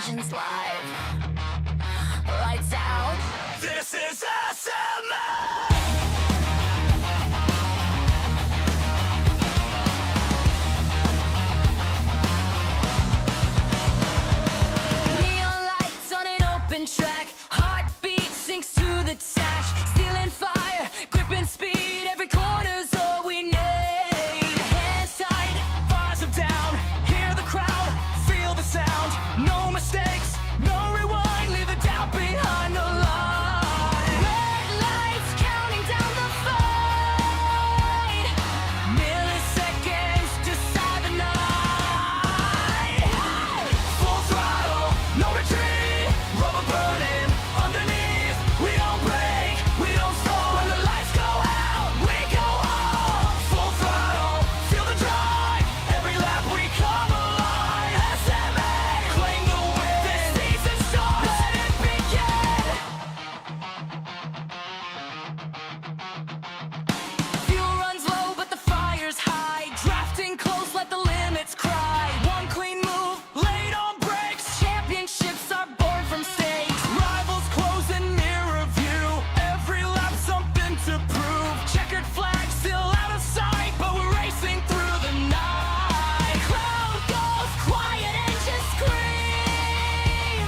engines live. Lights out. This is SMA! Track, heartbeat sinks to the dash, stealing fire, gripping speed, every corner's all we need. Hands tight, bars them down, hear the crowd, feel the sound, no mistakes, no rewind, leave the doubt behind the line. Red lights counting down the fight, milliseconds decide the night. Full throttle, no retreat. Burning underneath, we don't break, we don't stall. When the lights go out, we go on. Full throttle, feel the drive. Every lap we come alive. SMA, claim the win. This season starts, let it begin. Fuel runs low, but the fire's high. Drafting close, let the limits cry. One clean move, laid on brakes. Championships are born from stage. Checkered flag still out of sight, but we're racing through the night. Crowd goes quiet and just scream,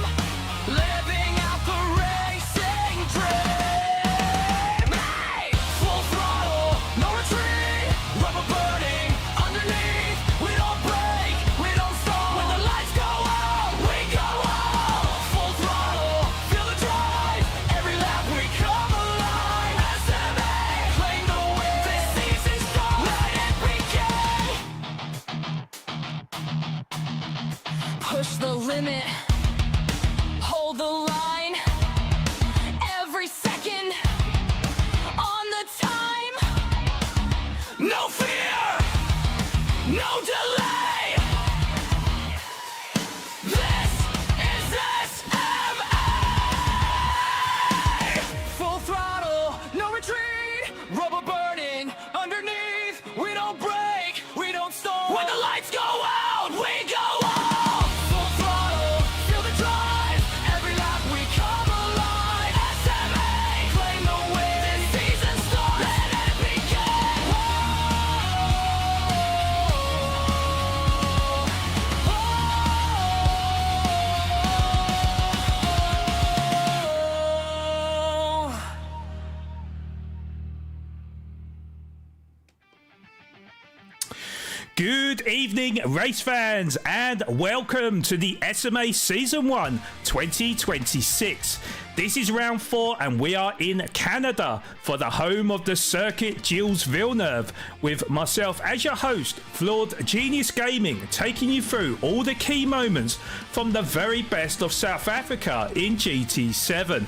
living out the racing dream. Hey! Full throttle, no retreat, rubber burning underneath. We don't break, we don't stall. When the lights go out, we go on. Full throttle, feel the drive. Every lap we come alive. SMA. Push the limit, hold the line, every second on the time. No fear, no delay. This is SMA. Full throttle, no retreat, rubber burning underneath. We don't break, we don't stall. When the lights go out, we go on. Good evening, race fans, and welcome to the SMA Season 1 2026. This is round 4 and we are in Canada for the home of the Circuit Gilles-Villeneuve with myself as your host, Flawed Genius Gaming, taking you through all the key moments from the very best of South Africa in GT7.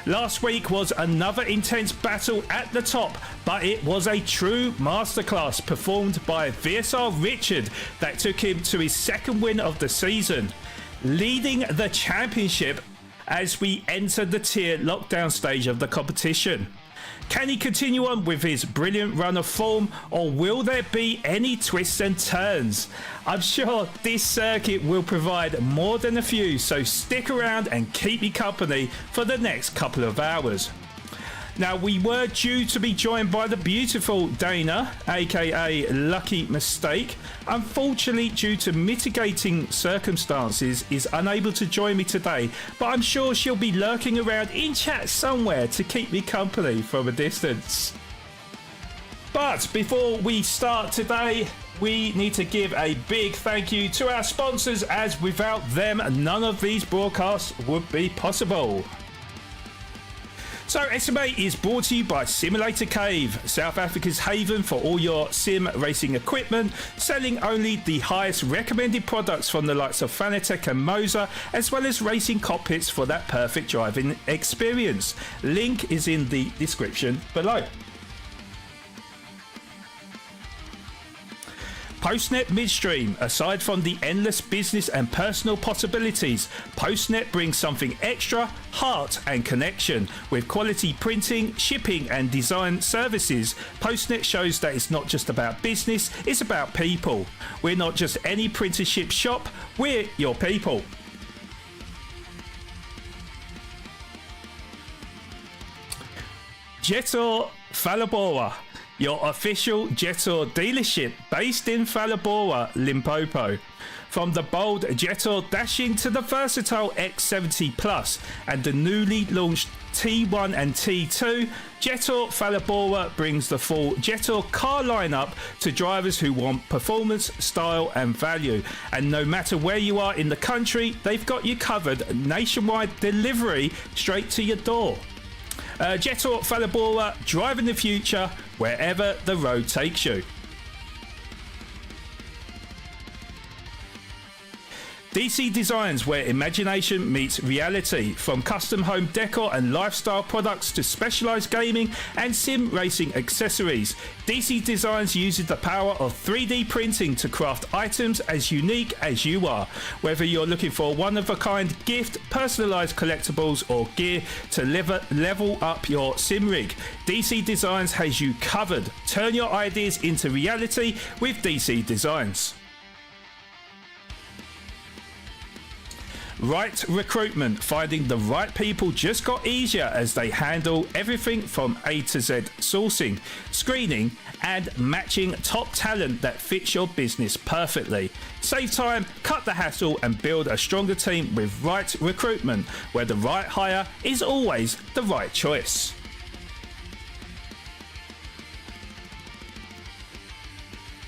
Last week was another intense battle at the top, but it was a true masterclass performed by VSR Richard that took him to his second win of the season, leading the championship as we enter the tier lockdown stage of the competition. Can he continue on with his brilliant run of form, or will there be any twists and turns? I'm sure this circuit will provide more than a few, so stick around and keep me company for the next couple of hours. Now, we were due to be joined by the beautiful Dana, aka Lucky Mistake. Unfortunately, due to mitigating circumstances, is unable to join me today, but I'm sure she'll be lurking around in chat somewhere to keep me company from a distance. But before we start today, we need to give a big thank you to our sponsors, as without them, none of these broadcasts would be possible. So SMA is brought to you by Simulator Cave, South Africa's haven for all your sim racing equipment, selling only the highest recommended products from the likes of Fanatec and Moser, as well as racing cockpits for that perfect driving experience. Link is in the description below. Postnet Midstream. Aside from the endless business and personal possibilities, Postnet brings something extra, heart and connection. With quality printing, shipping and design services, Postnet shows that it's not just about business, it's about people. We're not just any printer ship shop, we're your people. Jetor Phalaborwa, your official Jetor dealership based in Phalaborwa, Limpopo. From the bold Jetor dashing to the versatile X70 Plus and the newly launched T1 and T2, Jetor Phalaborwa brings the full Jetor car lineup to drivers who want performance, style and value. And no matter where you are in the country, they've got you covered. Nationwide delivery straight to your door. Jetor Phalaborwa, driving the future wherever the road takes you. DC Designs, where imagination meets reality. From custom home decor and lifestyle products to specialized gaming and sim racing accessories, DC Designs uses the power of 3D printing to craft items as unique as you are. Whether you're looking for a one-of-a-kind gift, personalized collectibles or gear to level up your sim rig, DC Designs has you covered. Turn your ideas into reality with DC Designs. Right Recruitment, finding the right people just got easier as they handle everything from A to Z sourcing, screening and matching top talent that fits your business perfectly. Save time, cut the hassle and build a stronger team with Right Recruitment, where the right hire is always the right choice.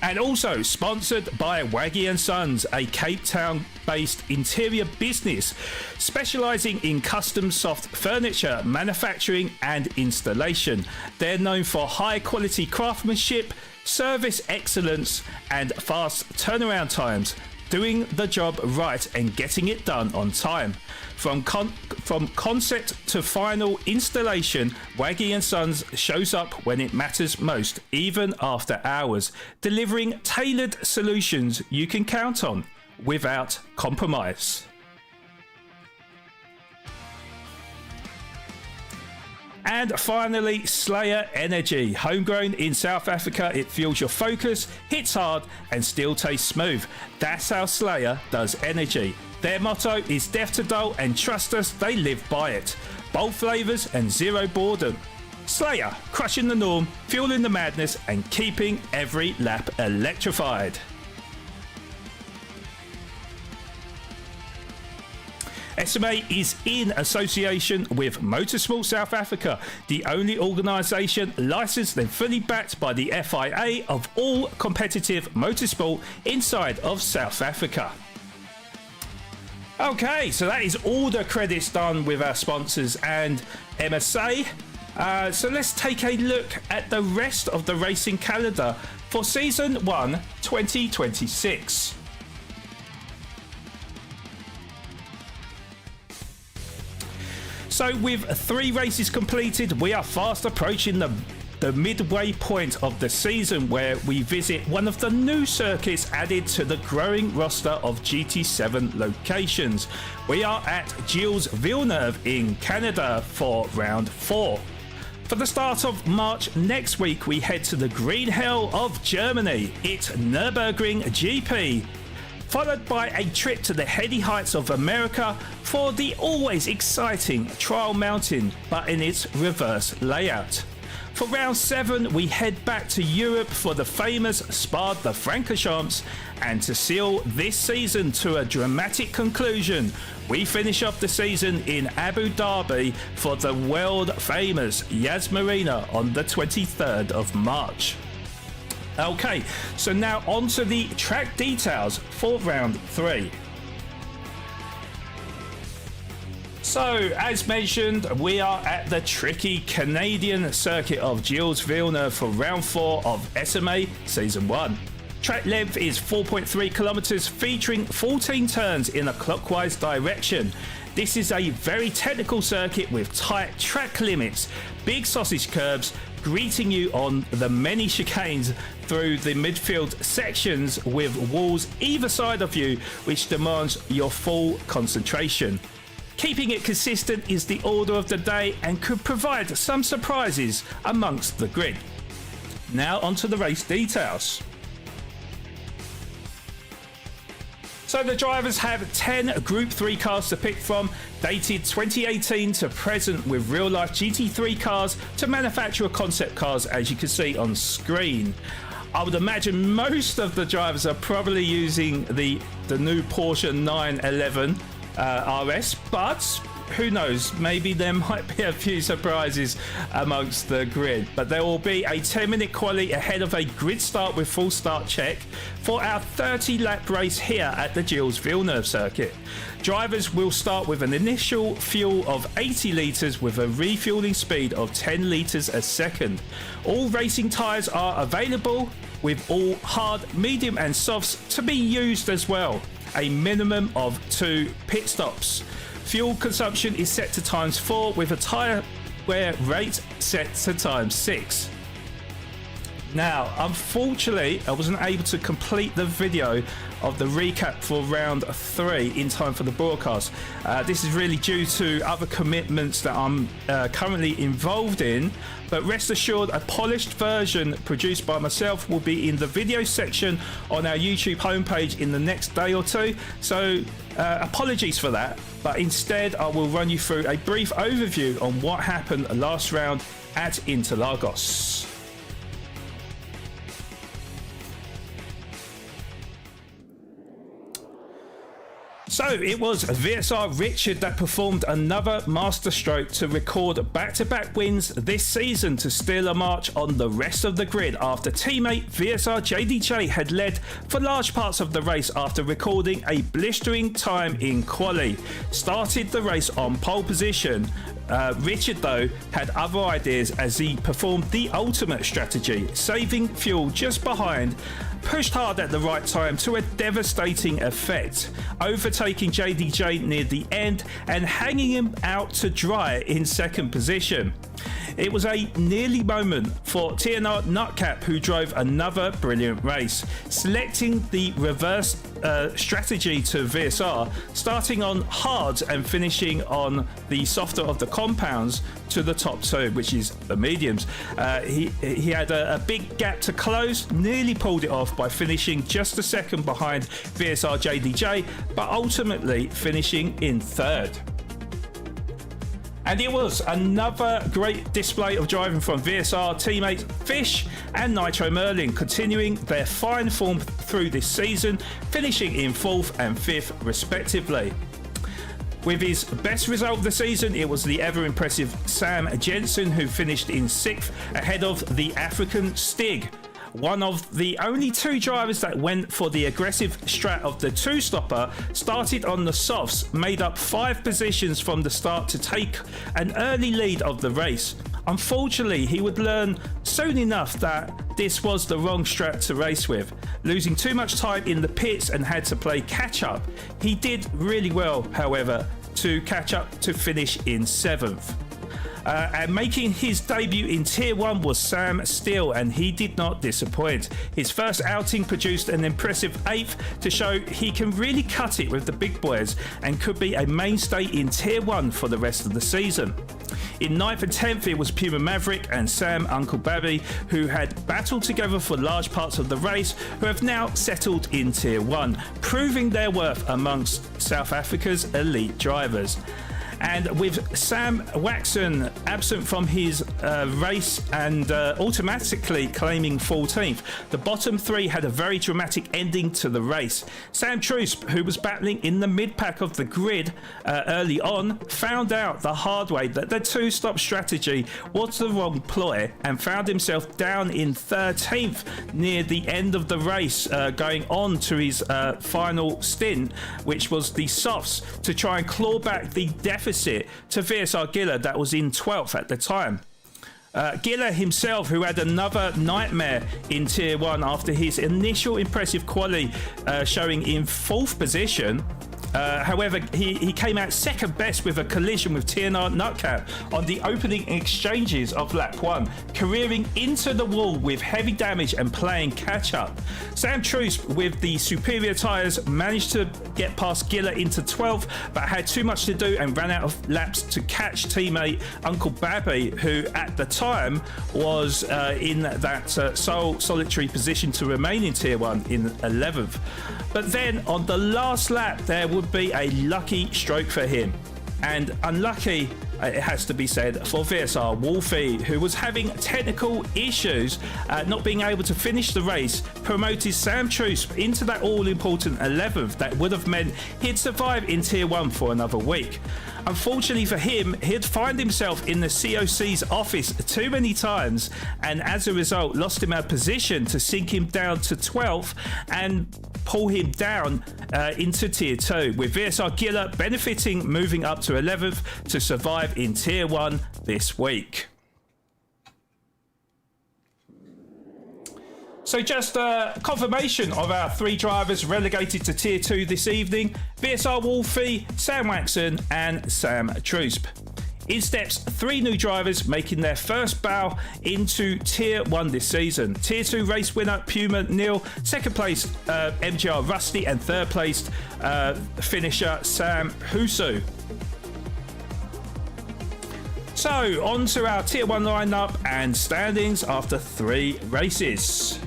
And also sponsored by Waggy & Sons, a Cape Town based interior business specializing in custom soft furniture manufacturing and installation. They're known for high quality craftsmanship, service excellence and fast turnaround times, doing the job right and getting it done on time. From concept to final installation, Waggy & Sons shows up when it matters most, even after hours, delivering tailored solutions you can count on without compromise. And finally, Slayer Energy. Homegrown in South Africa, it fuels your focus, hits hard and still tastes smooth. That's how Slayer does energy. Their motto is death to dull, and trust us, they live by it. Bold flavours and zero boredom. Slayer, crushing the norm, fueling the madness and keeping every lap electrified. SMA is in association with Motorsport South Africa, the only organisation licensed and fully backed by the FIA of all competitive motorsport inside of South Africa. Okay, so that is all the credits done with our sponsors and MSA. So let's take a look at the rest of the racing calendar for Season 1 2026. So with 3 races completed, we are fast approaching the midway point of the season, where we visit one of the new circuits added to the growing roster of GT7 locations. We are at Gilles-Villeneuve in Canada for round 4. For the start of March next week, we head to the green hell of Germany. It's Nürburgring GP, followed by a trip to the heady heights of America for the always exciting Trial Mountain, but in its reverse layout. For round 7, we head back to Europe for the famous Spa de Francorchamps, and to seal this season to a dramatic conclusion, we finish off the season in Abu Dhabi for the world famous Yas Marina on the 23rd of March. Okay, so now on to the track details for round 3. So, as mentioned, we are at the tricky Canadian circuit of Gilles-Villeneuve for round 4 of SMA Season 1. Track length is 4.3 kilometers, featuring 14 turns in a clockwise direction. This is a very technical circuit with tight track limits, big sausage curbs, greeting you on the many chicanes through the midfield sections with walls either side of you, which demands your full concentration. Keeping it consistent is the order of the day and could provide some surprises amongst the grid. Now onto the race details. So the drivers have 10 Group 3 cars to pick from, dated 2018 to present, with real-life GT3 cars to manufacturer concept cars, as you can see on screen. I would imagine most of the drivers are probably using the new Porsche 911 RS, but who knows, maybe there might be a few surprises amongst the grid. But there will be a 10-minute quali ahead of a grid start with full start check for our 30-lap race here at the Gilles-Villeneuve circuit. Drivers will start with an initial fuel of 80 litres with a refueling speed of 10 litres a second. All racing tyres are available, with all hard, medium and softs to be used as well. A minimum of 2 pit stops. Fuel consumption is set to ×4 with a tyre wear rate set to ×6. Now, unfortunately, I wasn't able to complete the video of the recap for round 3 in time for the broadcast. This is really due to other commitments that I'm currently involved in, but rest assured a polished version produced by myself will be in the video section on our YouTube homepage in the next day or two, so apologies for that, but instead I will run you through a brief overview on what happened last round at Interlagos. So it was VSR Richard that performed another masterstroke to record back-to-back wins this season to steal a march on the rest of the grid after teammate VSR JDJ had led for large parts of the race after recording a blistering time in quali. Started the race on pole position. Richard though had other ideas as he performed the ultimate strategy, saving fuel just behind, pushed hard at the right time to a devastating effect, overtaking JDJ near the end and hanging him out to dry in second position. It was a nearly moment for TNR Nutcap, who drove another brilliant race, selecting the reverse strategy to VSR, starting on hards and finishing on the softer of the compounds to the top 2, which is the mediums. He had a big gap to close, nearly pulled it off by finishing just a second behind VSR JDJ, but ultimately finishing in 3rd. And it was another great display of driving from VSR teammates Fish and Nitro Merlin, continuing their fine form through this season, finishing in 4th and 5th respectively. With his best result of the season, it was the ever impressive Sam Jensen, who finished in 6th ahead of the African Stig. One of the only 2 drivers that went for the aggressive strat of the 2-stopper, started on the softs, made up 5 positions from the start to take an early lead of the race. Unfortunately, he would learn soon enough that this was the wrong strat to race with, losing too much time in the pits and had to play catch up. He did really well, however, to catch up to finish in 7th. And making his debut in Tier 1 was Sam Steele, and he did not disappoint. His first outing produced an impressive 8th to show he can really cut it with the big boys and could be a mainstay in Tier 1 for the rest of the season. In 9th and 10th it was Puma Maverick and Sam Uncle Babby, who had battled together for large parts of the race, who have now settled in Tier 1, proving their worth amongst South Africa's elite drivers. And with Sam Waxon absent from his race and automatically claiming 14th, the bottom 3 had a very dramatic ending to the race. Sam Trusp, who was battling in the mid-pack of the grid early on, found out the hard way that the 2-stop strategy was the wrong ploy and found himself down in 13th near the end of the race, going on to his final stint, which was the softs, to try and claw back the deficit to VSR Giller that was in 12th at the time. Giller himself, who had another nightmare in Tier 1 after his initial impressive quali, showing in 4th position, However, he came out second best with a collision with TNR Nutcap on the opening exchanges of lap 1, careering into the wall with heavy damage and playing catch up. Sam Truce with the superior tyres managed to get past Giller into 12th, but had too much to do and ran out of laps to catch teammate Uncle Babby, who at the time was in that sole solitary position to remain in Tier 1 in 11th. But then on the last lap there would be a lucky stroke for him, and unlucky, it has to be said, for VSR Wolfie, who was having technical issues, not being able to finish the race, promoted Sam Truce into that all-important 11th that would have meant he'd survive in Tier 1 for another week. Unfortunately for him, he'd find himself in the COC's office too many times, and as a result lost him a position to sink him down to 12th and pull him down into Tier 2, with VSR Giller benefiting, moving up to 11th to survive in Tier 1 this week. So just confirmation of our 3 drivers relegated to Tier 2 this evening: VSR Wolfie, Sam Waxon and Sam Truce. In steps 3 new drivers making their first bow into Tier 1 this season. Tier 2 race winner Puma Neil, second place MGR Rusty, and third place finisher Sam Husu. So on to our Tier 1 lineup and standings after 3 races.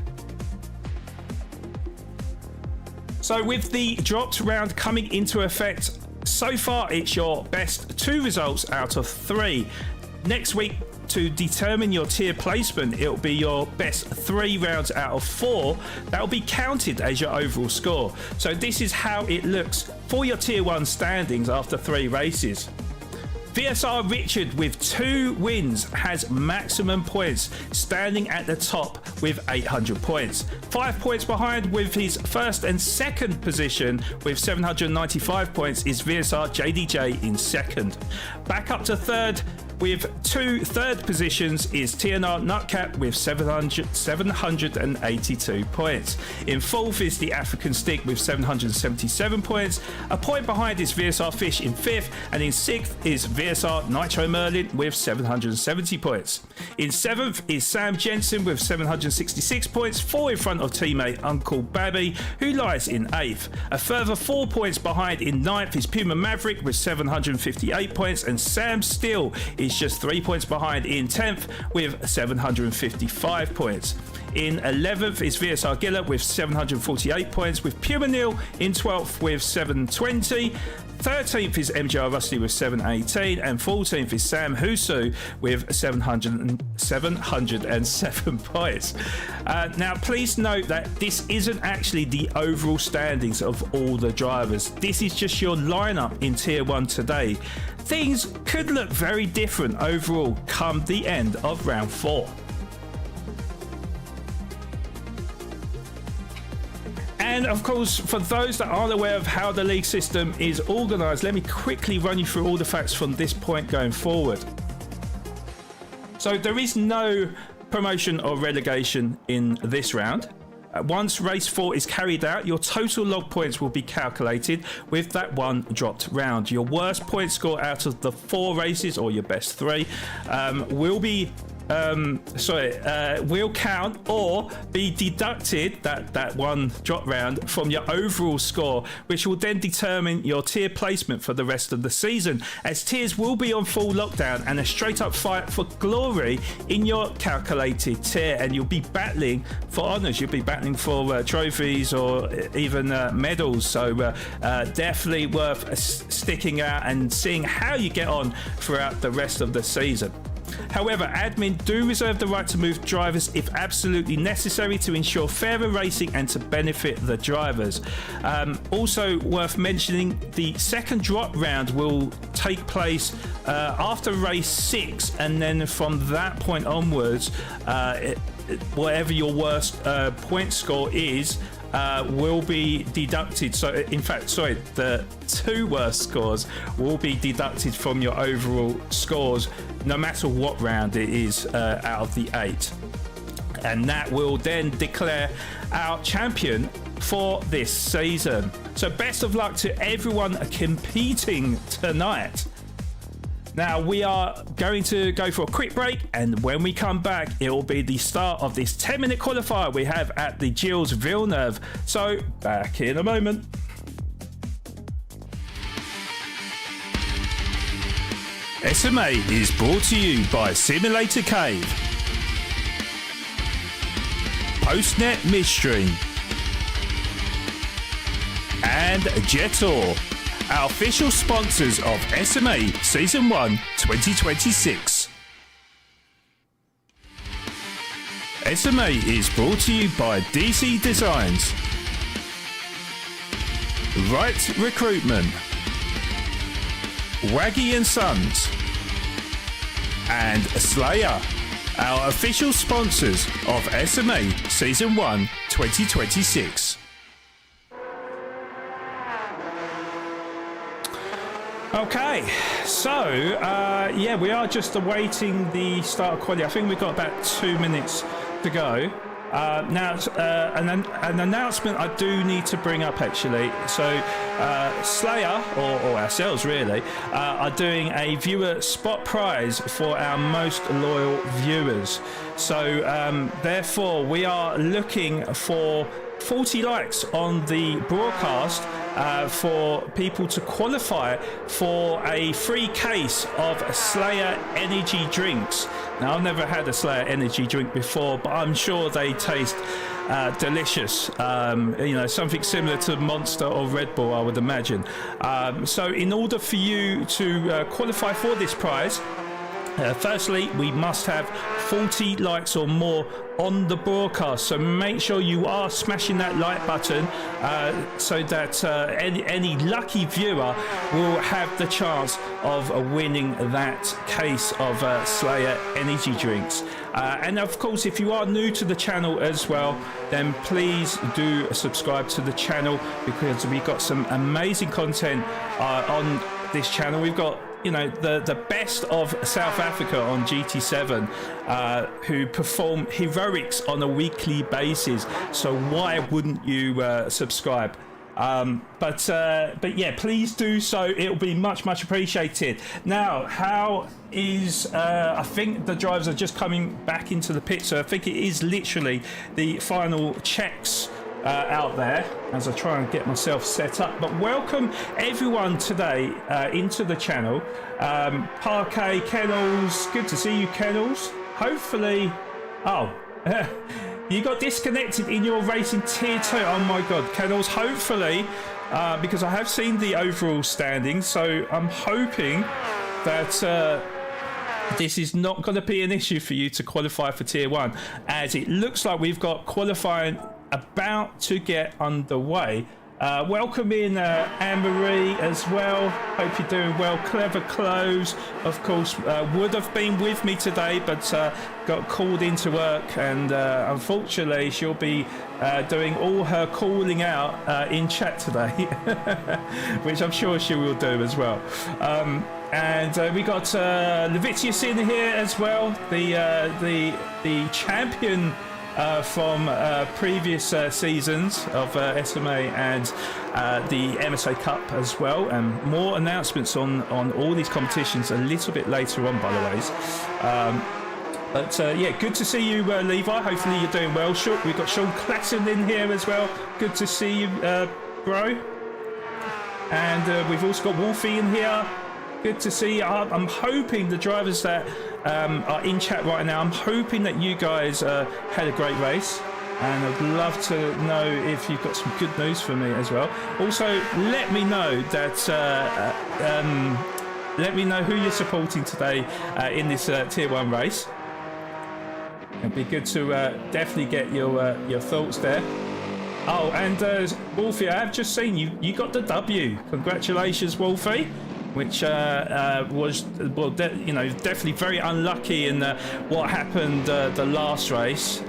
So with the dropped round coming into effect, so far it's your best 2 results out of 3. Next week, to determine your tier placement, it'll be your best 3 rounds out of 4 that will be counted as your overall score. So this is how it looks for your Tier 1 standings after 3 races. VSR Richard with 2 wins has maximum points, standing at the top with 800 points. 5 points behind with his first and second position with 795 points is VSR JDJ in second. Back up to third with 2 third positions is TNR Nutcap with 782 points. In fourth is the African Stick with 777 points. A point behind is VSR Fish in fifth, and in sixth is VSR Nitro Merlin with 770 points. In seventh is Sam Jensen with 766 points, 4 in front of teammate Uncle Babby, who lies in eighth. A further 4 points behind in ninth is Puma Maverick with 758 points, and Sam Steele is just 3 points behind in 10th with 755 points. In 11th is VSR Giller with 748 points, with Puma Neil in 12th with 720. 13th is MGR Rusty with 718, and 14th is Sam Husu with 707 points. Now, please note that this isn't actually the overall standings of all the drivers. This is just your lineup in Tier 1 today. Things could look very different overall come the end of round 4. And of course, for those that aren't aware of how the league system is organised, let me quickly run you through all the facts from this point going forward. So there is no promotion or relegation in this round. Once race 4 is carried out, your total log points will be calculated with that 1 dropped round. Your worst point score out of the 4 races, or your best 3, will be will count or be deducted, that 1 drop round, from your overall score, which will then determine your tier placement for the rest of the season, as tiers will be on full lockdown and a straight up fight for glory in your calculated tier, and you'll be battling for honours, you'll be battling for trophies or even medals. So definitely worth sticking out and seeing how you get on throughout the rest of the season. However, admin do reserve the right to move drivers if absolutely necessary to ensure fairer racing and to benefit the drivers. Also worth mentioning, the second drop round will take place after race 6, and then from that point onwards, whatever your worst point score is, will be deducted. So in fact, sorry, the 2 worst scores will be deducted from your overall scores, no matter what round it is out of the 8. And that will then declare our champion for this season. So best of luck to everyone competing tonight. Now we are going to go for a quick break, and when we come back it will be the start of this 10-minute qualifier we have at the Gilles-Villeneuve. So back in a moment. SMA is brought to you by Simulator Cave, Postnet Midstream, and Jetor, our official sponsors of SMA Season 1 2026. SMA is brought to you by DC Designs, Right Recruitment, Waggy and Sons, and Slayer, our official sponsors of SMA Season 1 2026. Okay, so yeah, we are just awaiting the start of quality. I think we've got about 2 minutes to go. Now, an announcement I do need to bring up actually. So, Slayer, or ourselves really, are doing a viewer spot prize for our most loyal viewers. So, therefore, we are looking for 40 likes on the broadcast for people to qualify for a free case of Slayer energy drinks. Now, I've never had a Slayer energy drink before, but I'm sure they taste delicious. You know, something similar to Monster or Red Bull, I would imagine. So in order for you to qualify for this prize, firstly, we must have 40 likes or more on the broadcast, so make sure you are smashing that like button so that any lucky viewer will have the chance of winning that case of Slayer energy drinks. And of course, if you are new to the channel as well, then please do subscribe to the channel, because we've got some amazing content on this channel. We've got, you know, the best of South Africa on GT7 who perform heroics on a weekly basis, so why wouldn't you subscribe? But yeah, please do so. It'll be much appreciated. Now, how is I think the drivers are just coming back into the pit, so I think it is literally the final checks out there as I try and get myself set up. But welcome everyone today into the channel. Parquet, Kennels, good to see you, Kennels. Hopefully, oh, you got disconnected in your racing tier 2. Oh my god, Kennels, hopefully, because I have seen the overall standings, so I'm hoping that this is not going to be an issue for you to qualify for tier 1, as it looks like we've got qualifying about to get underway. Welcome in Anne-Marie as well. Hope you're doing well. Clever Clothes, of course, would have been with me today, but got called into work, and unfortunately she'll be doing all her calling out in chat today, which I'm sure she will do as well. And we got Levitius in here as well, the champion from previous seasons of SMA and the MSA Cup as well, and more announcements on all these competitions a little bit later on, by the way. But yeah, good to see you, Levi. Hopefully you're doing well. We've got Sean Clatton in here as well. Good to see you, bro. And we've also got Wolfie in here. Good to see you. I'm hoping the drivers that are in chat right now, I'm hoping that you guys had a great race, and I'd love to know if you've got some good news for me as well. Also, let me know that let me know who you're supporting today in this tier 1 race. It'd be good to definitely get your thoughts there. Oh, and Wolfie, I have just seen you got the W. Congratulations, Wolfie. Which was, well, you know, definitely very unlucky in what happened the last race.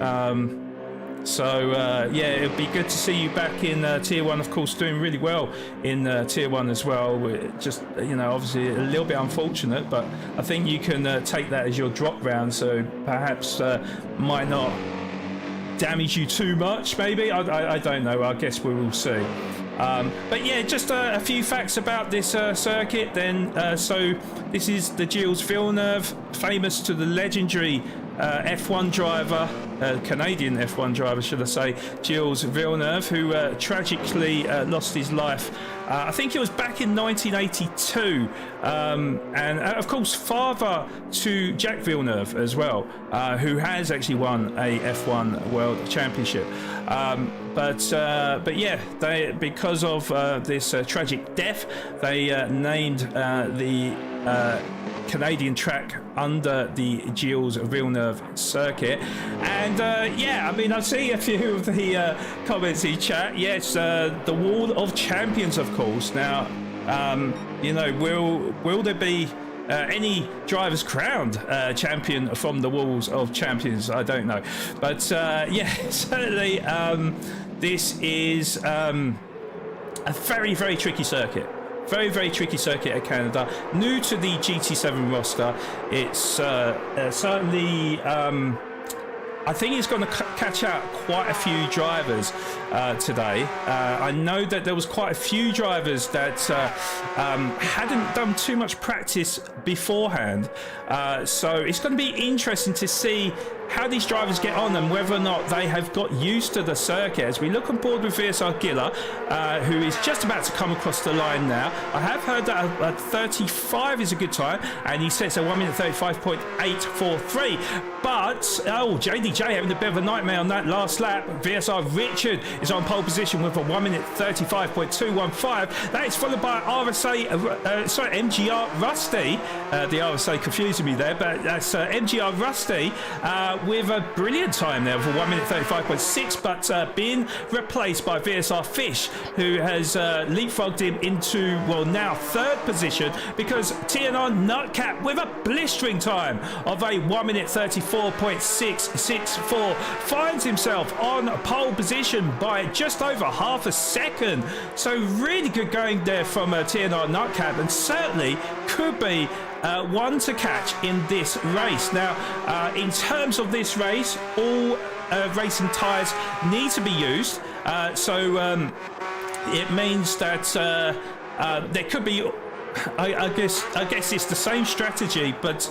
So yeah, it'd be good to see you back in tier 1. Of course, doing really well in tier 1 as well. We're just, you know, obviously a little bit unfortunate, but I think you can take that as your drop round. So perhaps might not damage you too much, maybe. I don't know. I guess we will see. But yeah, just a few facts about this circuit then. So this is the Gilles Villeneuve, famous to the legendary F1 driver, Canadian F1 driver, should I say, Gilles Villeneuve, who tragically lost his life. I think it was back in 1982, and of course father to Jacques Villeneuve as well, who has actually won a F1 World Championship. But yeah, because of this tragic death, they named the Canadian track under the Gilles Villeneuve circuit. And yeah, I mean, I see a few of the comments in chat. Yes, the Wall of Champions, of course. Now, you know, will there be any drivers crowned champion from the Walls of Champions? I don't know, but yeah, certainly this is a very, very tricky circuit. Very, very tricky circuit at Canada. New to the GT7 roster. It's certainly, I think it's going to catch out quite a few drivers today. I know that there was quite a few drivers that hadn't done too much practice beforehand. So it's going to be interesting to see how these drivers get on and whether or not they have got used to the circuit. As we look on board with VSR Gilles, who is just about to come across the line now. I have heard that a 35 is a good time, and he sets a 1 minute 35.843. But, oh, JDJ having a bit of a nightmare on that last lap. VSR Richard is on pole position with a 1 minute 35.215. That is followed by MGR Rusty. The RSA confusing me there, but that's MGR Rusty with a brilliant time there for 1 minute 35.6, but being replaced by VSR Fish, who has leapfrogged him into, well, now third position, because TNR Nutcap with a blistering time of a 1 minute 34.664 finds himself on pole position by just over half a second. So really good going there from TNR Nutcap, and certainly could be one to catch in this race. Now, in terms of this race, all racing tyres need to be used. So it means that there could be, I guess it's the same strategy, but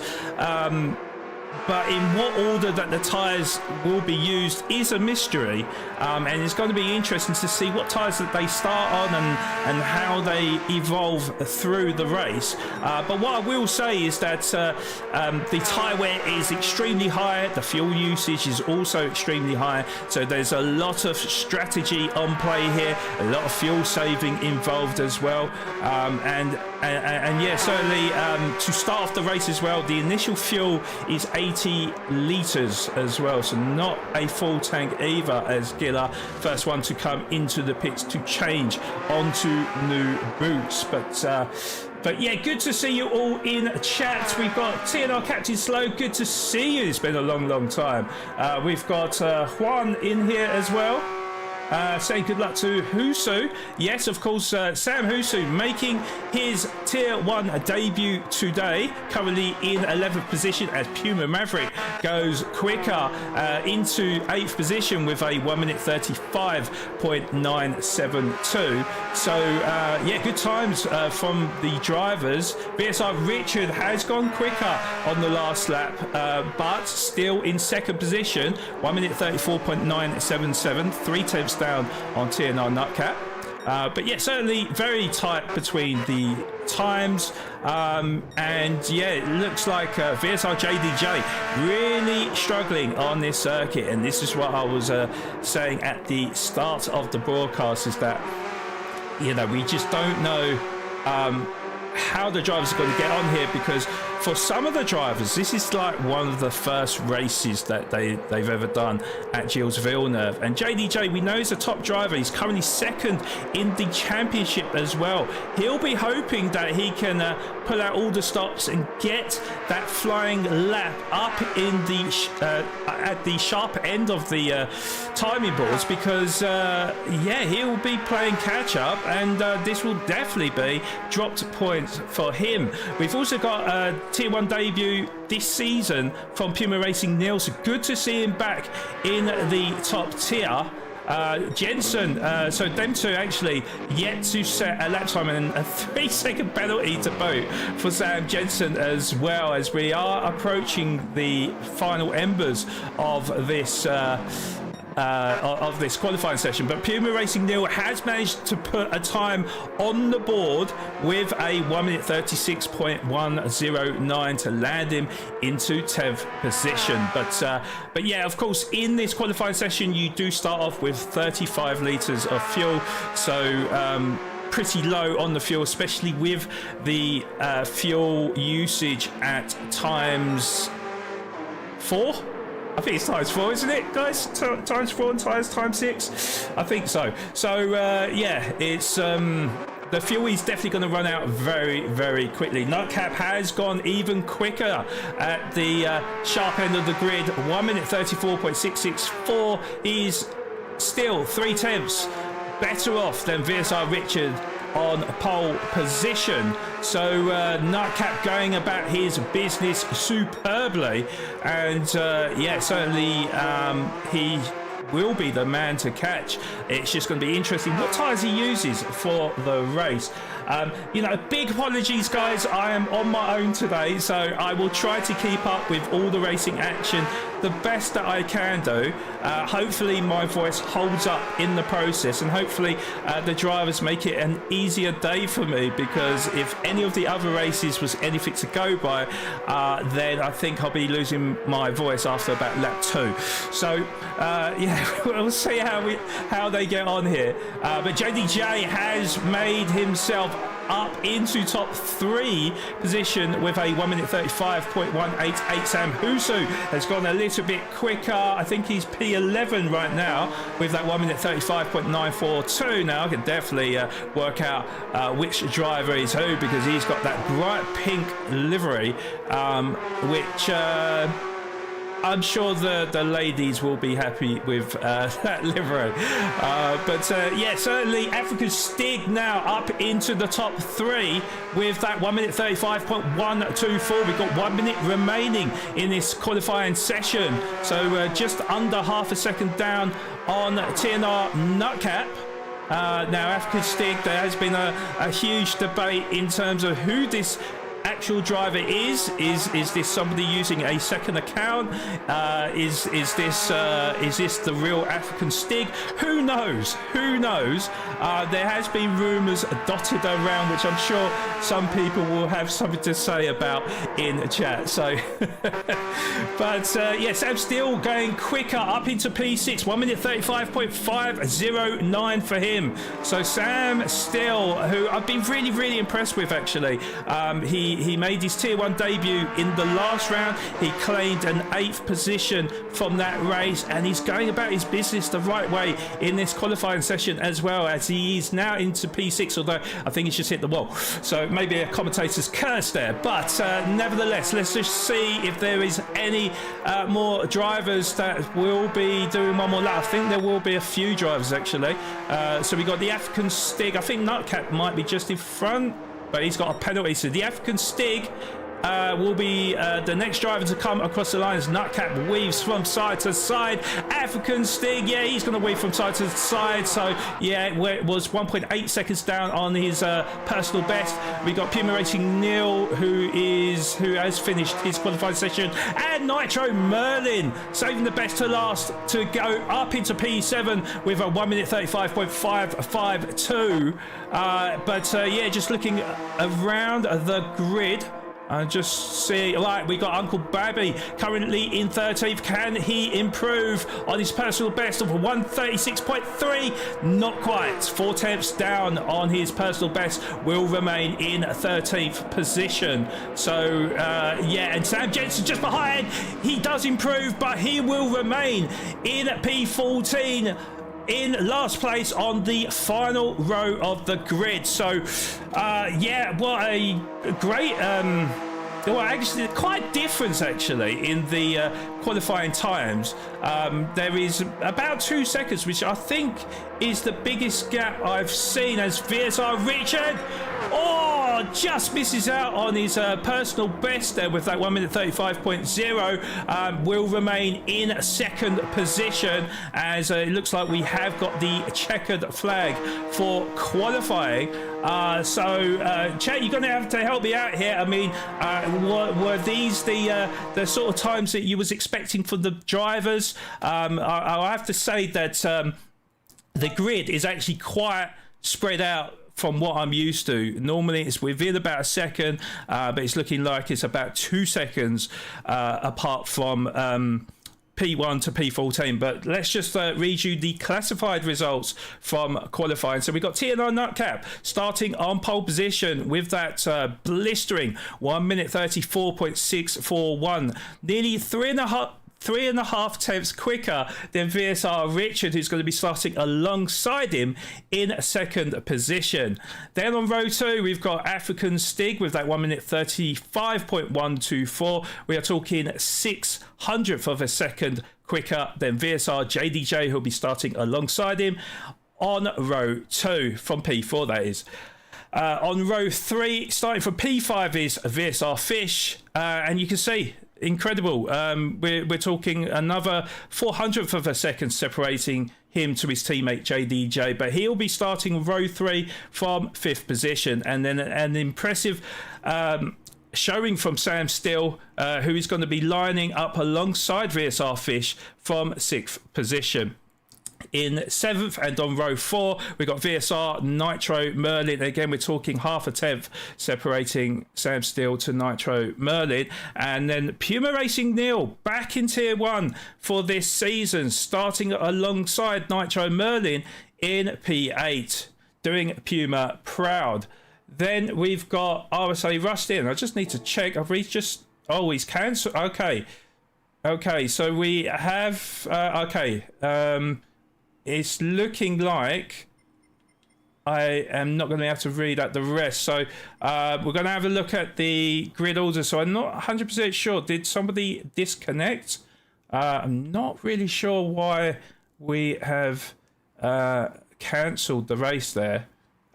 in what order that the tyres will be used is a mystery, and it's going to be interesting to see what tyres that they start on and how they evolve through the race. But what I will say is that the tyre wear is extremely high, the fuel usage is also extremely high, so there's a lot of strategy on play here, a lot of fuel saving involved as well, and yeah, certainly to start off the race as well, the initial fuel is 80 litres as well, so not a full tank either, as Gilles, first one to come into the pits to change onto new boots. But yeah, good to see you all in chat. We've got TNR Captain Slow, good to see you. It's been a long time. We've got Juan in here as well. Saying good luck to Husu. Yes, of course, Sam Husu making his Tier 1 debut today, currently in 11th position as Puma Maverick goes quicker into 8th position with a 1 minute 35.972. So, yeah, good times from the drivers. VSR Richard has gone quicker on the last lap, but still in second position, 1 minute 34.977, 3/10 down on TNR Nutcap. But yeah, certainly very tight between the times, and yeah, it looks like VSR JDJ really struggling on this circuit, and this is what I was saying at the start of the broadcast, is that, you know, we just don't know how the drivers are going to get on here, because for some of the drivers, this is like one of the first races that they've ever done at Gilles Villeneuve. And JDJ, we know, is a top driver. He's currently second in the championship as well. He'll be hoping that he can pull out all the stops and get that flying lap up in the at the sharp end of the timing boards, because yeah, he'll be playing catch up, and this will definitely be dropped points for him. We've also got Tier 1 debut this season from Puma Racing Neil, so good to see him back in the top tier. Jensen, so them two actually yet to set a lap time and a 3-second penalty to boot for Sam Jensen, as well, as we are approaching the final embers of this qualifying session. But Puma Racing Neil has managed to put a time on the board with a 1:36.109 to land him into 10th position. But yeah, of course, in this qualifying session you do start off with 35 litres of fuel, so pretty low on the fuel, especially with the fuel usage at times 4. I think it's times 4, isn't it, guys? Times 4 and times 6? I think so. So, yeah, it's the fuel is definitely going to run out very, very quickly. Nutcap has gone even quicker at the sharp end of the grid. 1:34.664. He's still 3/10 better off than VSR Richard on pole position. So Nutcap going about his business superbly, and yeah, certainly he will be the man to catch. It's just going to be interesting what tyres he uses for the race. You know, big apologies, guys. I am on my own today, so I will try to keep up with all the racing action the best that I can do. Hopefully my voice holds up in the process, and hopefully the drivers make it an easier day for me, because if any of the other races was anything to go by, then I think I'll be losing my voice after about lap 2. So yeah, we'll see how they get on here. But JDJ has made himself up into top 3 position with a 1:35.188. Sam Husu has gone a little bit quicker. I think he's P11 right now with that 1:35.942. Now I can definitely work out which driver is who, because he's got that bright pink livery, which I'm sure the ladies will be happy with that livery. But yeah, certainly African Stig now up into the top 3 with that 1:35.124. We've got 1 minute remaining in this qualifying session. So just under half a second down on TNR Nutcap. Now African Stig, there has been a huge debate in terms of who this actual driver is this somebody using a second account? Is this the real African Stig? Who knows? There has been rumours dotted around, which I'm sure some people will have something to say about in the chat. So but yeah, Sam still going quicker up into P6, 1:35.509 for him. So Sam still, who I've been really impressed with actually. He made his Tier 1 debut in the last round. He claimed an 8th position from that race, and he's going about his business the right way in this qualifying session as well, as he is now into P6, although I think he's just hit the wall. So maybe a commentator's curse there. But nevertheless, let's just see if there is any more drivers that will be doing one more lap. I think there will be a few drivers actually. So we got the African Stig. I think Nutcap might be just in front, but he's got a penalty. So the African Stig will be the next driver to come across the line as Nutcap weaves from side to side. African Stig, yeah, he's going to weave from side to side. So yeah, it was 1.8 seconds down on his personal best. We got Puma Racing Neil, who has finished his qualifying session, and Nitro Merlin saving the best to last to go up into P7 with a 1:35.552. But yeah, just looking around the grid, just see, right, we got Uncle Babby currently in 13th. Can he improve on his personal best of 1:36.3? Not quite. 4/10 down on his personal best, will remain in 13th position. So yeah, and Sam Jensen just behind. He does improve, but he will remain in P14. In last place on the final row of the grid. So yeah, what a great well, actually quite difference actually in the qualifying times. There is about 2 seconds, which I think is the biggest gap I've seen, as VSR Richard, oh, just misses out on his personal best there with that 1 minute 35.0. Will remain in second position, as it looks like we have got the checkered flag for qualifying. Chet, you're going to have to help me out here. I mean, were these the sort of times that you was expecting from the drivers? I have to say that the grid is actually quite spread out from what I'm used to. Normally it's within about a second, but it's looking like it's about 2 seconds apart from P1 to P14. But let's just read you the classified results from qualifying. So we've got TNR Nutcap starting on pole position with that blistering 1 minute 34.641, nearly 3.5 tenths quicker than VSR Richard, who's going to be starting alongside him in second position. Then on row 2, we've got African Stig with that 1 minute 35.124. We are talking 600th of a second quicker than VSR JDJ, who'll be starting alongside him on row 2 from P4, that is. On row 3, starting from P5, is VSR Fish, and you can see incredible. We're talking another 400th of a second separating him to his teammate JDJ, but he'll be starting row 3 from 5th position. And then an impressive showing from Sam Still, who is going to be lining up alongside VSR Fish from 6th position. In 7th and on row 4, we've got VSR Nitro Merlin. Again, we're talking half a tenth separating Sam Steele to Nitro Merlin. And then Puma Racing Neil back in Tier 1 for this season, starting alongside Nitro Merlin in P8, doing Puma proud. Then we've got RSA Rustin. I just need to check. Have we just... Oh, he's cancelled. Okay, so we have... it's looking like I am not going to be able to read out the rest. So we're going to have a look at the grid order. So I'm not 100% sure. Did somebody disconnect? I'm not really sure why we have cancelled the race there.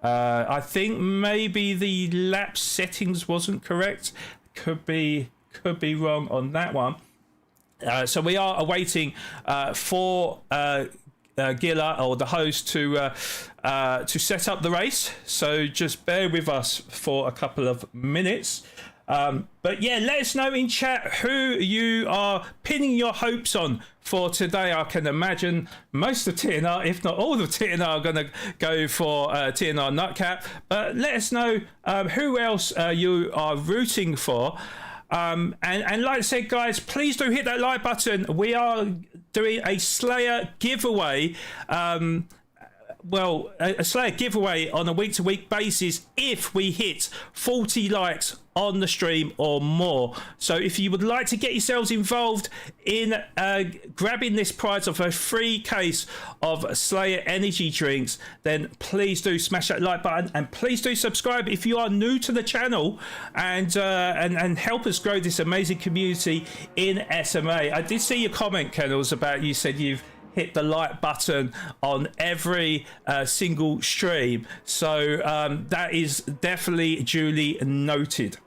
I think maybe the lap settings wasn't correct. Could be wrong on that one. So we are awaiting for Gilla, or the host, to set up the race. So just bear with us for a couple of minutes. But yeah, let us know in chat who you are pinning your hopes on for today. I can imagine most of TNR, if not all of TNR, are going to go for TNR Nutcap. But let us know who else you are rooting for. And like I said, guys, please do hit that like button. We are doing a Slayer giveaway. A Slayer giveaway on a week-to-week basis if we hit 40 likes on the stream or more. So if you would like to get yourselves involved in grabbing this prize of a free case of Slayer energy drinks, then please do smash that like button, and please do subscribe if you are new to the channel, and help us grow this amazing community in SMA. I did see your comment, Kennels, about you said you've hit the like button on every single stream, so that is definitely duly noted.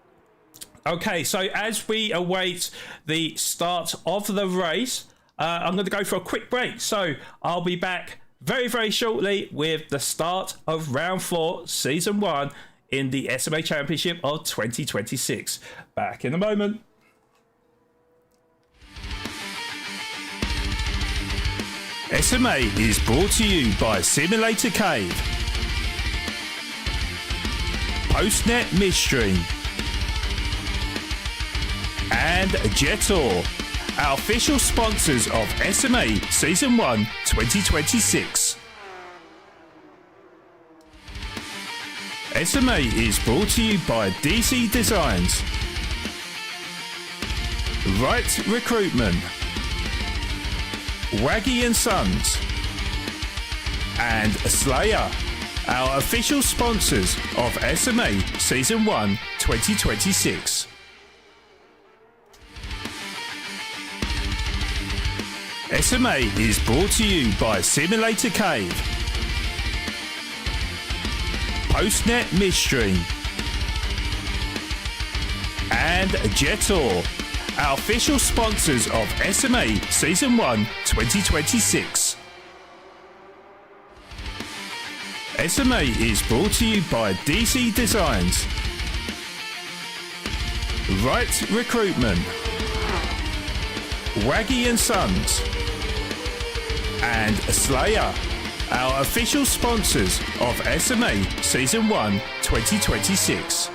Okay, so as we await the start of the race, I'm going to go for a quick break, so I'll be back very, very shortly with the start of round 4 season 1 in the SMA Championship of 2026. Back in a moment. SMA is brought to you by Simulator Cave, Postnet Midstream, and Jetor, our official sponsors of SMA Season 1 2026. SMA is brought to you by DC Designs, Right Recruitment, Waggy and Sons, and Slayer, our official sponsors of SMA Season 1 2026. SMA is brought to you by Simulator Cave, Postnet Midstream, and Jetor, our official sponsors of SMA Season 1 2026. SMA is brought to you by DC Designs, Right Recruitment, Waggy and Sons, and Slayer, our official sponsors of SMA Season 1 2026.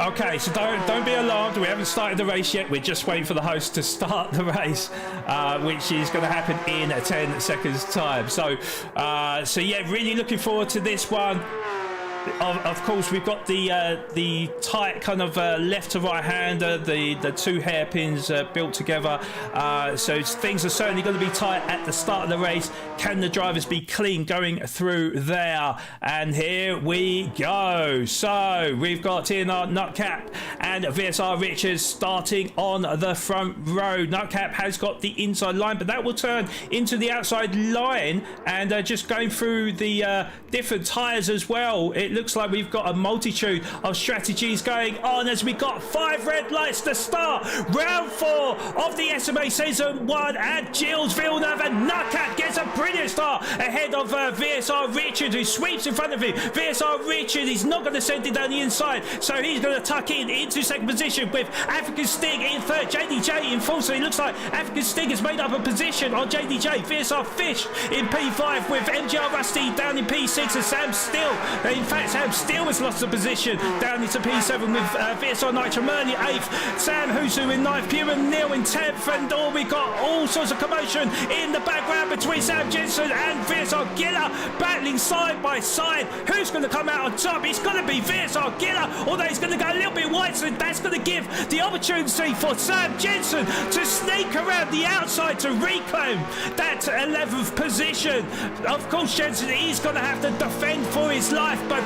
Okay, so don't be alarmed. We haven't started the race yet. We're just waiting for the host to start the race, which is going to happen in 10 seconds' time. So yeah, really looking forward to this one. Of course, we've got the tight kind of left to right hander, the two hairpins built together. So things are certainly going to be tight at the start of the race. Can the drivers be clean going through there? And here we go. So we've got TNR Nutcap and VSR Richards starting on the front row. Nutcap has got the inside line, but that will turn into the outside line. And just going through the different tyres as well, it looks like we've got a multitude of strategies going on as we got 5 red lights to start round 4 of the SMA Season 1, and Gilles-Villeneuve and Nutcap gets a brilliant start ahead of VSR Richard, who sweeps in front of him. VSR Richard is not going to send it down the inside, so he's going to tuck in into second position with African Sting in third, JDJ in fourth. So it looks like African Sting has made up a position on JDJ. VSR Fish in P5 with MGR Rusty down in P6, and Sam Steele, in fact Sam Steele has lost the position down into P7 with VSR Nitro Murley 8th, Sam Husu in 9th, Puma Neil in 10th, and we got all sorts of commotion in the background between Sam Jensen and VSR Giller battling side by side. Who's going to come out on top? It's going to be VSR Giller, although he's going to go a little bit wide, so that's going to give the opportunity for Sam Jensen to sneak around the outside to reclaim that 11th position. Of course, Jensen is going to have to defend for his life, but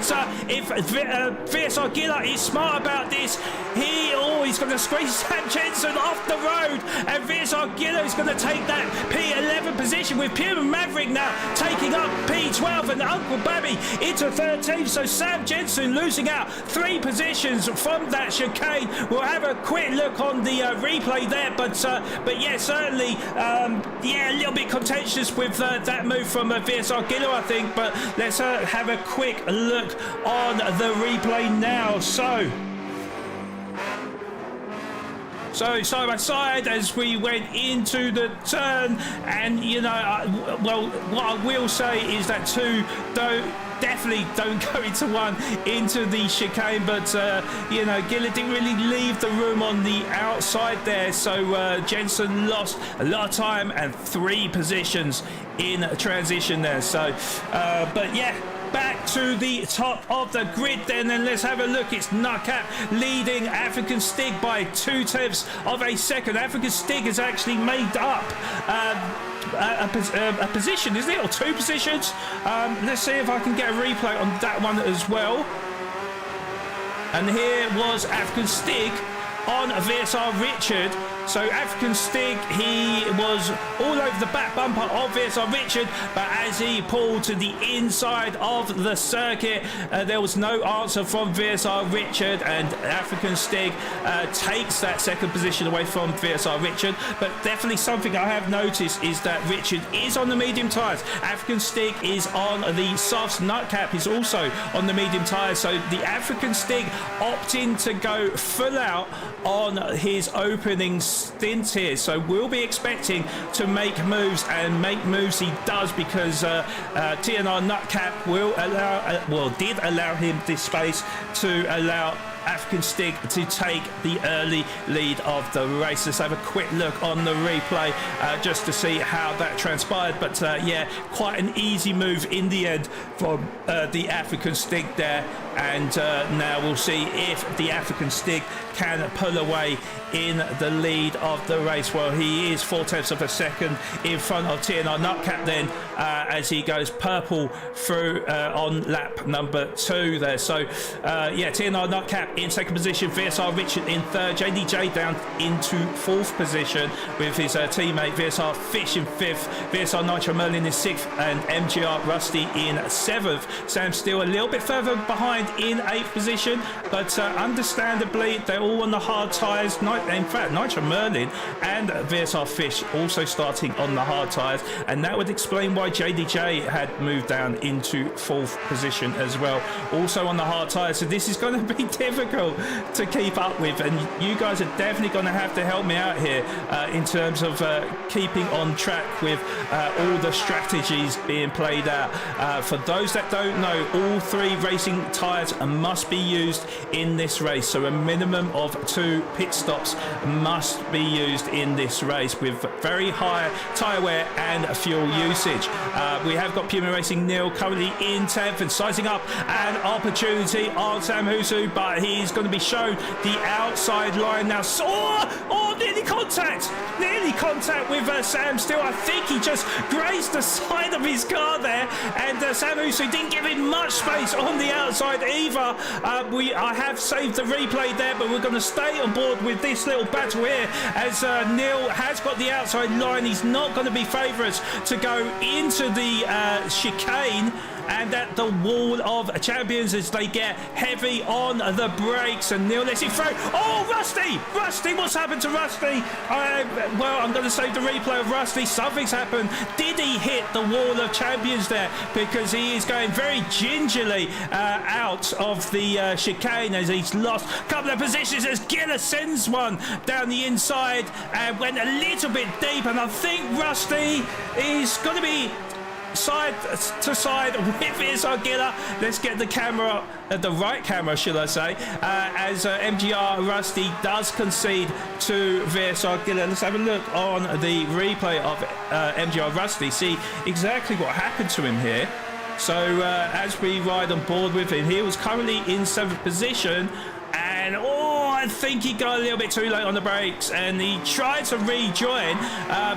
if VSR Giller is smart about this, he's going to squeeze Sam Jensen off the road, and VSR Giller is going to take that P11 position with Puma Maverick now taking up P12 and Uncle Babby into 13th. So Sam Jensen losing out 3 positions from that chicane. We'll have a quick look on the replay there, but yeah, certainly a little bit contentious with that move from VSR Giller, I think. But let's have a quick look on the replay now. So side by side as we went into the turn, and well, what I will say is that 2 definitely don't go into 1 into the chicane, but Giller didn't really leave the room on the outside there, so Jensen lost a lot of time and 3 positions in transition there. So but yeah, back to the top of the grid then, and let's have a look. It's Nutcap leading African Stig by 2/10 of a second. African Stig has actually made up a position, isn't it, or 2 positions? Let's see if I can get a replay on that one as well. And here was African Stig on VSR Richard. So African Stig, he was all over the back bumper of VSR Richard, but as he pulled to the inside of the circuit, there was no answer from VSR Richard, and African Stig takes that second position away from VSR Richard. But definitely something I have noticed is that Richard is on the medium tyres. African Stig is on the softs. Nutcap is also on the medium tyres. So the African Stig opting to go full out on his opening stint here, so we'll be expecting to make moves, and make moves he does, because TNR Nutcap did allow him this space to allow African Stig to take the early lead of the race. Let's have a quick look on the replay just to see how that transpired. But yeah, quite an easy move in the end from the African Stig there. And now we'll see if the African Stig can pull away in the lead of the race. Well, he is 4/10 of a second in front of TNR Nutcap then, as he goes purple through on lap number 2 there. So yeah, TNR Nutcap Nutcap in second position, VSR Richard in third, JDJ down into fourth position with his teammate VSR Fish in fifth, VSR Nitro Merlin in sixth, and MGR Rusty in seventh. Sam still a little bit further behind in eighth position, but understandably they're all on the hard tyres. In fact, Nitro Merlin and VSR Fish also starting on the hard tyres, and that would explain why JDJ had moved down into fourth position as well, also on the hard tyres. So this is going to be difficult to keep up with, and you guys are definitely going to have to help me out here in terms of keeping on track with all the strategies being played out. For those that don't know, all three racing tyres must be used in this race, so a minimum of 2 pit stops must be used in this race with very high tyre wear and fuel usage. We have got Puma Racing Neil currently in 10th and sizing up an opportunity on Sam Husu, but he's going to be shown the outside line now. Nearly contact with Sam still. I think he just grazed the side of his car there, and Sam Husu didn't give him much space on the outside either. I have saved the replay there, but we're going to stay on board with this little battle here as Neil has got the outside line. He's not going to be favourites to go into the chicane and at the wall of champions as they get heavy on the brakes, and Neil lets it through. Oh, Rusty, what's happened to Rusty? Well, I'm going to save the replay of Rusty. Something's happened. Did he hit the wall of champions there? Because he is going very gingerly out of the chicane as he's lost a couple of positions as Giller sends one down the inside and went a little bit deep, and I think Rusty is going to be side to side with VSR Giller. Let's get the camera, the right camera should I say, as MGR Rusty does concede to VSR Giller. Let's have a look on the replay of MGR Rusty, see exactly what happened to him here. So as we ride on board with him, he was currently in 7th position, and I think he got a little bit too late on the brakes and he tried to rejoin.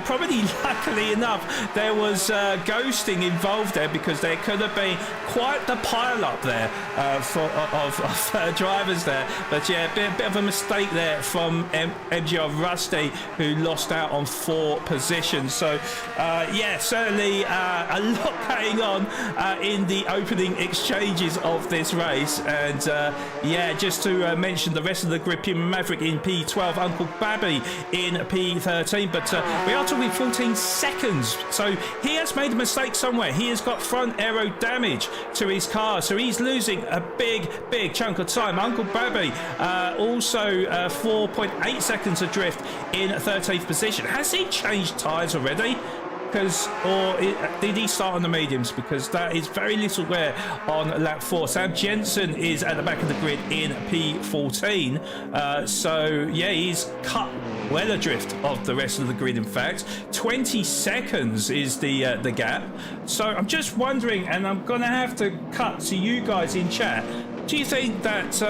Probably luckily enough there was ghosting involved there, because there could have been quite the pile up there of drivers there. But yeah, a bit of a mistake there from MGR Rusty, who lost out on 4 positions. So yeah, certainly a lot going on in the opening exchanges of this race. And yeah, just to mention the rest of the grid: Puma Maverick in P12, Uncle Babby in P13, but we are talking 14 seconds, so he has made a mistake somewhere. He has got front aero damage to his car, so he's losing a big chunk of time. Uncle Babby also 4.8 seconds adrift in 13th position. Has he changed tyres already? Or did he start on the mediums? Because that is very little wear on lap 4. Sam Jensen is at the back of the grid in P14. So yeah, he's cut well adrift of the rest of the grid. In fact, 20 seconds is the gap. So I'm just wondering, and I'm gonna have to cut to you guys in chat. Do you think that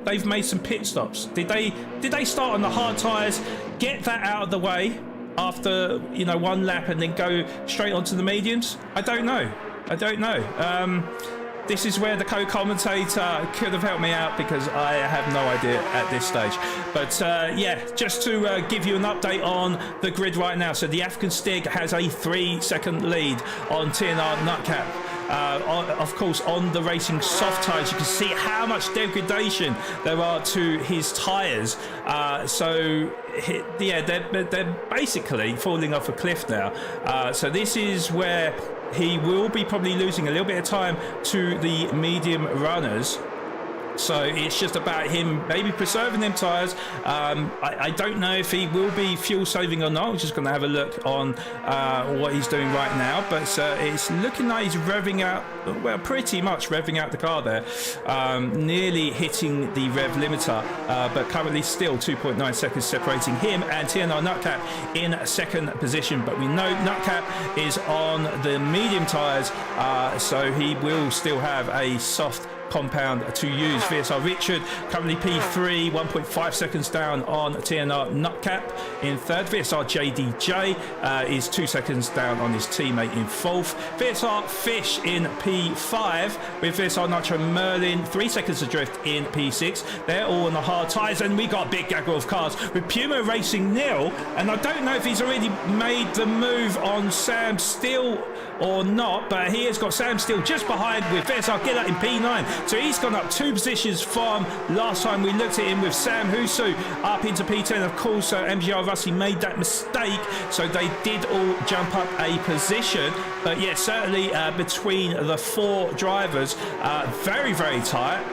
they've made some pit stops? Did they start on the hard tyres, get that out of the way after, you know, 1 lap and then go straight onto the mediums? I don't know. This is where the co-commentator could have helped me out, because I have no idea at this stage. But yeah, just to give you an update on the grid right now. So the African Stig has a 3-second lead on TNR Nutcap. Of course, on the racing soft tyres, you can see how much degradation there are to his tyres. So yeah, they're basically falling off a cliff now. So this is where he will be probably losing a little bit of time to the medium runners. So it's just about him maybe preserving them tyres. I don't know if he will be fuel saving or not. I'm just going to have a look on what he's doing right now. But it's looking like he's revving out, well, pretty much revving out the car there. Nearly hitting the rev limiter, but currently still 2.9 seconds separating him and TNR Nutcap in 2nd position. But we know Nutcap is on the medium tyres, so he will still have a soft compound to use. VSR Richard currently P3, 1.5 seconds down on TNR Nutcap in third. VSR JDJ is 2 seconds down on his teammate in fourth. VSR Fish in P5 with VSR Nitro Merlin 3 seconds adrift in P6. They're all on the hard tyres, and we got a big gaggle of cars with Puma Racing Neil, and I don't know if he's already made the move on Sam Steele or not, but he has got Sam Steele just behind with VSR Gillett in P9. So he's gone up 2 positions from last time we looked at him, with Sam Husu up into P10. Of course, MGR Rusty made that mistake, so they did all jump up a position. But yeah, certainly between the 4 drivers, very, very tight,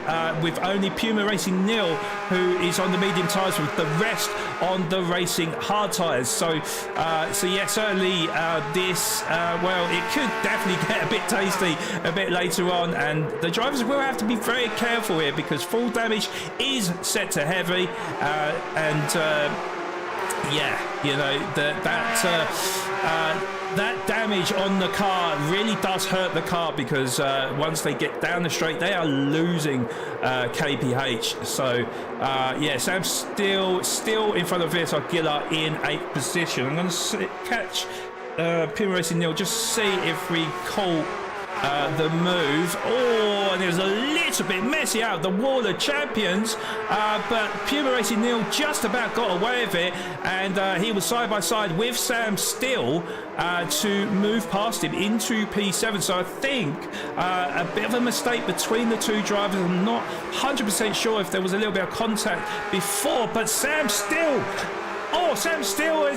with only Puma Racing Neil, who is on the medium tyres, with the rest on the racing hard tyres. So yeah, certainly this, well, it could definitely get a bit tasty a bit later on, and the drivers will have to be very careful here because full damage is set to heavy, yeah, you know, that damage on the car really does hurt the car, because once they get down the straight, they are losing kph. So yeah, Sam still in front of VSR Gillard in 8th position. I'm going to catch Puma Racing Neil, just see if we call the move. Oh, and it was a little bit messy out of the wall of champions, but Puma Racing Neil just about got away with it, and he was side by side with Sam Steele to move past him into P7. So I think a bit of a mistake between the 2 drivers. I'm not 100% sure if there was a little bit of contact before, but Sam Steele, Sam Steele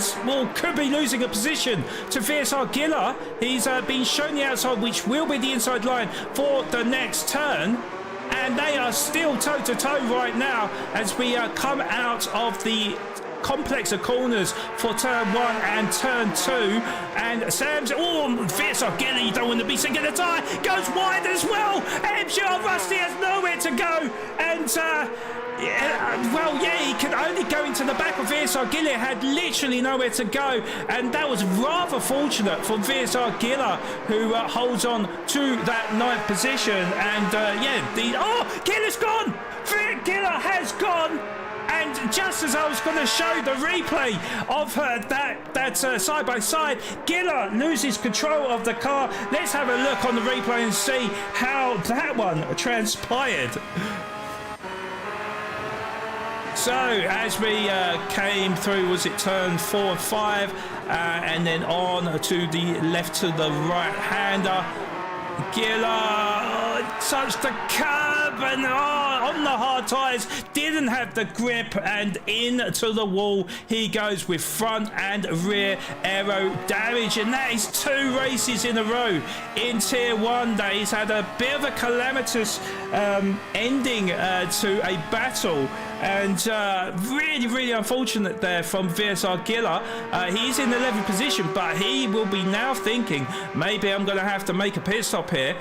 could be losing a position to VSR Giller. He's been shown the outside, which will be the inside line for the next turn. And they are still toe-to-toe right now as we come out of the complex of corners for turn 1 and turn 2. And Sam's, VSR Giller, you don't want to be sinking the tyre, goes wide as well. MGR Rusty has nowhere to go. And he could only go into the back of VSR Giller, had literally nowhere to go, and that was rather fortunate for VSR Giller, who holds on to that 9th position. And Giller's gone! Giller has gone! And just as I was going to show the replay of that side by side, Giller loses control of the car. Let's have a look on the replay and see how that one transpired. So as we came through, was it turn 4 and 5, and then on to the left to the right-hander, Giller touched the curb and on the hard tyres, didn't have the grip, and into the wall he goes with front and rear aero damage. And that is 2 races in a row in Tier 1 that he's had a bit of a calamitous ending to a battle. And really, really unfortunate there from VSR Giller. He's in 11th position, but he will be now thinking, maybe I'm going to have to make a pit stop here.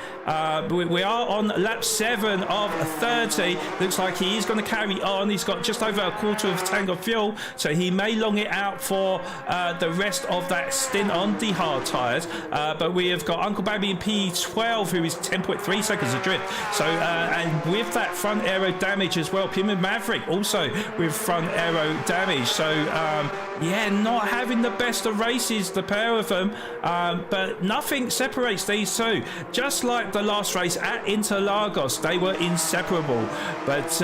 We are on lap 7 of 30. Looks like he is going to carry on. He's got just over a quarter of a tank of fuel, so he may long it out for the rest of that stint on the hard tyres. But we have got Uncle Bambi in P12, who is 10.3 seconds adrift. So, and with that front aero damage as well, Puma Maverick also with front aero damage. So yeah, not having the best of races, the pair of them, but nothing separates these 2. Just like the last race at Interlagos, they were inseparable. But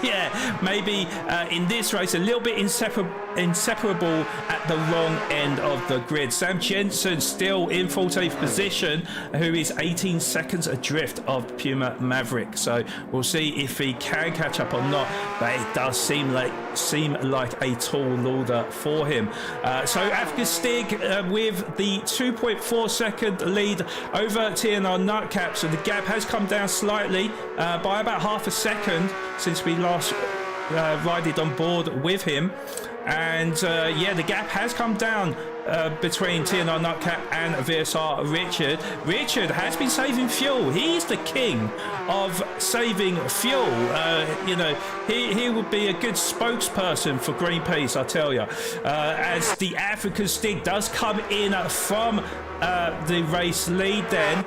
yeah, maybe in this race a little bit inseparable at the wrong end of the grid. Sam Jensen still in 14th position, who is 18 seconds adrift of Puma Maverick. So we'll see if he can catch up or not, but it does seem like a tall order for him. So Africa Stig with the 2.4 second lead over TNR Nutcap. So the gap has come down slightly by about half a second since we last rided on board with him. And yeah, the gap has come down between TNR Nutcap and VSR Richard. Richard has been saving fuel. He's the king of saving fuel. You know, he would be a good spokesperson for Greenpeace, I tell you. As the African Stig does come in from the race lead then,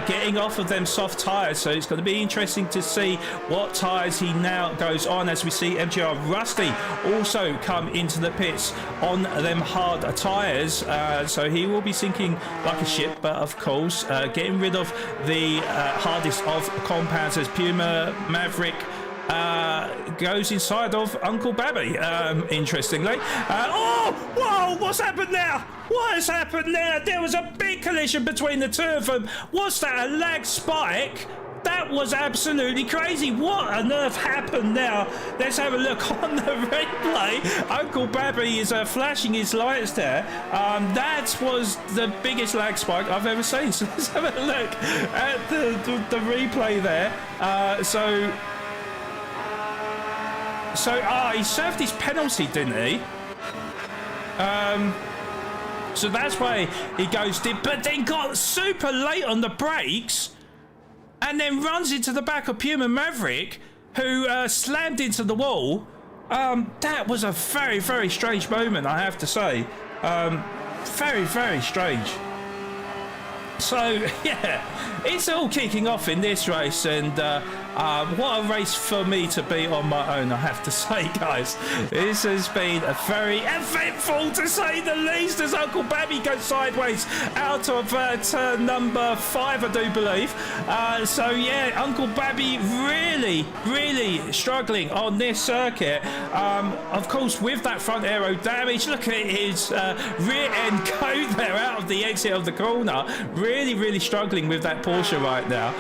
getting off of them soft tyres, so it's going to be interesting to see what tyres he now goes on, as we see MGR Rusty also come into the pits on them hard tyres, so he will be sinking like a ship, but of course getting rid of the hardest of compounds as Puma Maverick goes inside of Uncle Babby, interestingly. Oh, whoa, what's happened now? What has happened there? There was a big collision between the two of them. Was that a lag spike? That was absolutely crazy. What on earth happened now? Let's have a look on the replay. Uncle Babby is flashing his lights there. That was the biggest lag spike I've ever seen. So let's have a look at the replay there. So he served his penalty, didn't he? So that's why he goes deep, but then got super late on the brakes and then runs into the back of Puma Maverick, who slammed into the wall. That was a very, very strange moment, I have to say. Very, very strange. So, yeah, it's all kicking off in this race, and what a race for me to be on my own, I have to say, guys. This has been a very eventful, to say the least, as Uncle Babby goes sideways out of turn number 5, I do believe. So, yeah, Uncle Babby really, really struggling on this circuit. Of course, with that front aero damage, look at his rear end go there out of the exit of the corner. Really, really struggling with that Porsche right now.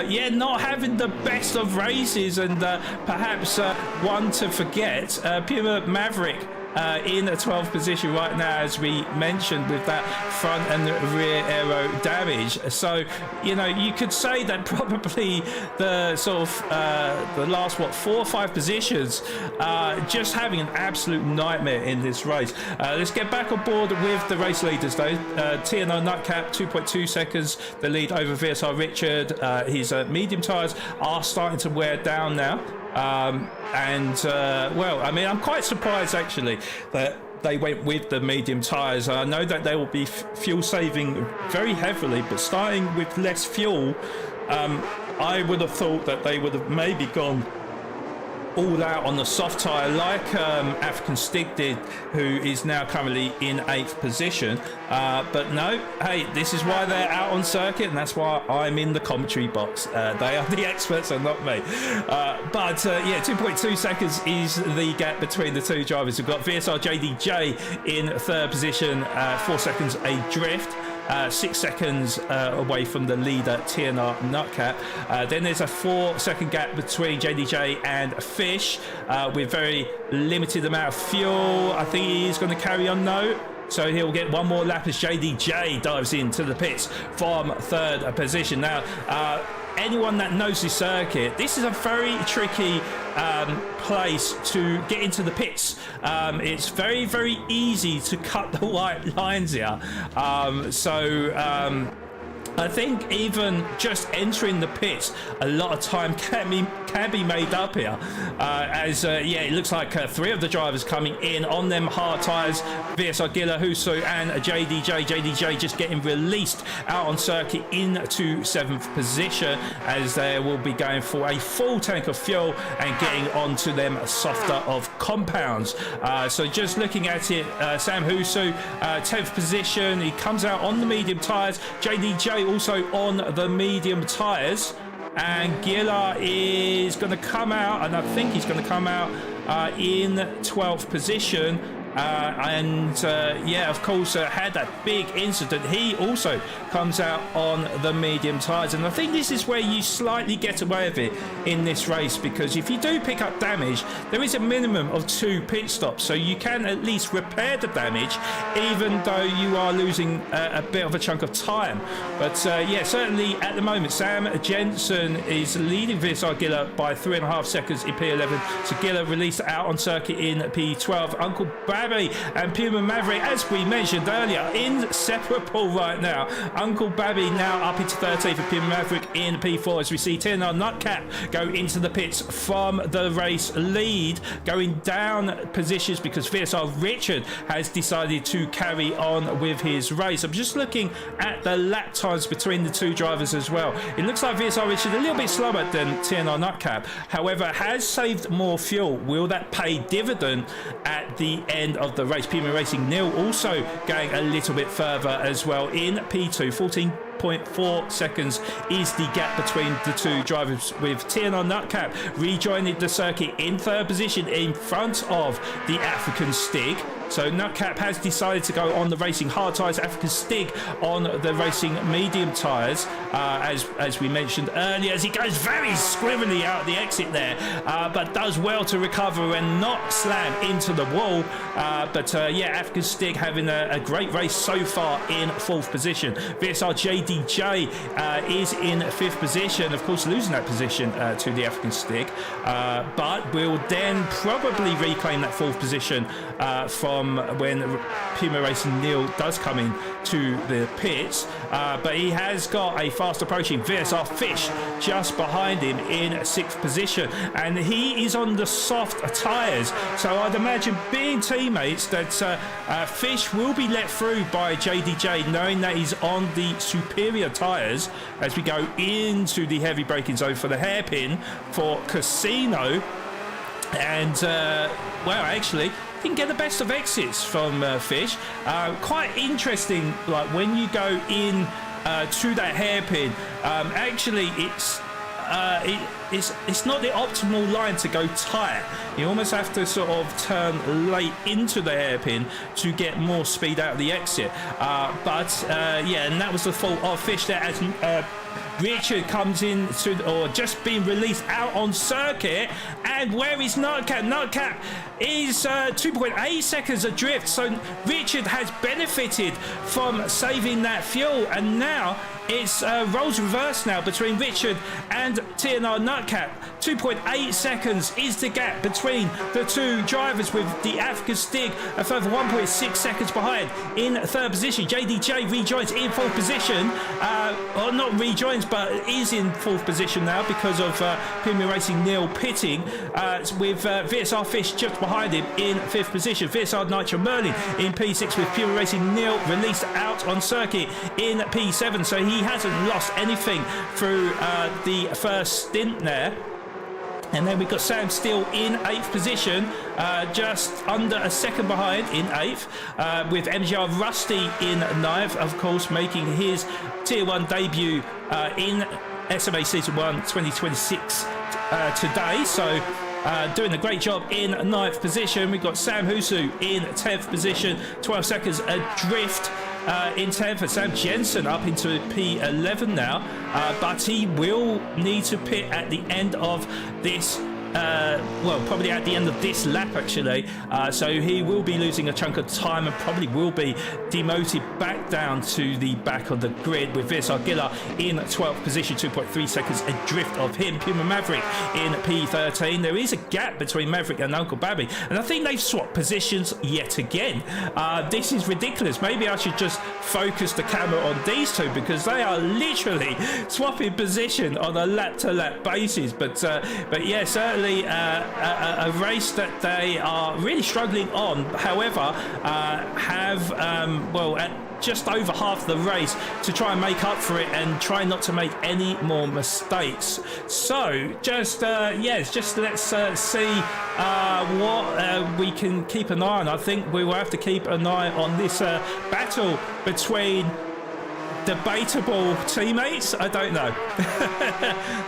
Yeah, not having the best of races, and perhaps one to forget. Puma Maverick in a 12th position right now, as we mentioned, with that front and rear aero damage. So, you know, you could say that probably the sort of the last 4 or 5 positions just having an absolute nightmare in this race. Let's get back on board with the race leaders though. TNO Nutcap 2.2 seconds the lead over VSR Richard. His medium tyres are starting to wear down now. Well, I mean, I'm quite surprised actually that they went with the medium tyres. I know that they will be fuel saving very heavily, but starting with less fuel, I would have thought that they would have maybe gone all out on the soft tyre like African Stig did, who is now currently in 8th position. But no, hey, this is why they're out on circuit, and that's why I'm in the commentary box. They are the experts and not me. Yeah, 2.2 seconds is the gap between the two drivers. We've got VSR JDJ in 3rd position, 4 seconds adrift. 6 seconds away from the leader TNR Nutcap. Then there's a 4-second gap between JDJ and Fish, with very limited amount of fuel. I think he's going to carry on though, so he'll get one more lap as JDJ dives into the pits from 3rd position. Now, anyone that knows this circuit, this is a very tricky place to get into the pits. It's very, very easy to cut the white lines here. I think even just entering the pits, a lot of time can be made up here. Yeah, it looks like 3 of the drivers coming in on them hard tyres. VSR Gilles-Villeneuve and JDJ. JDJ just getting released out on circuit into 7th position, as they will be going for a full tank of fuel and getting onto them softer of compounds. So just looking at it, Sam Husu, 10th position. He comes out on the medium tyres. JDJ also on the medium tyres, and Gila is going to come out, and I think he's going to come out in 12th position. Yeah, of course, had that big incident. He also comes out on the medium tyres, and I think this is where you slightly get away with it in this race, because if you do pick up damage, there is a minimum of 2 pit stops, so you can at least repair the damage, even though you are losing a bit of a chunk of time. But yeah, certainly at the moment, Sam Jensen is leading VSR Gilla by 3.5 seconds in P11. So Gilla released out on circuit in P12. Uncle Bad Babby and Puma Maverick, as we mentioned earlier, inseparable right now. Uncle Babby now up into 13th for Puma Maverick in P4 as we see TNR Nutcap go into the pits from the race lead, going down positions because VSR Richard has decided to carry on with his race. I'm just looking at the lap times between the two drivers as well. It looks like VSR Richard a little bit slower than TNR Nutcap, however has saved more fuel. Will that pay dividend at the end of the race? Puma Racing Neil also going a little bit further as well in P2, 14.4 seconds is the gap between the two drivers, with TNR Nutcap rejoining the circuit in third position in front of the African Stig. So Nutcap has decided to go on the racing hard tyres, African Stig on the racing medium tyres, as we mentioned earlier, as he goes very squirrely out of the exit there, but does well to recover and not slam into the wall. Yeah, African Stig having a great race so far in fourth position. VSR JDJ is in fifth position, of course losing that position to the African Stig, but will then probably reclaim that fourth position from when Puma Racing Neil does come in to the pits, but he has got a fast approaching VSR Fish just behind him in sixth position, and he is on the soft tyres, so I'd imagine being teammates that Fish will be let through by JDJ, knowing that he's on the superior tyres as we go into the heavy braking zone for the hairpin for Casino. And well, actually didn't get the best of exits from Fish. Quite interesting, like when you go in to that hairpin, actually it's not the optimal line to go tight. You almost have to sort of turn late into the hairpin to get more speed out of the exit. Yeah, and that was the fault of Fish there as Richard comes in or just being released out on circuit, and where is Nutcap? Nutcap is 2.8 seconds adrift, so Richard has benefited from saving that fuel, and now it's roles reversed now between Richard and TNR Nutcap. 2.8 seconds is the gap between the two drivers, with the African Stig a further 1.6 seconds behind in third position. JDJ rejoins in fourth position, or not rejoins but is in fourth position now because of Puma Racing Neil pitting, with VSR Fish just behind him in fifth position. VSR Nitro Merlin in P6 with Puma Racing Neil released out on circuit in P7, so he hasn't lost anything through the first stint there. And then we've got Sam Steele in 8th position, just under a second behind in 8th, with MGR Rusty in 9th, of course, making his Tier 1 debut in SMA Season 1 2026 today. So doing a great job in 9th position. We've got Sam Husu in 10th position, 12 seconds adrift. In 10th, and Sam Jensen up into P11 now, but he will need to pit at the end of this, well, probably at the end of this lap actually, so he will be losing a chunk of time and probably will be demoted back down to the back of the grid, with VSR Giller in 12th position, 2.3 seconds adrift of him. Puma Maverick in P13. There is a gap between Maverick and Uncle Babby, and I think they've swapped positions yet again. This is ridiculous. Maybe I should just focus the camera on these two, because they are literally swapping position on a lap-to-lap basis. But yeah, certainly a race that they are really struggling on. However, have well, at just over half the race to try and make up for it and try not to make any more mistakes. So just yes, just let's see what we can keep an eye on. I think we will have to keep an eye on this battle between debatable teammates. I don't know.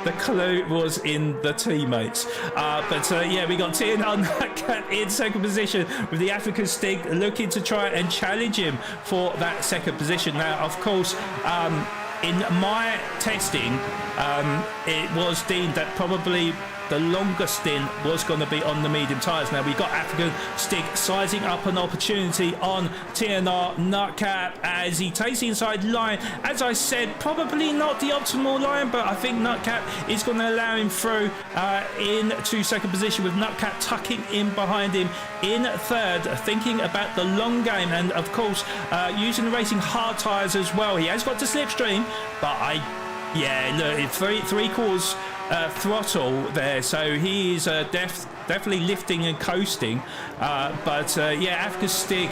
The clue was in the teammates. Yeah, we got TNR Nutcap in second position, with the African Stig looking to try and challenge him for that second position. Now, of course, in my testing, it was deemed that probably the longest stint was going to be on the medium tyres. Now, we got African Stick sizing up an opportunity on TNR Nutcap as he takes the inside line. As I said, probably not the optimal line, but I think Nutcap is going to allow him through into second position, with Nutcap tucking in behind him in third, thinking about the long game and, of course, using the racing hard tyres as well. He has got to slipstream, but look, three-quarters throttle there, so he is definitely lifting and coasting, but Africa's Stick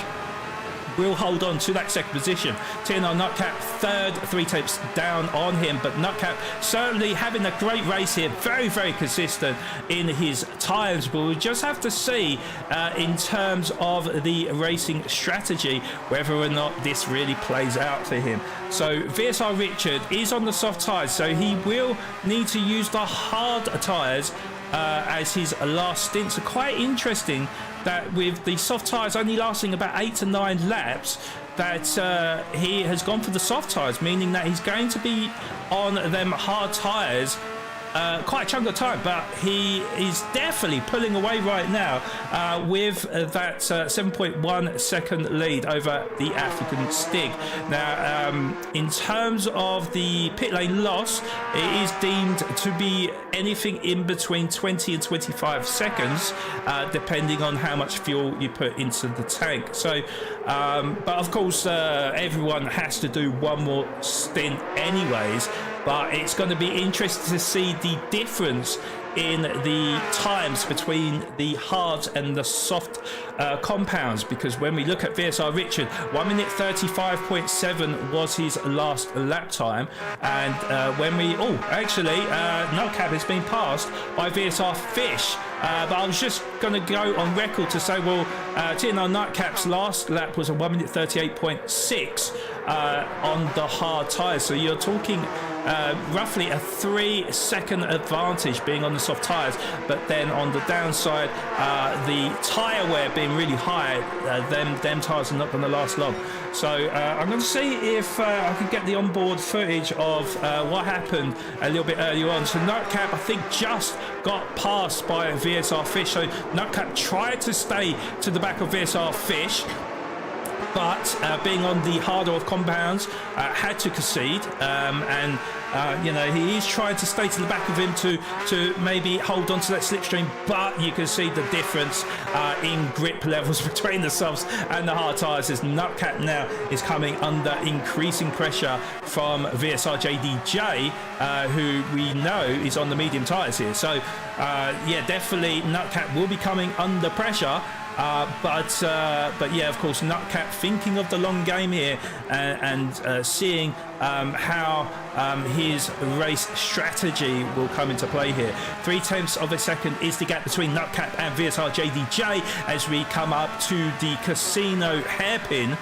will hold on to that second position. TNR Nutcap third, 3 tenths down on him, but Nutcap certainly having a great race here, very, very consistent in his tyres, but we'll just have to see in terms of the racing strategy whether or not this really plays out for him. So VSR Richard is on the soft tyres, so he will need to use the hard tyres as his last stint. So quite interesting that with the soft tyres only lasting about 8 to 9 laps, that he has gone for the soft tyres, meaning that he's going to be on them hard tyres quite a chunk of time, but he is definitely pulling away right now with that 7.1 second lead over the African Stig. Now, in terms of the pit lane loss, it is deemed to be anything in between 20 and 25 seconds, depending on how much fuel you put into the tank. So, but of course, everyone has to do one more stint anyways. But it's going to be interesting to see the difference in the times between the hard and the soft compounds, because when we look at VSR Richard, 1 minute 35.7 was his last lap time, and when we Nutcap has been passed by VSR Fish, but I was just going to go on record to say, well, TNR Nutcap's last lap was a 1 minute 38.6 on the hard tyres, so you're talking roughly a 3-second advantage being on the soft tyres, but then on the downside, the tyre wear being really high, them tyres are not going to last long. So I'm going to see if I can get the onboard footage of what happened a little bit earlier on. So Nutcap, I think, just got passed by VSR Fish, so Nutcap tried to stay to the back of VSR Fish, but being on the harder of compounds, had to concede, and he is trying to stay to the back of him to maybe hold on to that slipstream, but you can see the difference in grip levels between the softs and the hard tyres, as Nutcap now is coming under increasing pressure from VSR JDJ, who we know is on the medium tyres here. So definitely Nutcap will be coming under pressure. But of course, Nutcap thinking of the long game here, and seeing how his race strategy will come into play here. 0.3 of a second is the gap between Nutcap and VSR JDJ as we come up to the casino hairpin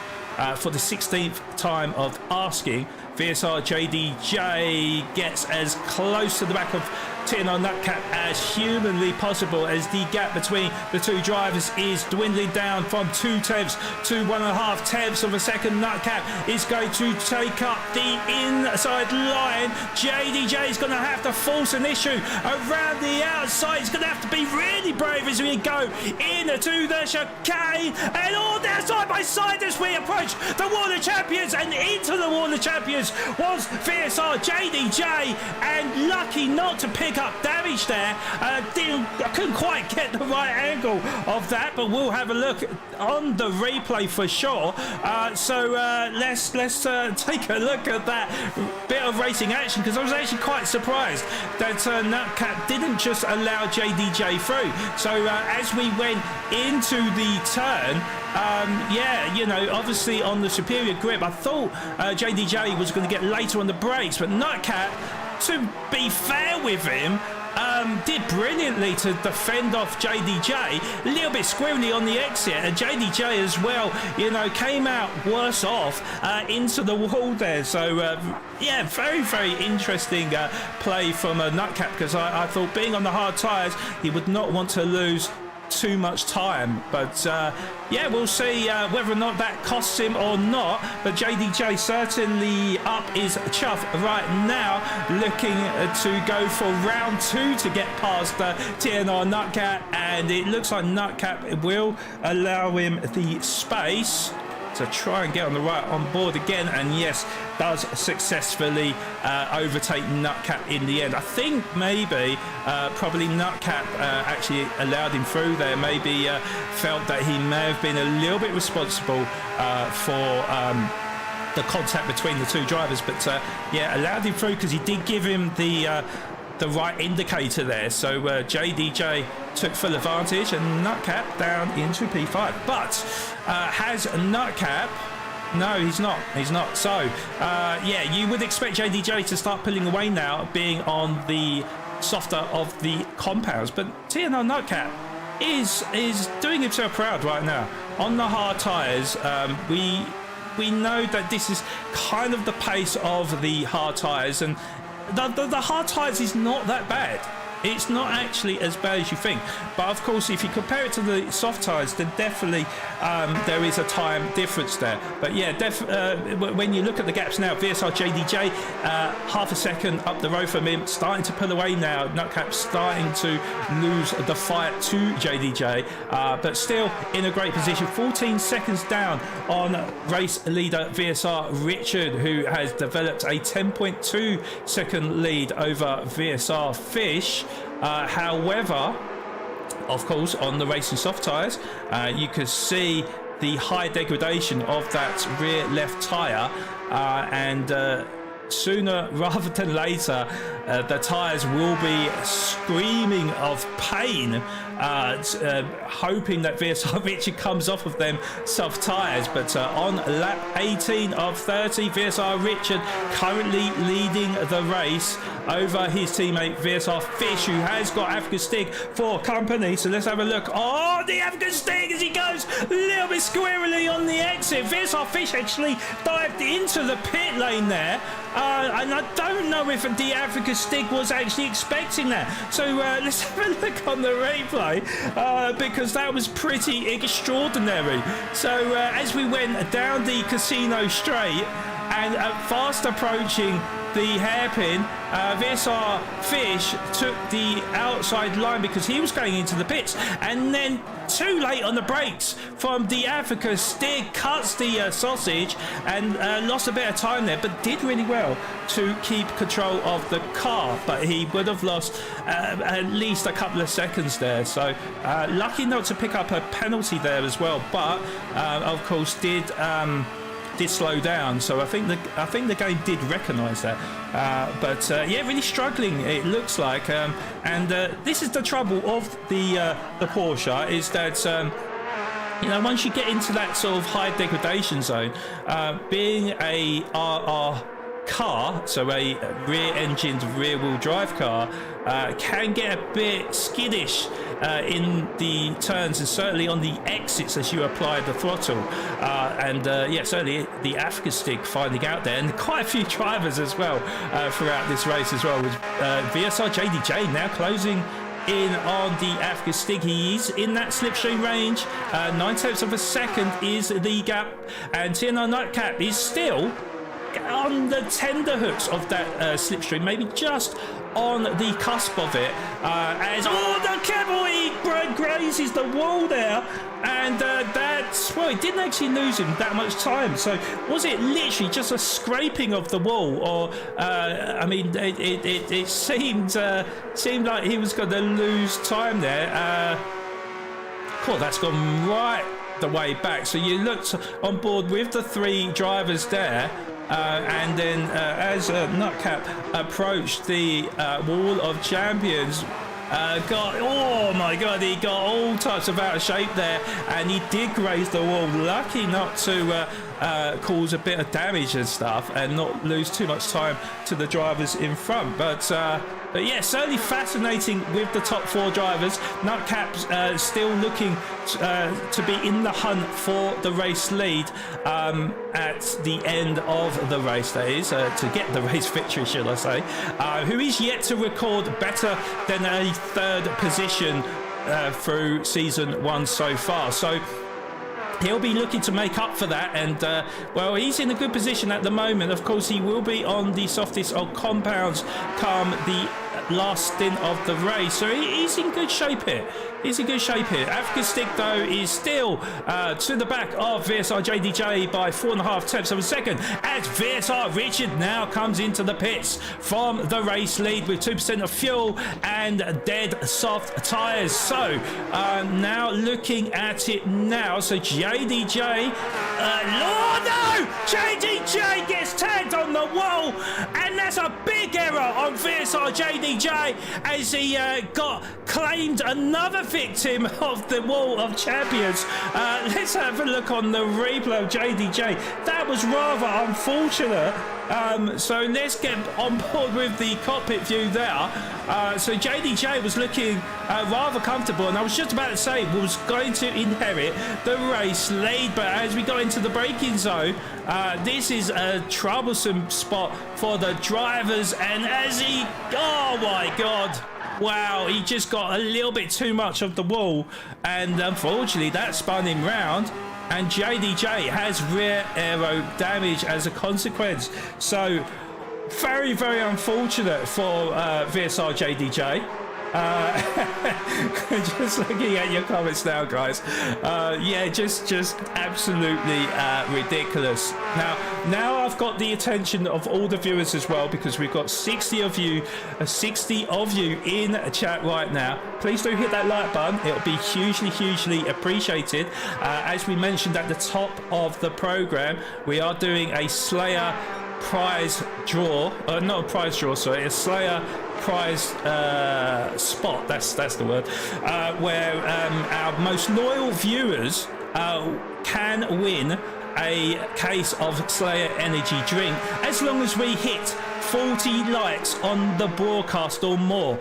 for the 16th time of asking. VSR JDJ gets as close to the back of TNR Nutcap as humanly possible, as the gap between the two drivers is dwindling down from 2 tenths to 1.5 tenths of a second. Nutcap is going to take up the inside line. JDJ is going to have to force an issue around the outside. He's going to have to be really brave as we go into the chicane, and all there side by side as we approach the World Champions, and into the World Champions was VSR JDJ, and lucky not to pick up damage there. I couldn't quite get the right angle of that, but we'll have a look on the replay for sure. Let's take a look at that bit of racing action, because I was actually quite surprised that Nutcap didn't just allow JDJ through. So as we went into the turn, obviously on the superior grip, I thought JDJ was going to get later on the brakes, but Nutcap, to be fair with him, did brilliantly to defend off JDJ. A little bit squirrely on the exit, and JDJ as well, came out worse off into the wall there. So very, very interesting play from Nutcap, because I thought, being on the hard tyres, he would not want to lose too much time. But yeah, we'll see whether or not that costs him or not. But JDJ certainly up his chuff right now, looking to go for round 2 to get past TNR Nutcap, and it looks like Nutcap will allow him the space to try and get on the right on board again, and yes, does successfully overtake Nutcap in the end. I think maybe probably Nutcap actually allowed him through there, maybe felt that he may have been a little bit responsible for the contact between the two drivers, but yeah, allowed him through because he did give him the right indicator there. So JDJ took full advantage, and Nutcap down into P5. But has Nutcap... No, he's not. So yeah, you would expect JDJ to start pulling away now, being on the softer of the compounds, but TNR Nutcap is doing himself proud right now on the hard tyres. We know that this is kind of the pace of the hard tyres, and the hard tyres is not that bad. It's not actually as bad as you think. But of course, if you compare it to the soft tyres, then definitely there is a time difference there. But yeah, when you look at the gaps now, VSR JDJ half a second up the road from him, starting to pull away now. Nutcap starting to lose the fight to JDJ, but still in a great position. 14 seconds down on race leader VSR Richard, who has developed a 10.2 second lead over VSR Fish. However, of course, on the racing soft tyres, you could see the high degradation of that rear left tyre, and sooner rather than later, the tyres will be screaming of pain, hoping that VSR Richard comes off of them soft tyres. But on lap 18 of 30, VSR Richard currently leading the race over his teammate VSR Fish, who has got African Stig for company. So let's have a look. Oh, the African Stig as he goes a little bit squirrely on the exit. VSR Fish actually dived into the pit lane there, and I don't know if the African Stig was actually expecting that. So let's have a look on the replay, because that was pretty extraordinary. So as we went down the casino straight and fast approaching the hairpin, VSR Fish took the outside line because he was going into the pits, and then too late on the brakes from the Africa Stig, cuts the sausage, and lost a bit of time there, but did really well to keep control of the car. But he would have lost at least a couple of seconds there, so lucky not to pick up a penalty there as well, but of course did slow down. So I think the game did recognise that, but yeah, really struggling it looks like, and this is the trouble of the Porsche, is that you know, once you get into that sort of high degradation zone, being a RR car, so a rear-engined rear-wheel drive car, can get a bit skittish in the turns, and certainly on the exits as you apply the throttle, and yeah, certainly the Africa Stig finding out there, and quite a few drivers as well throughout this race as well, with VSR JDJ now closing in on the Africa Stig. He is in that slipstream range, 9/10 of a second is the gap, and TNR Nutcap is still on the tender hooks of that slipstream, maybe just on the cusp of it, as the cable, he grazes the wall there, and that's, well, it didn't actually lose him that much time. So was it literally just a scraping of the wall, or I mean, it seemed like he was going to lose time there. Cool, that's gone right the way back. So you looked on board with the three drivers there, and then as Nutcap approached the wall of champions, oh my god, he got all types of out of shape there, and he did graze the wall. Lucky not to cause a bit of damage and stuff, and not lose too much time to the drivers in front. But yeah, certainly fascinating with the top four drivers. Nutcap still looking to be in the hunt for the race lead at the end of the race, that is, to get the race victory, should I say, who is yet to record better than a third position through season 1 so far. So he'll be looking to make up for that, and well, he's in a good position at the moment. Of course, he will be on the softest of compounds come the last stint of the race, so he's in good shape here. He's in good shape here. African Stick, though, is still to the back of VSR JDJ by 4.5 tenths of a second, as VSR Richard now comes into the pits from the race lead with 2% of fuel and dead soft tyres. So now looking at it now, so JDJ, Lord no! JDJ gets tagged on the wall, and that's a big error on VSR JDJ as he got claimed another victim of the Wall of Champions. Let's have a look on the replay of JDJ. That was rather unfortunate. So let's get on board with the cockpit view there. So JDJ was looking rather comfortable, and I was just about to say was going to inherit the race lead, but as we got into the braking zone, this is a troublesome spot for the drivers, and as he, oh my god, wow, he just got a little bit too much of the wall, and unfortunately that spun him round, and JDJ has rear aero damage as a consequence. So very, very unfortunate for VSR JDJ. Just looking at your comments now, guys. Yeah, just absolutely ridiculous. Now I've got the attention of all the viewers as well, because we've got 60 of you in chat right now. Please do hit that like button. It'll be hugely appreciated. As we mentioned at the top of the program, we are doing a Slayer prize draw, not a prize draw, sorry, a Slayer prize spot, that's the word, where our most loyal viewers can win a case of Slayer energy drink as long as we hit 40 likes on the broadcast or more.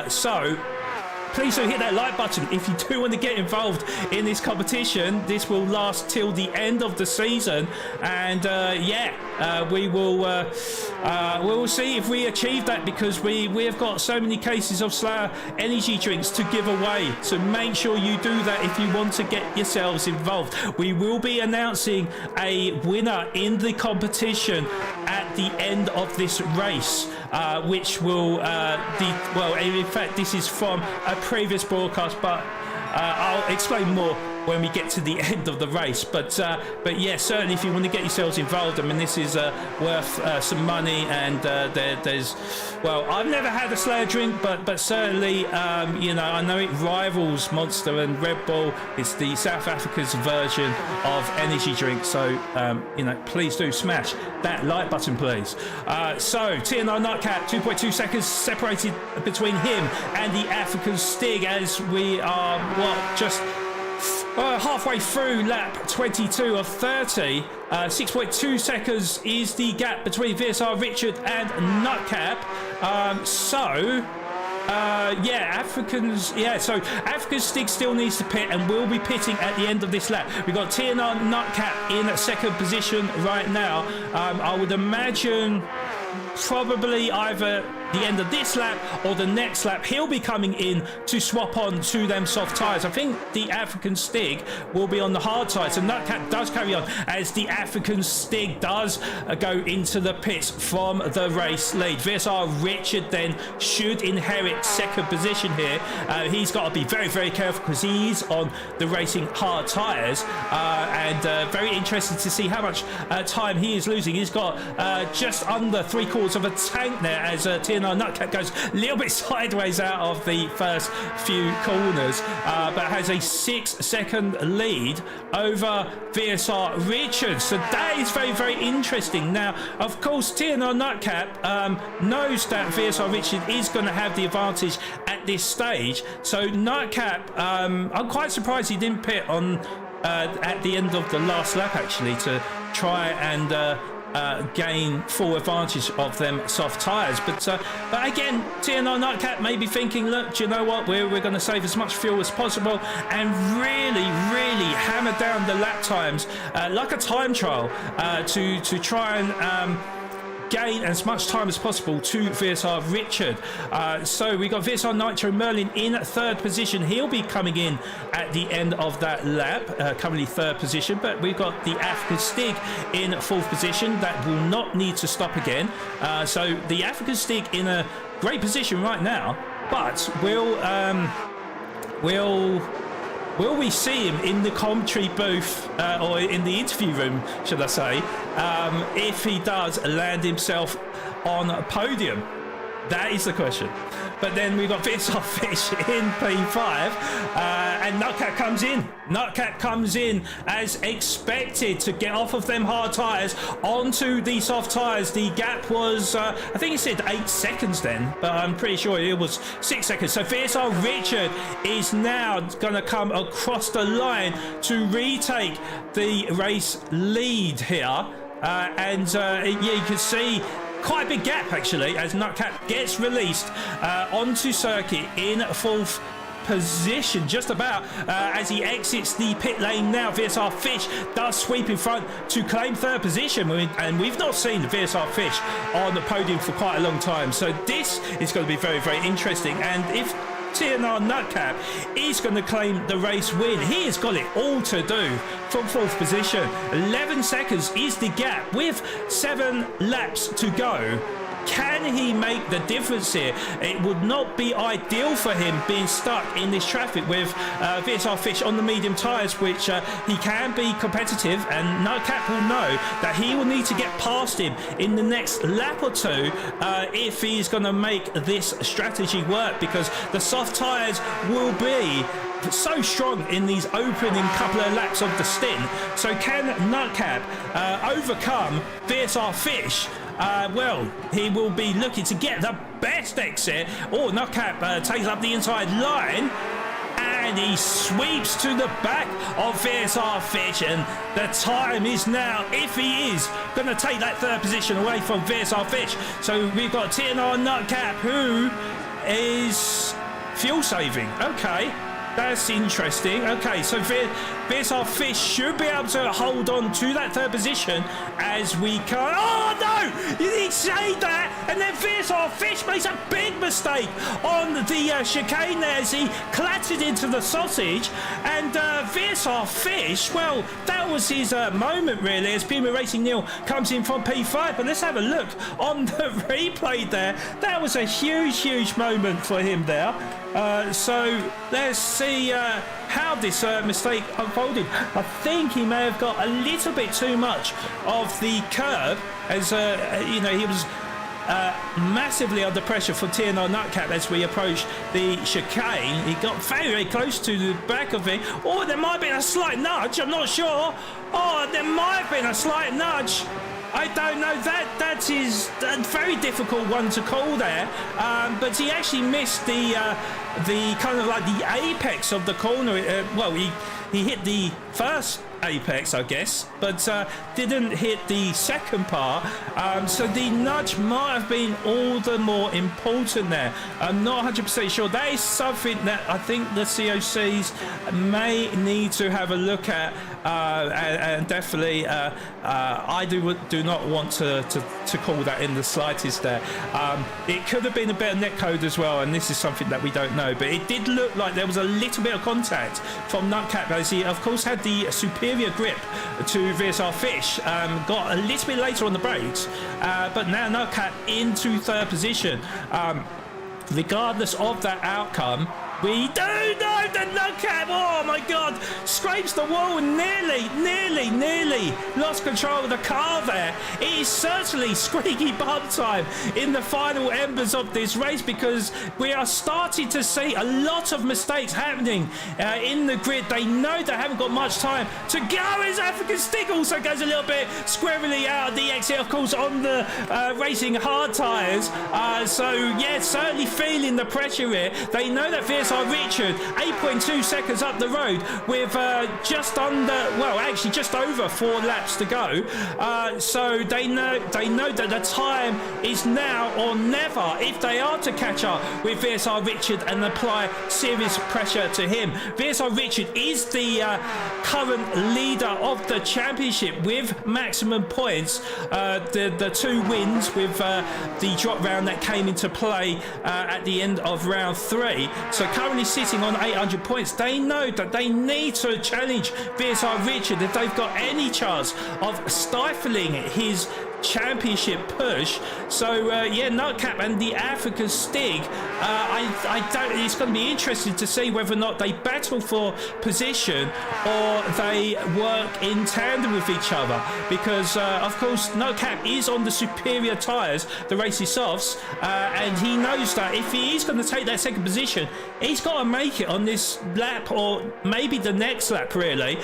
So please do hit that like button if you do want to get involved in this competition. This will last till the end of the season, and we will see if we achieve that, because we have got so many cases of Slayer energy drinks to give away. So make sure you do that if you want to get yourselves involved. We will be announcing a winner in the competition at the end of this race, which will in fact this is from a previous broadcast, but I'll explain more when we get to the end of the race. But yeah, certainly if you want to get yourselves involved, I mean, this is worth some money, and there's, well, I've never had a Slayer drink, but certainly you know, I know it rivals Monster and Red Bull. It's the South Africa's version of energy drink, so you know, please do smash that like button, please. So TNR Nutcap, 2.2 seconds separated between him and the African Stig, as we are just halfway through lap 22 of 30. 6.2 seconds is the gap between VSR Richard and Nutcap. African Stig still needs to pit and will be pitting at the end of this lap. We've got TNR Nutcap in second position right now. I would imagine probably either the end of this lap or the next lap he'll be coming in to swap on to them soft tyres. I think the African Stig will be on the hard tyres, so Nutcap does carry on as the African Stig does go into the pits from the race lead. VSR Richard then should inherit second position here. He's got to be very careful because he's on the racing hard tyres, and very interested to see how much time he is losing. He's got just under 3/4 of a tank there as TNR Nutcap goes a little bit sideways out of the first few corners, but has a 6-second lead over VSR Richards. So that is very interesting. Now, of course, TNR Nutcap knows that VSR Richard is going to have the advantage at this stage. So Nutcap, I'm quite surprised he didn't pit on at the end of the last lap, actually, to try and gain full advantage of them soft tyres. But again, TNR Nutcap may be thinking, look, do you know what, we're going to save as much fuel as possible and really hammer down the lap times like a time trial to try and gain as much time as possible to VSR Richard. So we got VSR Nitro Merlin in 3rd position. He'll be coming in at the end of that lap, currently 3rd position, but we've got the African Stig in 4th position. That will not need to stop again. So the African Stig in a great position right now, but will we see him in the commentary booth or in the interview room, should I say, if he does land himself on a podium? That is the question. But then we've got VSR Fish in P5 and Nutcat comes in. Nutcat comes in as expected to get off of them hard tyres onto the soft tyres. The gap was, I think he said 8 seconds then, but I'm pretty sure it was 6 seconds. So VSR Richard is now going to come across the line to retake the race lead here. Yeah, you can see quite a big gap actually as Nutcat gets released onto circuit in 4th position, just about as he exits the pit lane now. VSR Fish does sweep in front to claim 3rd position, and we've not seen the VSR Fish on the podium for quite a long time, so this is going to be very, very interesting. And if TNR Nutcap is going to claim the race win, he has got it all to do from 4th position. 11 seconds is the gap with 7 laps to go. Can he make the difference here? It would not be ideal for him being stuck in this traffic with VSR Fish on the medium tyres, which he can be competitive, and Nutcap will know that he will need to get past him in the next lap or two if he's going to make this strategy work, because the soft tyres will be so strong in these opening couple of laps of the stint. So can Nutcap overcome VSR Fish? Well, he will be looking to get the best exit. Oh, Nutcap takes up the inside line and he sweeps to the back of VSR Fish, and the time is now, if he is going to take that 3rd position away from VSR Fish. So we've got TNR Nutcap, who is fuel saving. Okay, that's interesting. Okay, so VSR Fish should be able to hold on to that 3rd position as we come. Oh no! You didn't say that! And then VSR Fish makes a big mistake on the chicane there as he clattered into the sausage. And VSR Fish, well, that was his moment really, as Puma Racing Neil comes in from P5. But let's have a look on the replay there. That was a huge, huge moment for him there. So let's see how this mistake unfolded. I think he may have got a little bit too much of the curb, as you know, he was massively under pressure for TNR Nutcap as we approached the chicane. He got very, very close to the back of it. Oh, there might have been a slight nudge, I'm not sure. Oh, there might have been a slight nudge. I don't know. That is a very difficult one to call there. But he actually missed the kind of like the apex of the corner. Well, he hit the first apex, I guess, but didn't hit the second part. So the nudge might have been all the more important there. I'm not 100% sure. That is something that I think the COCs may need to have a look at, and definitely I do not want to call that in the slightest there. It could have been a better netcode as well, and this is something that we don't know, but it did look like there was a little bit of contact from Nutcap, as he of course had the superior grip to VSR Fish. Got a little bit later on the brakes, but now Nutcap into 3rd position. Regardless of that outcome, we do know that Nutcap, oh my god, scrapes the wall and nearly lost control of the car there. It is certainly squeaky bum time in the final embers of this race, because we are starting to see a lot of mistakes happening in the grid. They know they haven't got much time to go, as African Stick also goes a little bit squirrely out of the exit, of course, on the racing hard tyres. So yeah, certainly feeling the pressure here. They know that VSR VSR Richard 8.2 seconds up the road with just over 4 laps to go. So they know that the time is now or never if they are to catch up with VSR Richard and apply serious pressure to him. VSR Richard is the current leader of the championship with maximum points. The 2 wins with the drop round that came into play at the end of round 3. So currently sitting on 800 points. They know that they need to challenge VSR Richard if they've got any chance of stifling his championship push. So Nutcap and the African Stig, I don't, it's going to be interesting to see whether or not they battle for position or they work in tandem with each other, because of course Nutcap is on the superior tyres, the racy softs, and he knows that if he is going to take that second position, he's got to make it on this lap or maybe the next lap really,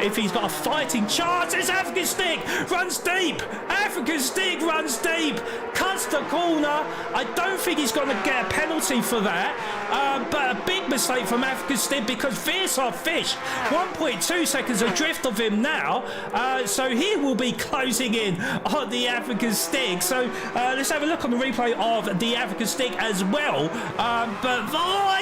if he's got a fighting chance. This African Stig runs deep. African Stig runs deep, cuts the corner. I don't think he's going to get a penalty for that, but a big mistake from African Stig, because VSR Fish 1.2 seconds adrift of him now, so he will be closing in on the African Stig. So let's have a look on the replay of the African Stig as well. But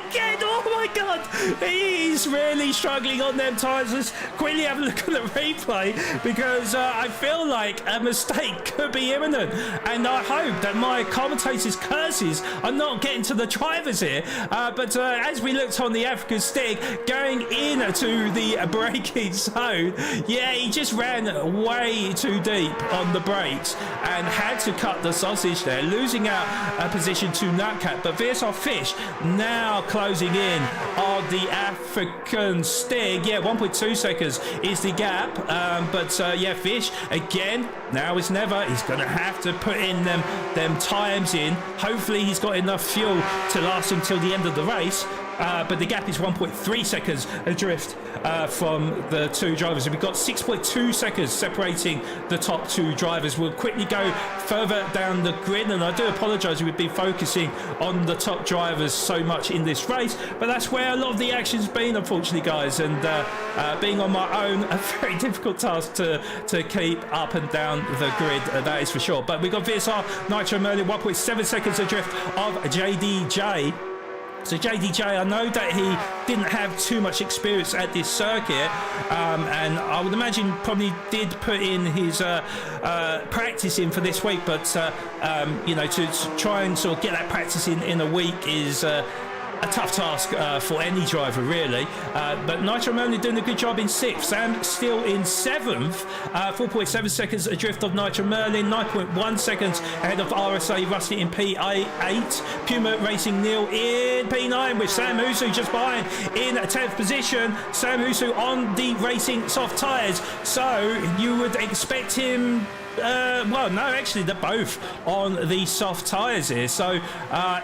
again, oh my god, he's really struggling on them tyres. Let's quickly have a look at the replay, because I feel like a mistake could be imminent, and I hope that my commentator's curses are not getting to the drivers here. But as we looked on the African Stig going into the braking zone, yeah, he just ran way too deep on the brakes and had to cut the sausage there, losing out a position to Nutcat. But VSR Fish now closing in on the African Stig. Yeah, 1.2 seconds is the gap, but Fish again, now is never. He's going to have to put in them times in. Hopefully he's got enough fuel to last him till the end of the race. But the gap is 1.3 seconds adrift from the 2 drivers. And we've got 6.2 seconds separating the top 2 drivers. We'll quickly go further down the grid, and I do apologise, we've been focusing on the top drivers so much in this race, but that's where a lot of the action's been, unfortunately, guys. And being on my own, a very difficult task to keep up and down the grid, that is for sure. But we've got VSR Nitro Merlin 1.7 seconds adrift of JDJ. So JDJ, I know that he didn't have too much experience at this circuit, and I would imagine probably did put in his practice in for this week, but to try and sort of get that practice in a week is a tough task for any driver, really. But Nitro Merlin doing a good job in 6th. Sam still in 7th. 4.7 seconds adrift of Nitro Merlin. 9.1 seconds ahead of RSA Rusty in P8. Puma Racing Neil in P9 with Sam Husu just behind in 10th position. Sam Husu on the racing soft tyres. So you would expect him... they're both on the soft tyres here, so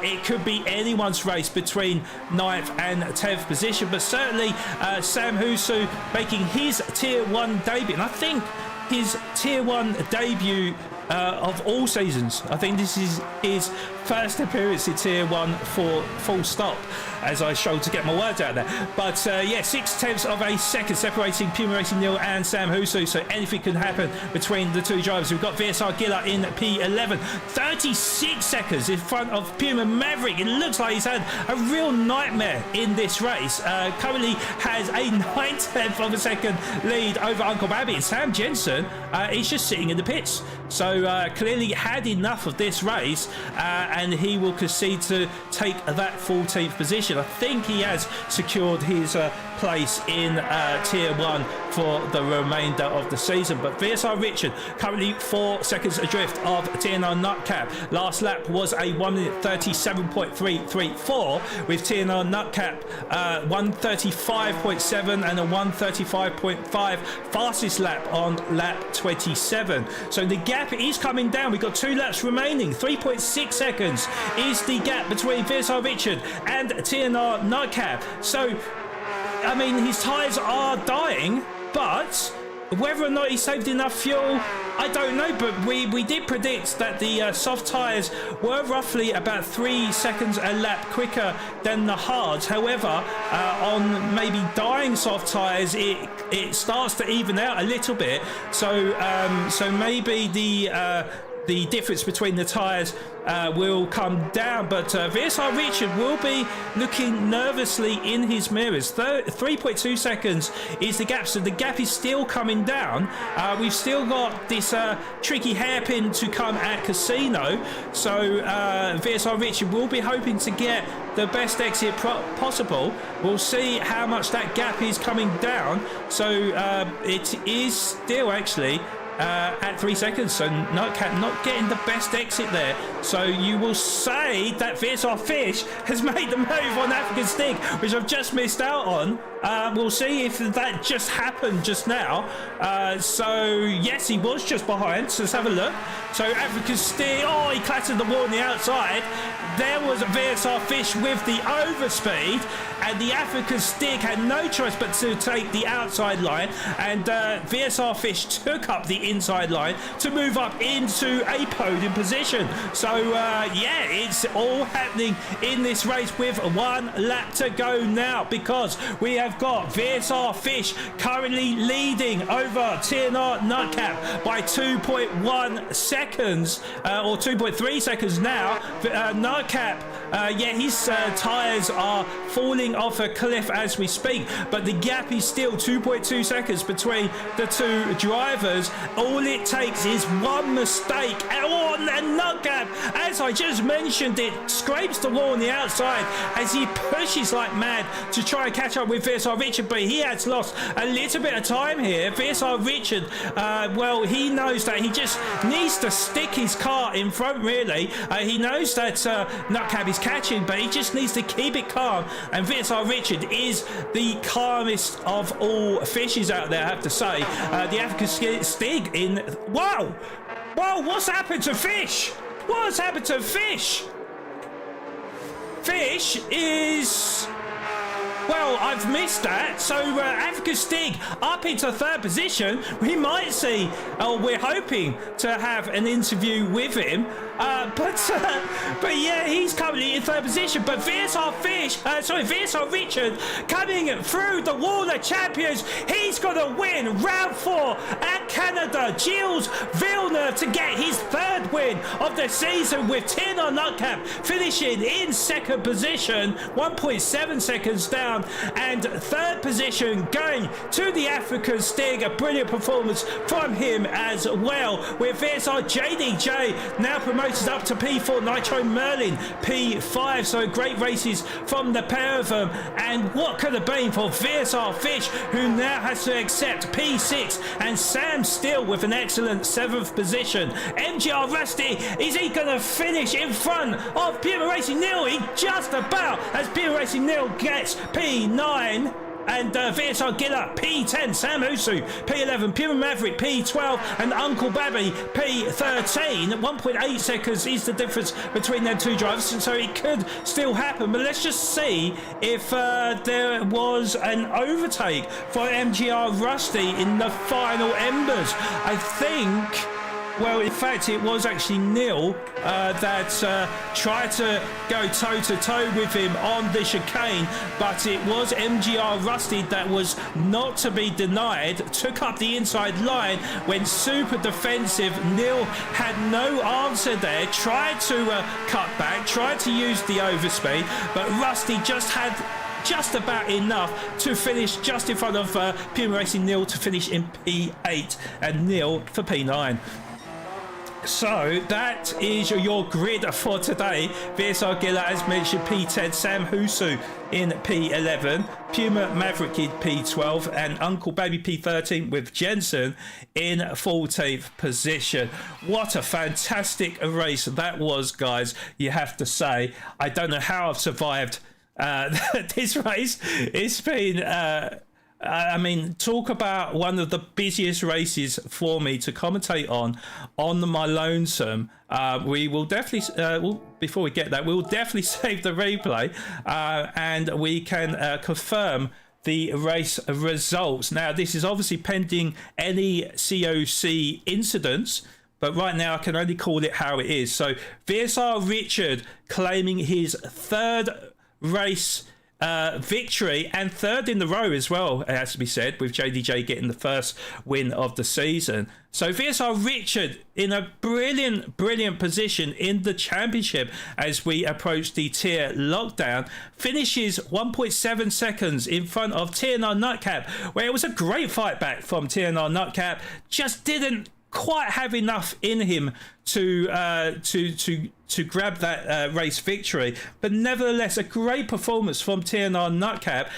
it could be anyone's race between 9th and 10th position, but certainly Sam Husu making his Tier 1 debut, and I think his Tier 1 debut of all seasons. I think this is his first appearance in Tier 1 for full stop, as I struggle to get my words out there. But 6/10 of a second separating Puma Racing Neil and Sam Husu, so anything can happen between the 2 drivers. We've got VSR Gilla in P11, 36 seconds in front of Puma Maverick. It looks like he's had a real nightmare in this race. Currently has a 9/10 of a second lead over Uncle Babby. And Sam Jensen, he's just sitting in the pits. So clearly had enough of this race, and he will concede to take that 14th position. I think he has secured his place in Tier 1 for the remainder of the season. But VSR Richard currently 4 seconds adrift of TNR Nutcap. Last lap was a 1:37.334 with TNR Nutcap 1:35.7 and a 1:35.5 fastest lap on lap 27. So the gap is coming down. We've got 2 laps remaining. 3.6 seconds is the gap between VSR Richard and TNR Nutcap. So I mean, his tyres are dying, but whether or not he saved enough fuel, I don't know, but we did predict that the soft tyres were roughly about 3 seconds a lap quicker than the hards. However, on maybe dying soft tyres, it starts to even out a little bit. So maybe the difference between the tyres will come down, but VSR Richard will be looking nervously in his mirrors. 3.2 seconds is the gap, so the gap is still coming down. We've still got this tricky hairpin to come at Casino, so VSR Richard will be hoping to get the best exit possible. We'll see how much that gap is coming down. So it is still actually at 3 seconds, so not getting the best exit there. So you will say that VSR Fish has made the move on African Stig, which I've just missed out on. We'll see if that just happened just now. So yes, he was just behind, so let's have a look. So African Stig, oh, he clattered the wall on the outside. There was VSR Fish with the overspeed, and the African Stig had no choice but to take the outside line, and VSR Fish took up the inside line to move up into a podium position. So yeah, it's all happening in this race with 1 lap to go now, because we have got VSR Fish currently leading over TNR Nutcap by 2.1 seconds or 2.3 seconds now. Nutcap, yeah, his tyres are falling off a cliff as we speak, but the gap is still 2.2 seconds between the two drivers. All it takes is one mistake, and Nutcap, as I just mentioned, it scrapes the wall on the outside as he pushes like mad to try and catch up with VSR Richard, but he has lost a little bit of time here. VSR Richard, well, he knows that he just needs to stick his car in front, really. He knows that Nutcap is catching, but he just needs to keep it calm, and VSR Richard is the calmest of all fishes out there, I have to say. The African Stig in... Wow! Whoa, what's happened to Fish? What's happened to Fish? Fish is... Well, I've missed that. So African Stig up into 3rd position. We might see, or we're hoping to have an interview with him. But yeah, he's currently in 3rd position. But VSR Richard coming through the wall of champions. He's going to win round 4 at Canada. Gilles-Villeneuve to get his 3rd win of the season, with TNR Nutcap finishing in 2nd position, 1.7 seconds down. And 3rd position going to the African Stig. A brilliant performance from him as well, with VSR JDJ now promoted up to P4, Nitro Merlin P5. So great races from the pair of them. And what could have been for VSR Fish, who now has to accept P6, and Sam Steele with an excellent 7th position. MGR Rusty, is he going to finish in front of Puma Racing Neil? He just about, as Puma Racing Neil gets P9, and VSR Gilla P10, Sam Husu P11, Puma Maverick P12, and Uncle Babby P13. 1.8 seconds is the difference between them two drivers, so it could still happen. But let's just see if there was an overtake for MGR Rusty in the final embers. I think... Well, in fact, it was actually Neil that tried to go toe-to-toe with him on the chicane, but it was MGR Rusty that was not to be denied, took up the inside line, went super defensive. Neil had no answer there, tried to cut back, tried to use the overspeed, but Rusty just had just about enough to finish just in front of Puma Racing Neil to finish in P8, and Neil for P9. So that is your grid for today. VSR Gilla, as mentioned, P10, Sam Husu in P11, Puma Maverick in P12, and Uncle Baby P13, with Jensen in 14th position. What a fantastic race that was, guys, you have to say. I don't know how I've survived this race. It's been... I mean, talk about one of the busiest races for me to commentate on my lonesome. We will definitely, before we get that, we'll definitely save the replay, and we can confirm the race results. Now, this is obviously pending any COC incidents, but right now I can only call it how it is. So VSR Richard claiming his third race victory and third in the row as well, it has to be said, with JDJ getting the first win of the season. So VSR Richard in a brilliant position in the championship as we approach the tier lockdown, finishes 1.7 seconds in front of TNR Nutcap, where it was a great fight back from TNR Nutcap, just didn't quite have enough in him to grab that race victory, but nevertheless a great performance from TNR Nutcap,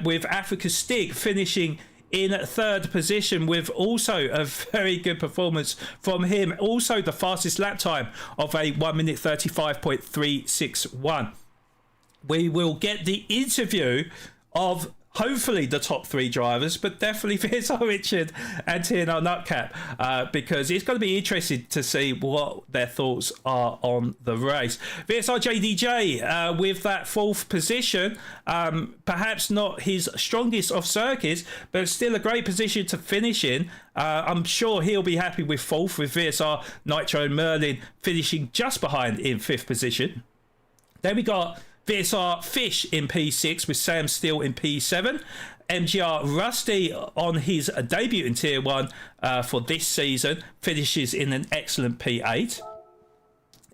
with Africa Stig finishing in third position, with also a very good performance from him, also the fastest lap time of a 1 minute 35.361. We will get the interview of hopefully the top three drivers, but definitely VSR Richard and TNR Nutcap, because it's going to be interesting to see what their thoughts are on the race. VSR JDJ with that fourth position, perhaps not his strongest of circuits, but still a great position to finish in. I'm sure he'll be happy with fourth, with VSR Nitro and Merlin finishing just behind in fifth position. Then we got VSR Fish in P6 with Sam Steele in P7. MGR Rusty on his debut in Tier 1 for this season finishes in an excellent P8.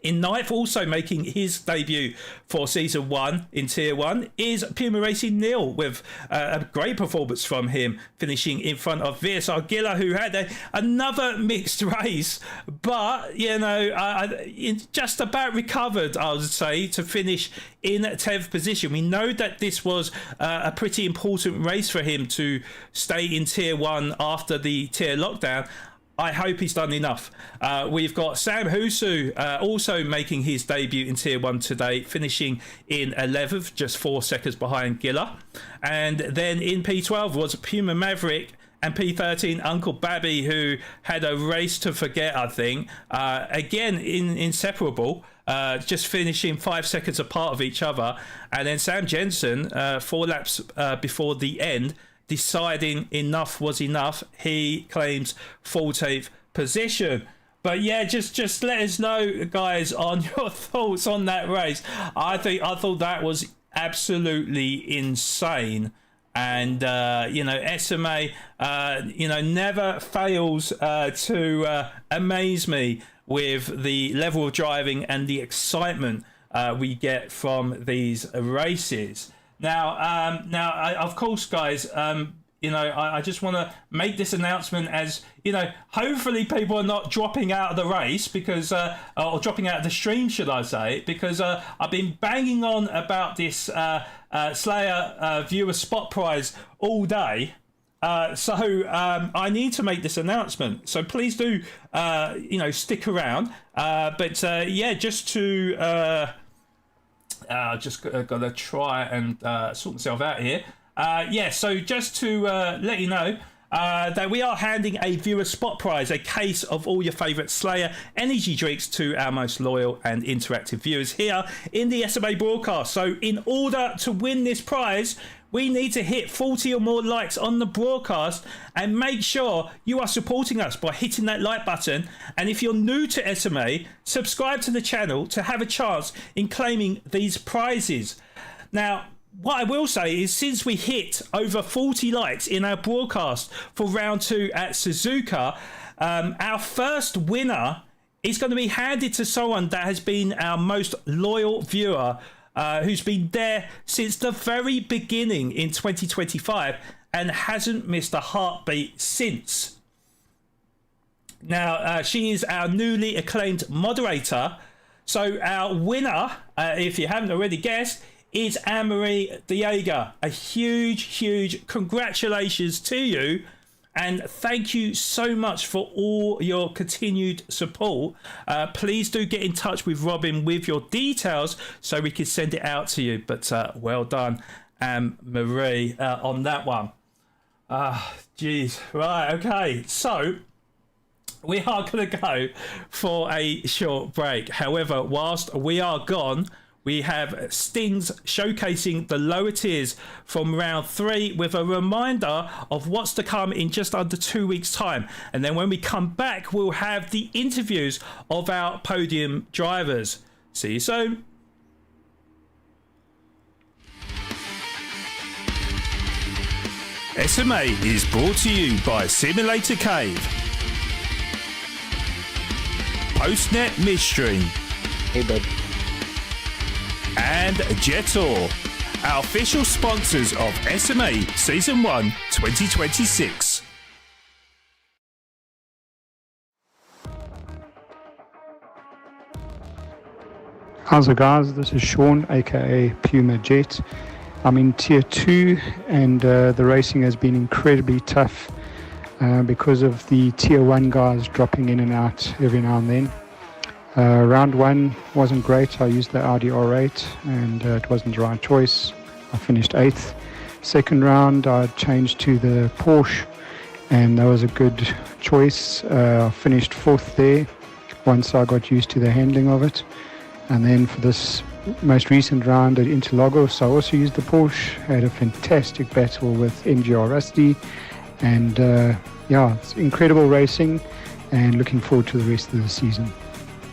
In ninth, also making his debut for Season 1 in Tier 1, is Puma Racing Neil, with a great performance from him, finishing in front of VSR Gilla, who had another mixed race, but, you know, just about recovered, I would say, to finish in 10th position. We know that this was a pretty important race for him to stay in Tier 1 after the tier lockdown. I hope he's done enough. We've got Sam Husu also making his debut in Tier 1 today, finishing in 11th, just 4 seconds behind Gilla. And then in P12 was Puma Maverick and P13 Uncle Babby, who had a race to forget, I think. Again, inseparable, just finishing 5 seconds apart of each other. And then Sam Jensen, 4 laps before the end, deciding enough was enough. He claims 14th position. But yeah, just let us know, guys, on your thoughts on that race. I thought that was absolutely insane. And you know, SMA you know, never fails to amaze me with the level of driving and the excitement we get from these races. Now, of course, guys, you know, I just want to make this announcement, as, you know, hopefully people are not dropping out of the race because, or dropping out of the stream, should I say, because I've been banging on about this Slayer viewer spot prize all day. So I need to make this announcement. So please do, you know, stick around. But yeah, just to... just gotta try and sort myself out here. Yeah, so just to let you know that we are handing a viewer spot prize, a case of all your favourite Slayer energy drinks, to our most loyal and interactive viewers here in the SMA broadcast. So in order to win this prize, we need to hit 40 or more likes on the broadcast, and make sure you are supporting us by hitting that like button. And if you're new to SMA, subscribe to the channel to have a chance in claiming these prizes. Now, what I will say is, since we hit over 40 likes in our broadcast for round 2 at Suzuka, our first winner is going to be handed to someone that has been our most loyal viewer, who's been there since the very beginning in 2025 and hasn't missed a heartbeat since. Now, she is our newly acclaimed moderator. So our winner, if you haven't already guessed, is Anne-Marie Diega. A huge congratulations to you. And thank you so much for all your continued support. Please do get in touch with Robin with your details so we can send it out to you. But well done, Marie, on that one. Geez. Right, okay. So we are going to go for a short break. However, whilst we are gone, We have Stings showcasing the lower tiers from round 3 with a reminder of what's to come in just under 2 weeks' time. And then when we come back, we'll have the interviews of our podium drivers. See you soon. SMA is brought to you by Simulator Cave, Postnet Midstream, Hey, bud. and Jetor, our official sponsors of SMA Season 1 2026. How's it, guys? This is Sean, aka Puma Jet. I'm in Tier 2 and the racing has been incredibly tough because of the Tier 1 guys dropping in and out every now and then. Round 1 wasn't great. I used the Audi R8 and it wasn't the right choice. I finished 8th. Second round I changed to the Porsche and that was a good choice. I finished 4th there once I got used to the handling of it. And then for this most recent round at Interlagos, I also used the Porsche. Had a fantastic battle with MGR Rusty, and yeah, it's incredible racing, and looking forward to the rest of the season.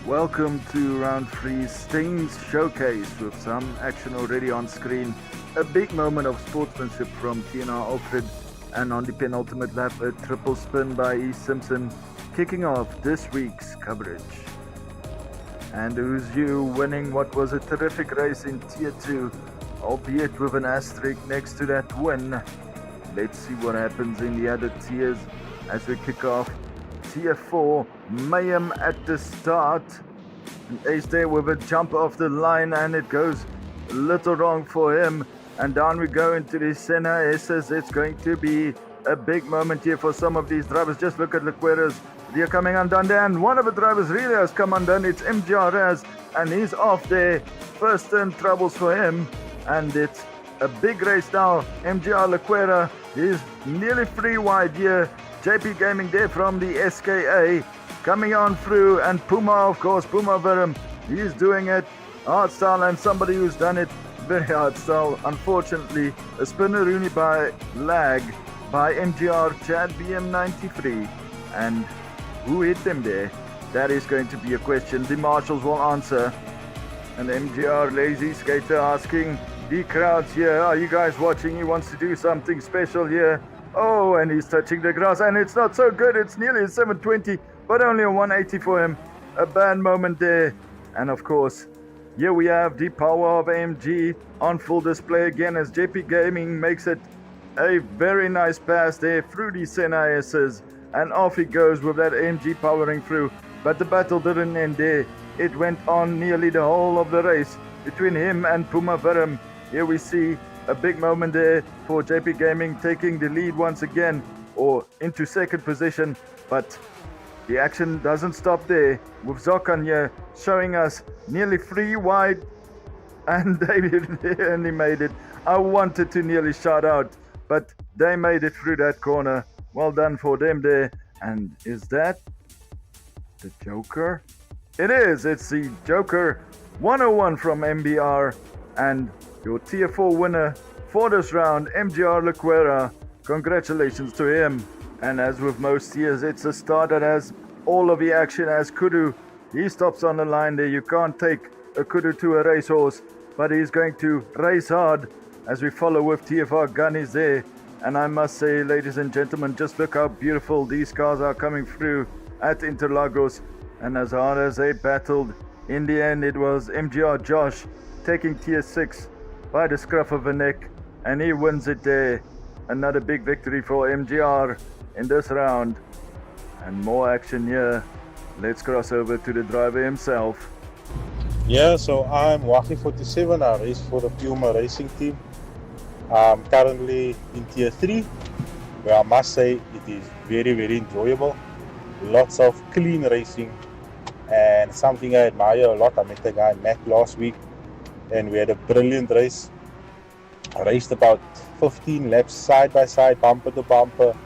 Welcome to round 3 Stings Showcase with some action already on screen. A big moment of sportsmanship from TNR Alfred, and on the penultimate lap a triple spin by E. Simpson, kicking off this week's coverage. And who's you winning what was a terrific race in Tier 2, albeit with an asterisk next to that win. Let's see what happens in the other tiers as we kick off Tier 4, mayhem at the start. And Ace there with a jump off the line and it goes a little wrong for him. And down we go into the Senna S's. It's going to be a big moment here for some of these drivers. Just look at Lequera's. They're coming undone there, and one of the drivers really has come undone. It's MGR Raz, and he's off there. First turn troubles for him, and it's a big race now. MGR Lequera is nearly free wide here. JP Gaming there from the SKA coming on through, and Puma, of course, Puma Verum, he's doing it hard style, and somebody who's done it very hard style. Unfortunately, a spinneroonie by lag by MGR Chad BM93, and who hit them there? That is going to be a question the marshals will answer. And MGR Lazy Skater asking the crowds here, are you guys watching? He wants to do something special here. Oh, and he's touching the grass, and it's not so good. It's nearly a 720, but only a 180 for him. A bad moment there. And of course, here we have the power of AMG on full display again as JP Gaming makes it a very nice pass there through the Senna S's. And off he goes with that AMG powering through. But the battle didn't end there. It went on nearly the whole of the race between him and Puma Verum. Here we see a big moment there for JP Gaming taking the lead once again, or into second position. But the action doesn't stop there, with Zokan here showing us nearly 3 wide. And they only made it. I wanted to nearly shout out, but they made it through that corner. Well done for them there. And is that the Joker? It is. It's the Joker 101 from MBR. And your Tier 4 winner for this round, MGR Lequera. Congratulations to him. And as with most tiers, it's a start that has all of the action as Kudu. He stops on the line there. You can't take a Kudu to a racehorse, but he's going to race hard as we follow with TFR Gunnies there. And I must say, ladies and gentlemen, just look how beautiful these cars are coming through at Interlagos. And as hard as they battled, in the end it was MGR Josh taking Tier 6 by the scruff of a neck, and he wins it there. Another big victory for MGR in this round. And more action here. Let's cross over to the driver himself. Yeah, so I'm Waki 47. I race for the Puma Racing team. I'm currently in Tier 3, where I must say it is very, very enjoyable. Lots of clean racing, and something I admire a lot. I met the guy Matt last week, and we had a brilliant race. I raced about 15 laps side by side, bumper to bumper.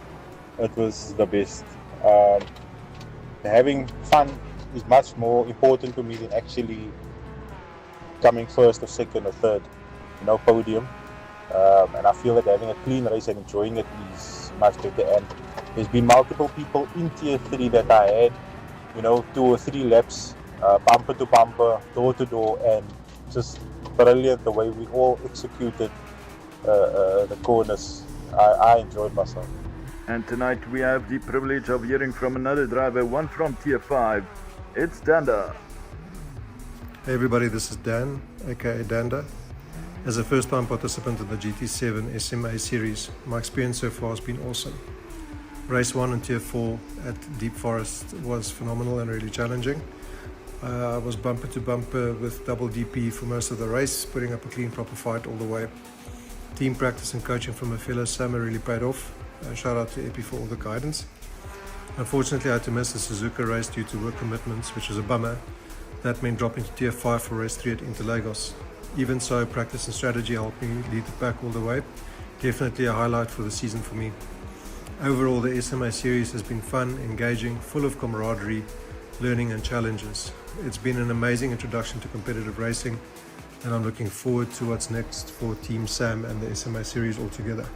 It was the best. Having fun is much more important to me than actually coming first or second or third, podium. And I feel that having a clean race and enjoying it is much better. And there's been multiple people in Tier 3 that I had, 2 or 3 laps, bumper to bumper, door to door, and just brilliant the way we all executed the corners. I enjoyed myself. And tonight we have the privilege of hearing from another driver, one from Tier 5. It's Danda. Hey everybody, this is Dan, aka Danda. As a first-time participant in the GT7 SMA series, my experience so far has been awesome. Race 1 and Tier 4 at Deep Forest was phenomenal and really challenging. I was bumper to bumper with double DP for most of the race, putting up a clean, proper fight all the way. Team practice and coaching from a fellow Sammer really paid off. Shout out to Epi for all the guidance. Unfortunately, I had to miss the Suzuka race due to work commitments, which was a bummer. That meant dropping to Tier 5 for race 3 at Interlagos. Even so, practice and strategy helped me lead it back all the way. Definitely a highlight for the season for me. Overall, the SMA series has been fun, engaging, full of camaraderie, learning and challenges. It's been an amazing introduction to competitive racing, and I'm looking forward to what's next for Team Sam and the SMA series altogether.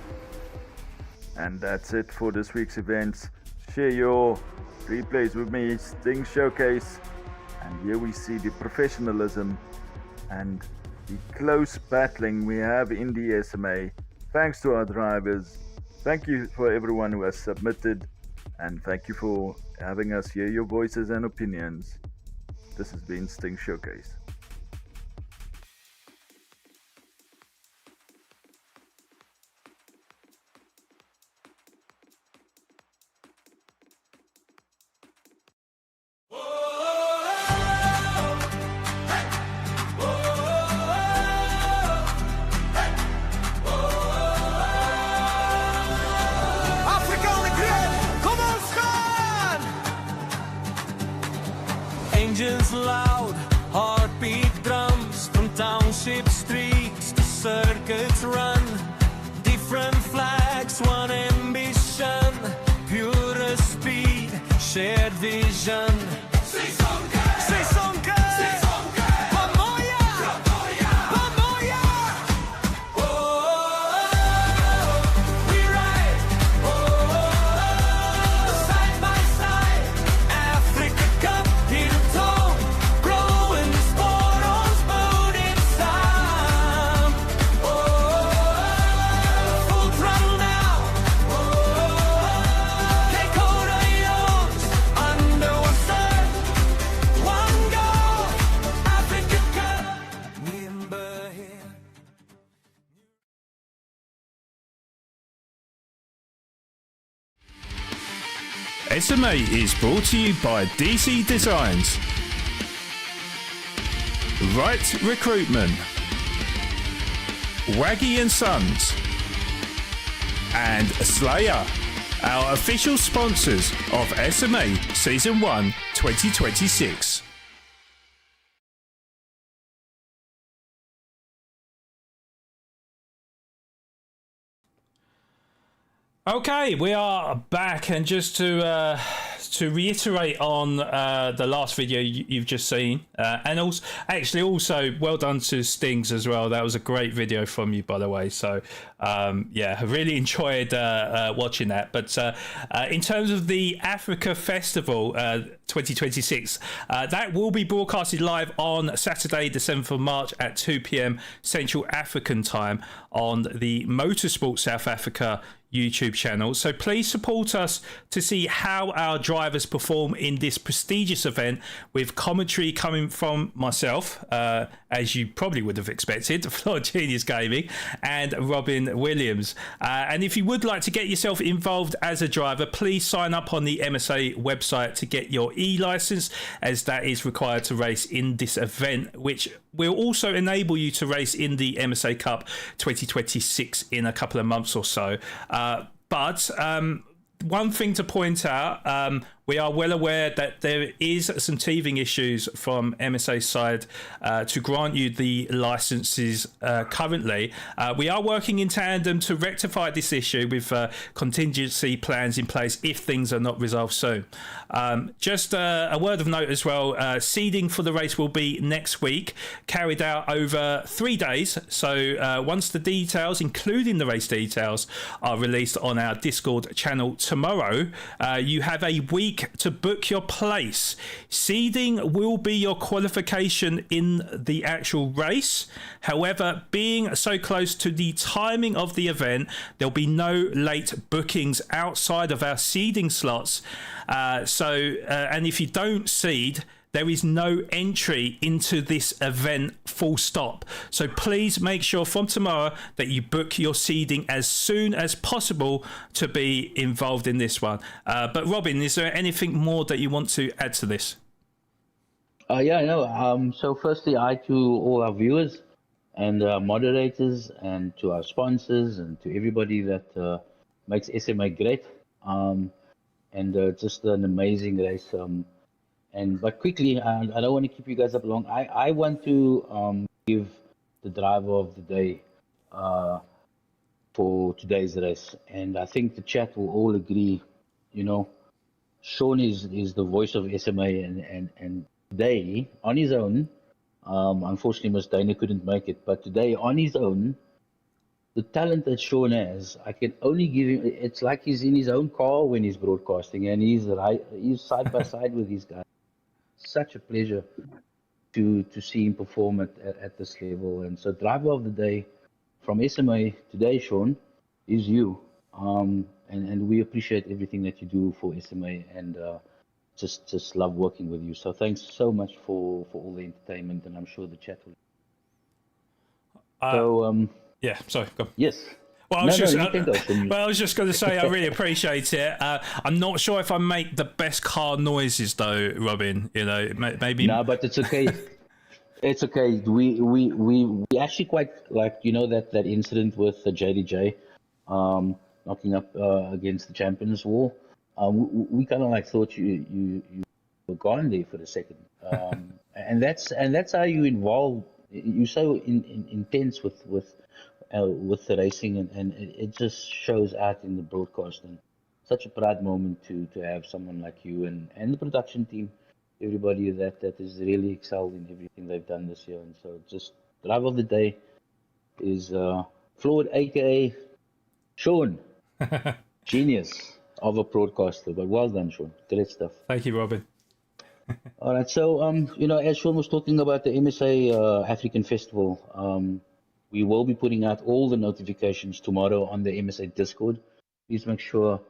And that's it for this week's events. Share your replays with me, Sting Showcase. And here we see the professionalism and the close battling we have in the SMA. Thanks to our drivers. Thank you for everyone who has submitted. And thank you for having us hear your voices and opinions. This has been Sting Showcase. Engines loud, heartbeat drums, from township streets to circuits run. Different flags, one ambition, purest speed, shared vision. SMA is brought to you by DC Designs, Right Recruitment, Waggy and Sons, and Slayer, our official sponsors of SMA Season 1 2026. Okay, we are back, and just to reiterate on the last video you've just seen, and also well done to Stings as well. That was a great video from you, by the way. So yeah, I really enjoyed watching that. But in terms of the Africa Festival 2026, that will be broadcasted live on Saturday, the 7th of March at 2 p.m. Central African time on the Motorsport South Africa YouTube channel. So please support us to see how our drivers perform in this prestigious event, with commentary coming from myself, as you probably would have expected, Flawed Genius Gaming, and Robin Williams. And if you would like to get yourself involved as a driver, please sign up on the MSA website to get your E-license, as that is required to race in this event, which will also enable you to race in the MSA Cup 2026 in a couple of months or so. But one thing to point out, We are well aware that there is some teething issues from MSA's side to grant you the licenses currently. We are working in tandem to rectify this issue with contingency plans in place if things are not resolved soon. Just a word of note as well, seeding for the race will be next week, carried out over 3 days. So once the details, including the race details, are released on our Discord channel tomorrow, you have a week to book your place. Seeding will be your qualification in the actual race. However, being so close to the timing of the event, there'll be no late bookings outside of our seeding slots. And if you don't seed, there is no entry into this event, full stop. So please make sure from tomorrow that you book your seeding as soon as possible to be involved in this one. But Robin, is there anything more that you want to add to this? So firstly, hi to all our viewers and moderators, and to our sponsors, and to everybody that makes SMA great. Just an amazing race. But quickly, I don't want to keep you guys up long. I want to give the driver of the day for today's race, and I think the chat will all agree. You know, Sean is the voice of SMA, and today on his own, unfortunately, Miss Dana couldn't make it, but today on his own, the talent that Sean has, I can only give him. It's like he's in his own car when he's broadcasting, and he's side by side with these guys. Such a pleasure to see him perform at this level. And so, driver of the day from SMA today, Sean, is you. And we appreciate everything that you do for SMA, and just love working with you. So thanks so much for all the entertainment, and I'm sure the chat will. Yeah, sorry, go on. Yes. Well, I was just going to say I really appreciate it. I'm not sure if I make the best car noises though, Robin. You know, maybe. No, but it's okay. It's okay. We actually quite like, you know, that incident with the JDJ knocking up against the Champions Wall. We kind of like thought you were gone there for a second, and that's how you involve. You're so intense with the racing, and it just shows out in the broadcast, and such a proud moment to have someone like you and the production team, everybody that has really excelled in everything they've done this year. And so just driver of the day is Flawed, aka Sean. Genius of a broadcaster, but well done, Sean. Great stuff. Thank you, Robin. All right, so you know, as Sean was talking about the MSA African Festival, we will be putting out all the notifications tomorrow on the MSA Discord. Please make sure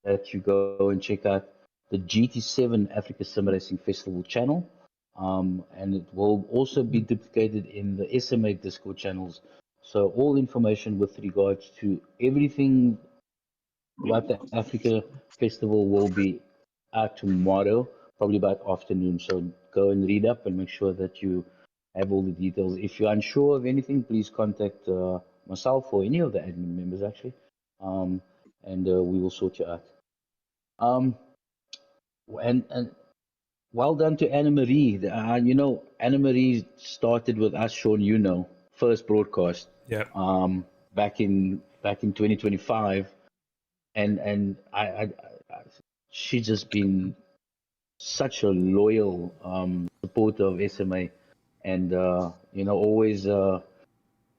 that you go and check out the GT7 Africa Sim Racing Festival channel, and it will also be duplicated in the SMA Discord channels. So all information with regards to everything about the Africa Festival will be out tomorrow, probably about afternoon. So go and read up and make sure that you have all the details. If you're unsure of anything, please contact myself or any of the admin members, actually, and we will sort you out. And well done to Anna Marie. You know, Anna Marie started with us, Sean. You know, first broadcast. Yeah. Back in 2025, and I she's just been such a loyal supporter of SMA. And, you know, always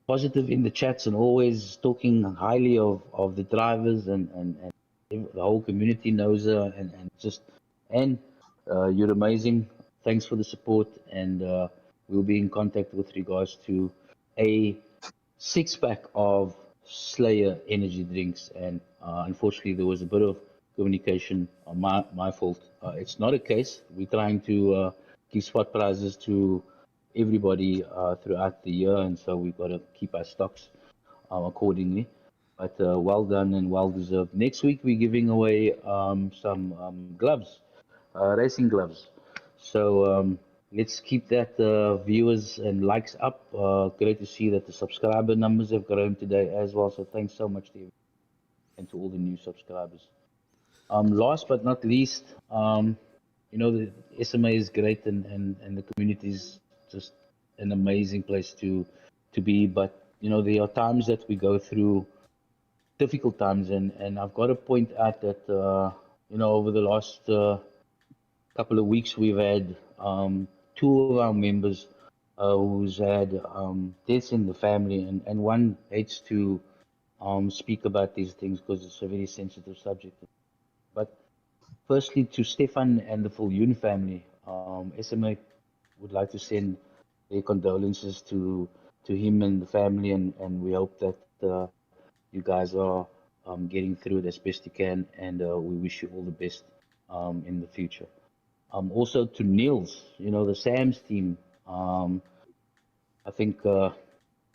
positive in the chats, and always talking highly of the drivers, and the whole community knows her, and you're amazing. Thanks for the support, and we'll be in contact with regards to a 6-pack of Slayer energy drinks. And unfortunately, there was a bit of communication on my fault. It's not a case. We're trying to give spot prizes to everybody throughout the year, and so we've got to keep our stocks accordingly. But well done and well deserved. Next week we're giving away some gloves, racing gloves. So let's keep that viewers and likes up. Great to see that the subscriber numbers have grown today as well. So thanks so much to you and to all the new subscribers. Last but not least, the SMA is great, and the community is just an amazing place to be. But there are times that we go through difficult times, and I've got to point out that over the last couple of weeks we've had two of our members who's had deaths in the family, and one hates to speak about these things because it's a very sensitive subject. But firstly, to Stefan and the full Uni family, SMA would like to send their condolences to him and the family, and we hope that you guys are getting through it as best you can, and we wish you all the best in the future. Also to Niels, the Sam's team. I think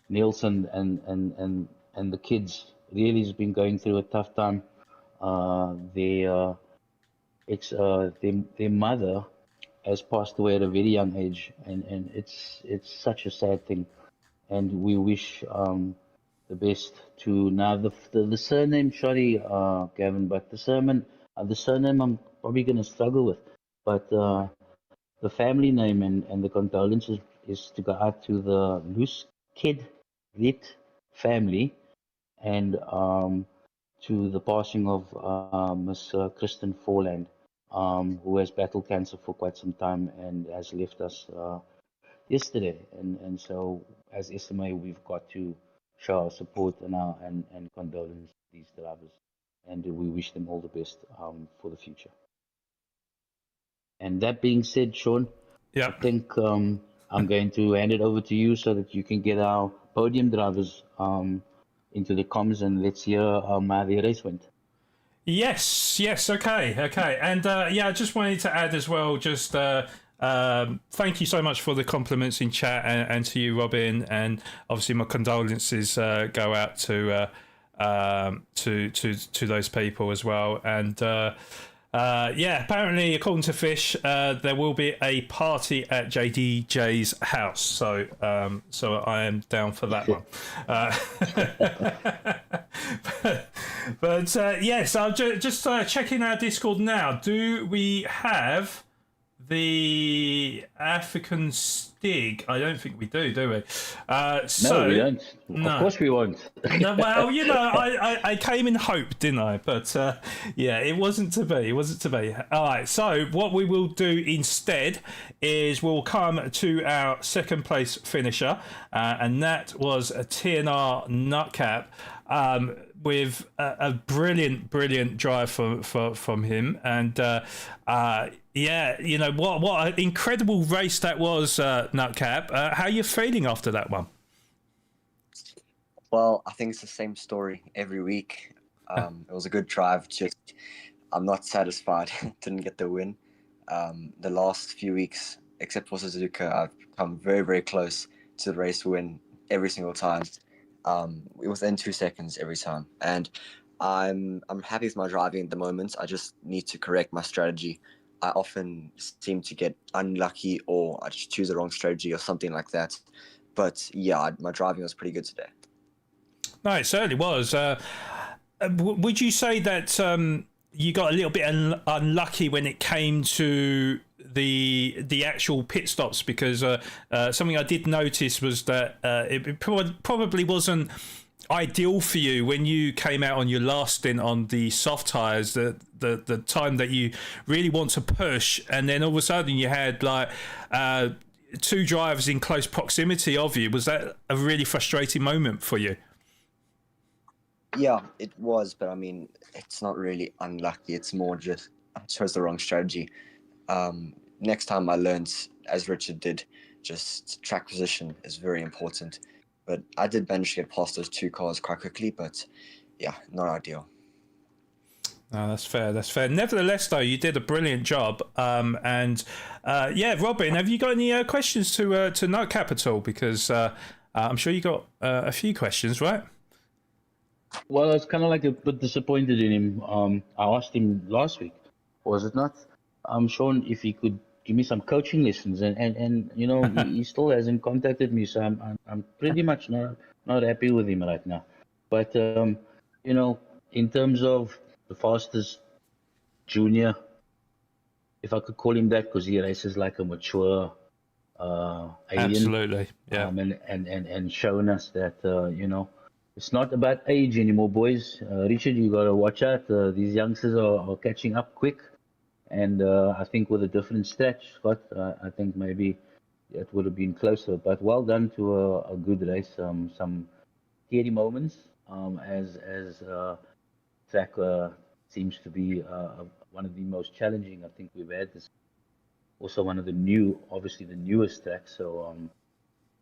Niels and the kids really has been going through a tough time. Their mother has passed away at a very young age, and it's such a sad thing. And we wish the best to now the surname. Sorry, Gavin, but the surname I'm probably going to struggle with. But the family name and the condolences is to go out to the Luckie family, and to the passing of Miss Kristen Forland, who has battled cancer for quite some time and has left us yesterday. And so, as SMA, we've got to show our support and condolence to these drivers, and we wish them all the best for the future. And that being said, Sean, Yeah. I think I'm going to hand it over to you so that you can get our podium drivers into the comms, and let's hear how the race went. Yes, okay. And I just wanted to add as well, just thank you so much for the compliments in chat, and to you, Robin, and obviously my condolences go out to those people as well. And apparently, according to Fish, there will be a party at JDJ's house, so I am down for that one. But yes, I'm just checking our Discord now. Do we have the African Stig? I don't think we do we? No, we don't. Of course we won't. No, well, I came in hope, didn't I? But it wasn't to be. All right, so what we will do instead is we'll come to our second place finisher, and that was a TNR Nutcap, with a brilliant drive from him. And what an incredible race that was, Nutcap. How are you feeling after that one? Well, I think it's the same story every week. It was a good drive. Just, I'm not satisfied. Didn't get the win. The last few weeks, except for Suzuka, I've come very, very close to the race win every single time. Within 2 seconds every time. And I'm happy with my driving at the moment. I just need to correct my strategy. I often seem to get unlucky, or I just choose the wrong strategy or something like that. But yeah, my driving was pretty good today. No, it certainly was. Would you say that you got a little bit unlucky when it came to the actual pit stops? Because something I did notice was that it probably wasn't ideal for you when you came out on your last stint on the soft tyres, the time that you really want to push, and then all of a sudden you had like two drivers in close proximity of you. Was that a really frustrating moment for you? Yeah, it was, but I mean, it's not really unlucky. It's more just I chose the wrong strategy. Next time I learned, as Richard did, just track position is very important. But I did manage to get past those two cars quite quickly, but yeah, not ideal. No, that's fair. Nevertheless, though, you did a brilliant job. Robin, have you got any questions to Note Capital? Because I'm sure you got a few questions, right? Well, I was kind of like a bit disappointed in him. I asked him last week, was it not? Sean, if he could give me some coaching lessons, and he still hasn't contacted me, so I'm pretty much not happy with him right now. But in terms of the fastest junior, if I could call him that, because he races like a mature alien. Absolutely, yeah. And showing us that it's not about age anymore, boys. Richard, you gotta watch out. These youngsters are catching up quick, and I think with a different stretch, Scott, I think maybe it would have been closer. But well done to a good race. Some scary moments, as track seems to be one of the most challenging I think we've had. This also one of the obviously the newest tracks. So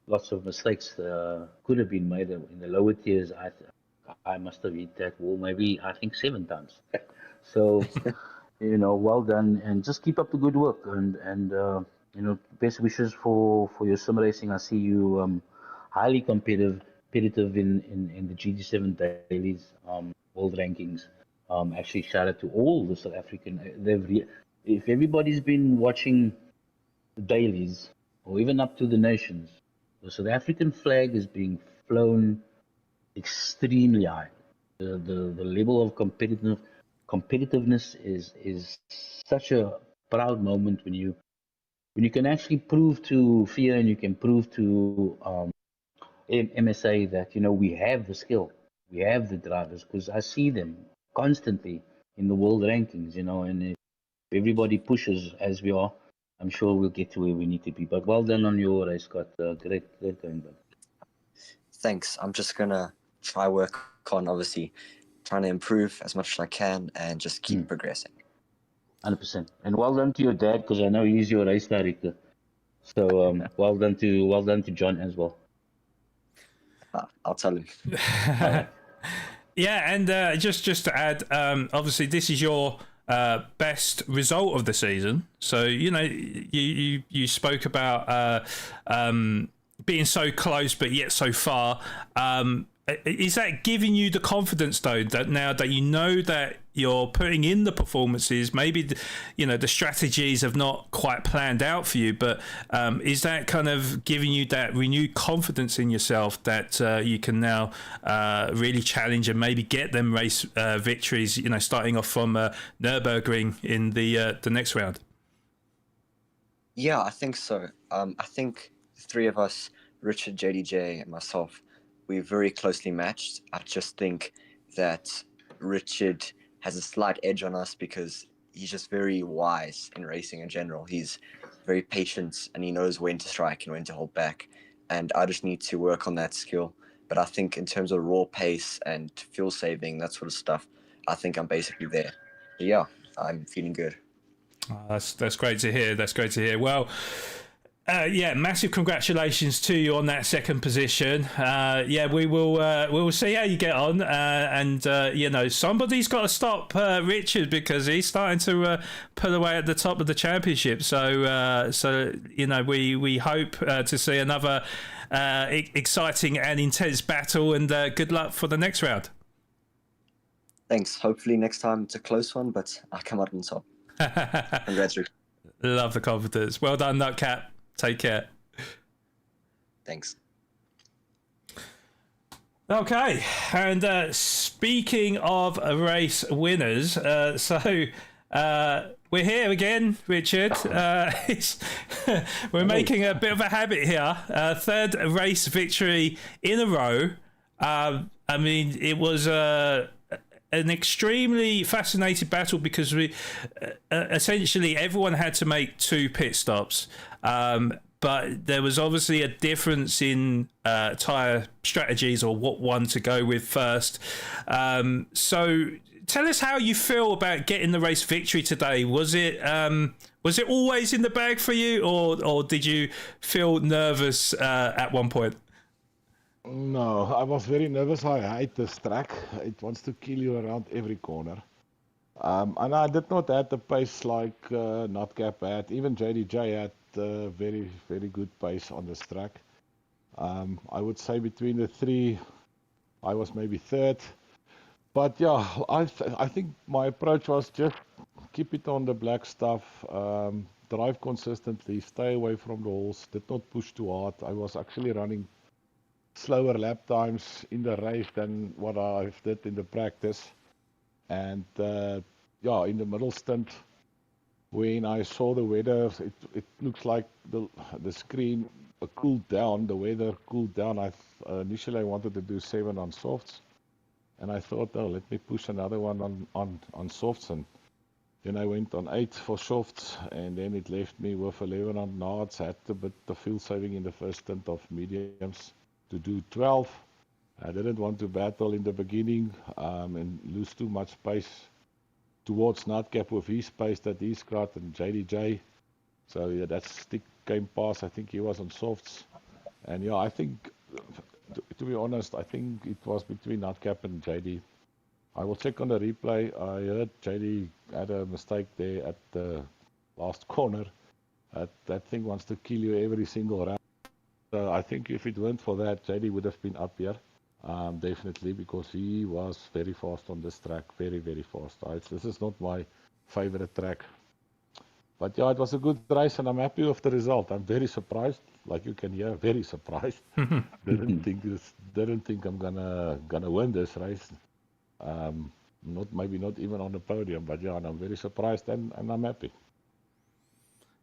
lots of mistakes could have been made in the lower tiers. I must have hit that wall maybe I think 7 times. So well done, and just keep up the good work, and best wishes for your sim racing. I see you highly competitive in the GT7 dailies, world rankings. Actually, shout out to all the South African. If everybody's been watching the dailies, or even up to the nations, the South African flag is being flown extremely high. The level of competitiveness is such a proud moment when you can actually prove to FIA and you can prove to MSA that we have the skill, we have the drivers, because I see them constantly in the world rankings, and if everybody pushes as we are, I'm sure we'll get to where we need to be. But well done on your race, Scott. Great going, bud. Thanks. I'm just gonna try work on obviously trying to improve as much as I can and just keep progressing. 100%. And well done to your dad, because I know he's your race director. So well done to John as well. I'll tell him. Yeah, and just to add, obviously this is your best result of the season. So you spoke about being so close but yet so far. Is that giving you the confidence though that now that you know that you're putting in the performances, maybe the strategies have not quite planned out for you, but is that kind of giving you that renewed confidence in yourself that you can now really challenge and maybe get them race victories, starting off from Nürburgring in the next round? Yeah, I think so. I think the three of us, Richard, JDJ, and myself, we're very closely matched. I just think that Richard has a slight edge on us because he's just very wise in racing in general. He's very patient and he knows when to strike and when to hold back. And I just need to work on that skill. But I think in terms of raw pace and fuel saving, that sort of stuff, I think I'm basically there. But yeah, I'm feeling good. That's great to hear. That's great to hear. Well, massive congratulations to you on that second position. We will see how you get on, and somebody's got to stop Richard, because he's starting to pull away at the top of the championship. So we hope to see another exciting and intense battle, and good luck for the next round. Thanks. Hopefully next time it's a close one, but I come out on top. Congrats, Richard. Love the confidence. Well done, Nutcap. Take care. Thanks. Okay, and speaking of race winners, we're here again, Richard. We're making a bit of a habit here. Third race victory in a row. It was an extremely fascinating battle, because we essentially everyone had to make 2 pit stops. But there was obviously a difference in tyre strategies, or what one to go with first. So tell us how you feel about getting the race victory today. Was it always in the bag for you, or did you feel nervous at one point? No, I was very nervous. I hate this track. It wants to kill you around every corner. And I did not have the pace like Notcap had. Even JDJ had very, very good pace on this track. I would say between the 3, I was maybe 3rd. But yeah, I think my approach was just keep it on the black stuff, drive consistently, stay away from the holes, did not push too hard. I was actually running slower lap times in the race than what I did in the practice. And yeah, in the middle stint, when I saw the weather, it looks like the screen cooled down. The weather cooled down. Initially I wanted to do 7 on softs, and I thought, oh, let me push another one on softs, and then I went on 8 for softs, and then it left me with 11 on hards. Had a bit of fuel saving in the first stint of mediums to do 12. I didn't want to battle in the beginning and lose too much pace towards Nightcap with his pace that he's got, and JDJ. So yeah, that stick came past. I think he was on softs. And yeah, I think, to be honest, I think it was between Nightcap and JD. I will check on the replay. I heard JD had a mistake there at the last corner. That thing wants to kill you every single round. So I think if it weren't for that, JD would have been up here. Definitely, because he was very fast on this track. Very, very fast. This is not my favorite track. But yeah, it was a good race, and I'm happy with the result. I'm very surprised, like you can hear, very surprised. Didn't think I'm gonna win this race. Maybe not even on the podium, but yeah, and I'm very surprised, and I'm happy.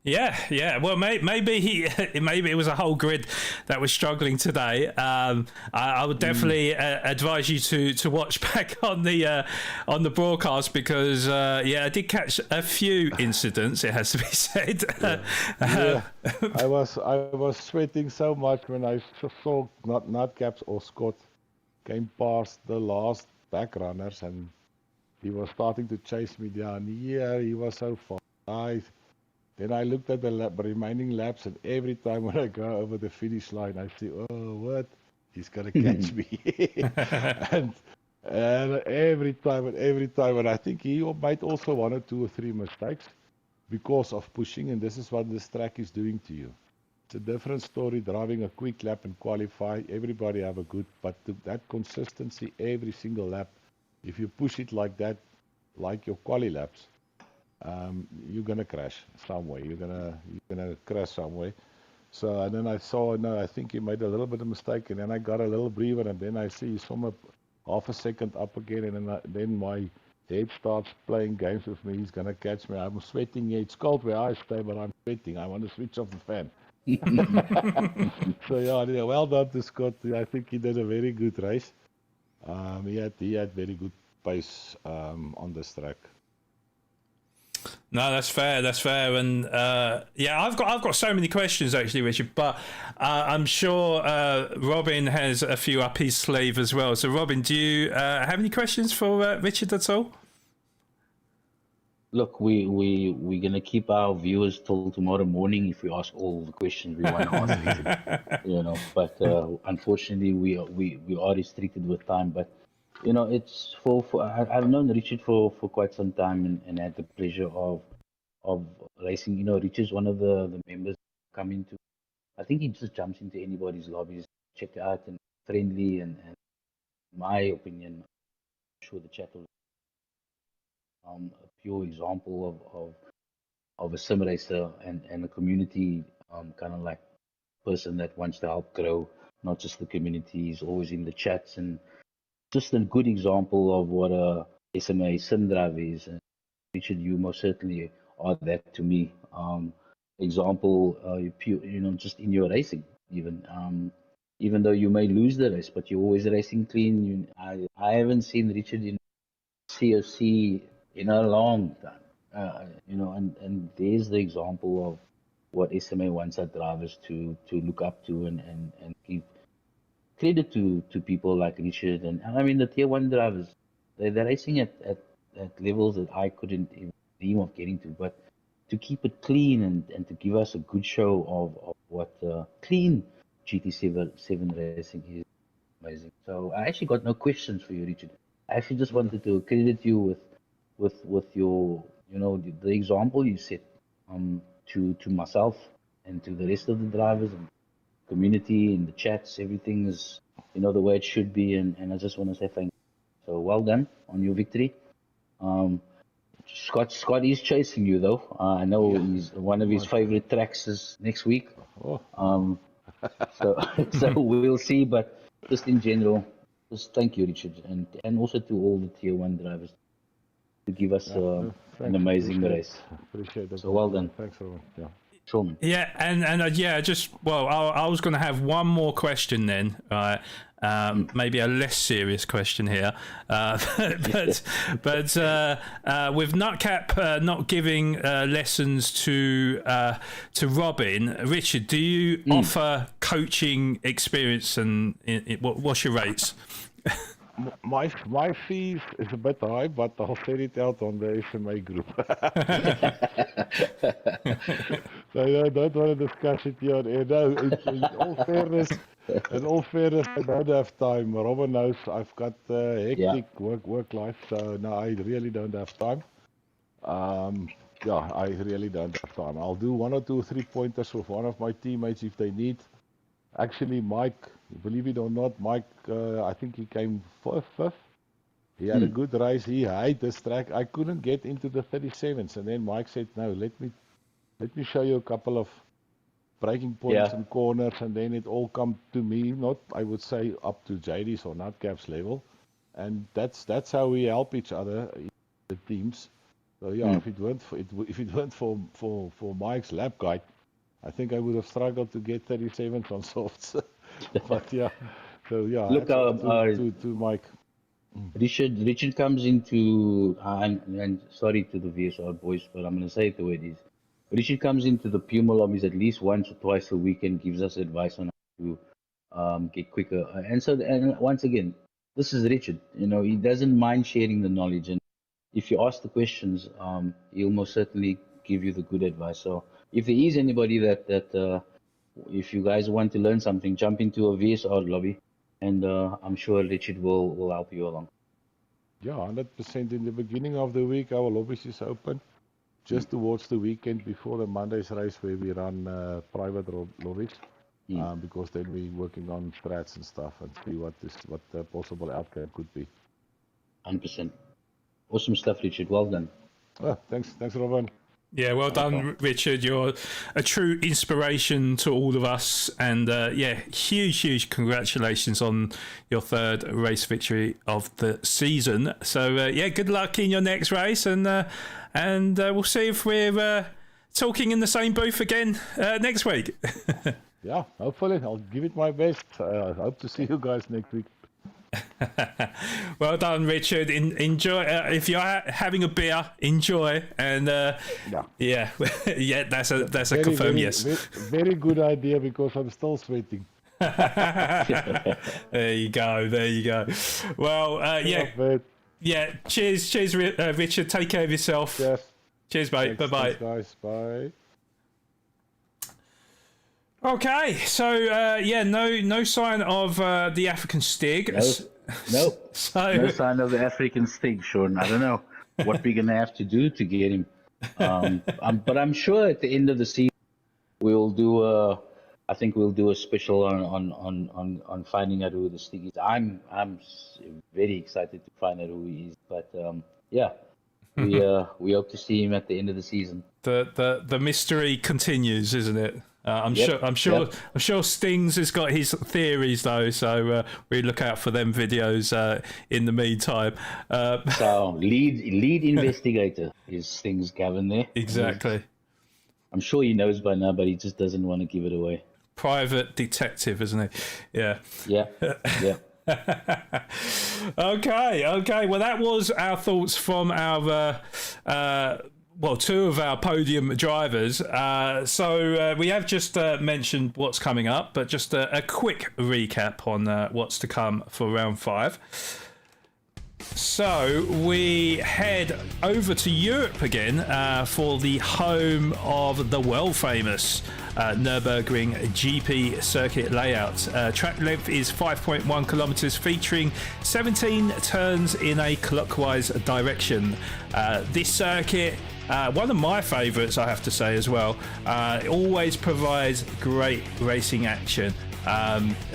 Yeah. Well, maybe it was a whole grid that was struggling today. I would definitely advise you to watch back on the broadcast, because I did catch a few incidents. It has to be said. Yeah. I was sweating so much when I saw Nightcaps or Scott came past the last back runners, and he was starting to chase me down. Yeah, he was so fast. Then I looked at the remaining laps, and every time when I go over the finish line, I see, oh, what? He's going to catch me. and every time, and I think he might also 1 or 2 or 3 mistakes because of pushing, and this is what this track is doing to you. It's a different story driving a quick lap and qualify. Everybody have a good, but that consistency every single lap, if you push it like that, like your quali laps, you're gonna crash somewhere. You're gonna crash somewhere. So and then I saw, no, I think he made a little bit of mistake, and then I got a little breather, and then I see he's from half a second up again, and then my head starts playing games with me. He's gonna catch me. I'm sweating. It's cold where I stay, but I'm sweating. I want to switch off the fan. So yeah, well done to Scott. I think he did a very good race. He had very good pace on this track. No, that's fair. And I've got so many questions actually, Richard. But I'm sure Robin has a few up his sleeve as well. So, Robin, do you have any questions for Richard at all? Look, we're gonna keep our viewers till tomorrow morning if we ask all the questions we want to ask, Richard. But unfortunately, we are restricted with time. But it's for I've known Richard for quite some time, and had the pleasure of racing. Richard's one of the members coming to. I think he just jumps into anybody's lobbies, check out, and friendly, and in my opinion, I'm sure the chat will. A pure example of a sim racer and a community kind of like person that wants to help grow not just the community. He's always in the chats, and just a good example of what a SMA sim driver is. And Richard, you most certainly are that to me. Example, pure, just in your racing, even though you may lose the race, but you're always racing clean. I haven't seen Richard in COC in a long time, and there's the example of what SMA wants our drivers to look up to and give credit to people like Richard. And I mean, the tier 1 drivers, they're racing at levels that I couldn't even dream of getting to, but to keep it clean and to give us a good show of what clean GT7 racing is amazing. So I actually got no questions for you, Richard. I actually just wanted to credit you with your, the example you set to myself and to the rest of the drivers and community in the chats. Everything is, the way it should be, and I just want to say thank you. So well done on your victory. Scott is chasing you though. I know he's one of his favorite tracks is next week. So we'll see, but just in general, just thank you, Richard, and also to all the tier 1 drivers. to give us an amazing race. Appreciate it. So well done. Thanks, Robin. Yeah. Sean. Yeah, and just I was going to have one more question then, right? Maybe a less serious question here, but with Nutcap not giving lessons to Robin, Richard, do you offer coaching experience, and what's your rates? My fees is a bit high, but I'll set it out on the SMA group. So I don't want to discuss it here. No, in all fairness, I don't have time. Robin knows I've got hectic work life, so no, I really don't have time. I really don't have time. I'll do 1 or 2 3-pointers with one of my teammates if they need. Actually, Mike, believe it or not, Mike, I think he came fifth. He had a good race. He hated this track. I couldn't get into the 37s, and then Mike said, "No, let me show you a couple of braking points and corners," and then it all come to me. Not, I would say, up to JD's or Nutcap's level, and that's how we help each other, the teams. So yeah, if it weren't for Mike's lap guide, I think I would have struggled to get 37s on softs. But yeah, so yeah. Look, to Mike. Richard comes into, and sorry to the VSR boys, but I'm going to say it the way it is. Richard comes into the Puma lobbies at least once or twice a week and gives us advice on how to get quicker. And once again, this is Richard. You know, he doesn't mind sharing the knowledge, and if you ask the questions, he'll most certainly give you the good advice. So if there is anybody that if you guys want to learn something, jump into a VSR lobby, and I'm sure Richard will help you along. Yeah, 100%. In the beginning of the week, our lobbies is open. Just towards the weekend before the Monday's race, where we run private lobbies, because then we're working on strats and stuff and see what the possible outcome could be. 100%. Awesome stuff, Richard. Well done. Thanks, Robin. Yeah, well done, Richard. You're a true inspiration to all of us. And huge congratulations on your 3rd race victory of the season. So, good luck in your next race. And we'll see if we're talking in the same booth again next week. Yeah, hopefully. I'll give it my best. I hope to see you guys next week. Well done, Richard. Enjoy. If you're having a beer, enjoy. And that's a confirm yes. Very good idea, because I'm still sweating. There you go. Well, Cheers, Richard. Take care of yourself. Yes. Cheers, mate. Bye-bye. Thanks, guys. Bye. Okay, so no sign of the African Stig. No sign of the African Stig, Sean. I don't know what we're gonna have to do to get him, but I'm sure at the end of the season we'll do a special on finding out who the Stig is. I'm very excited to find out who he is, but we hope to see him at the end of the season. The mystery continues, isn't it? I'm sure Stings has got his theories though, so we look out for them videos in the meantime. So lead investigator is Stings Gavin there. Exactly. I'm sure he knows by now, but he just doesn't want to give it away. Private detective, isn't he? Yeah. Okay. Well, that was our thoughts from our two of our podium drivers. So we have just mentioned what's coming up, but just a quick recap on what's to come for round 5. So we head over to Europe again for the home of the world famous Nürburgring GP circuit layout. Track length is 5.1 kilometers, featuring 17 turns in a clockwise direction. This circuit, one of my favourites, I have to say as well, it always provides great racing action.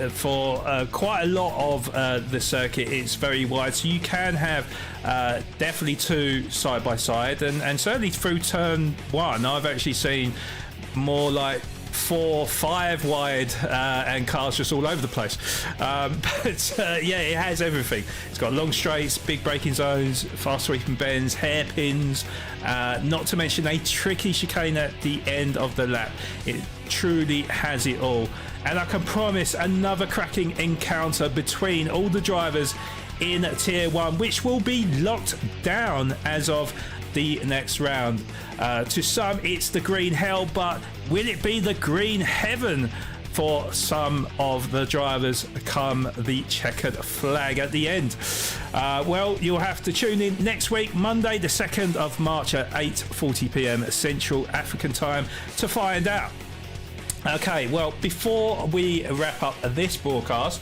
For quite a lot of the circuit, it's very wide, so you can have definitely 2 side by side, and certainly through turn 1 I've actually seen more like 4, 5 wide, and cars just all over the place. Yeah, it has everything. It's got long straights, big braking zones, fast sweeping bends, hairpins, not to mention a tricky chicane at the end of the lap. It truly has it all. And I can promise another cracking encounter between all the drivers in Tier 1, which will be locked down as of the next round. To some, it's the green hell, but will it be the green heaven for some of the drivers come the checkered flag at the end? Well, you'll have to tune in next week, Monday the 2nd of March at 8:40 p.m. Central African time to find out. Okay, well, before we wrap up this broadcast,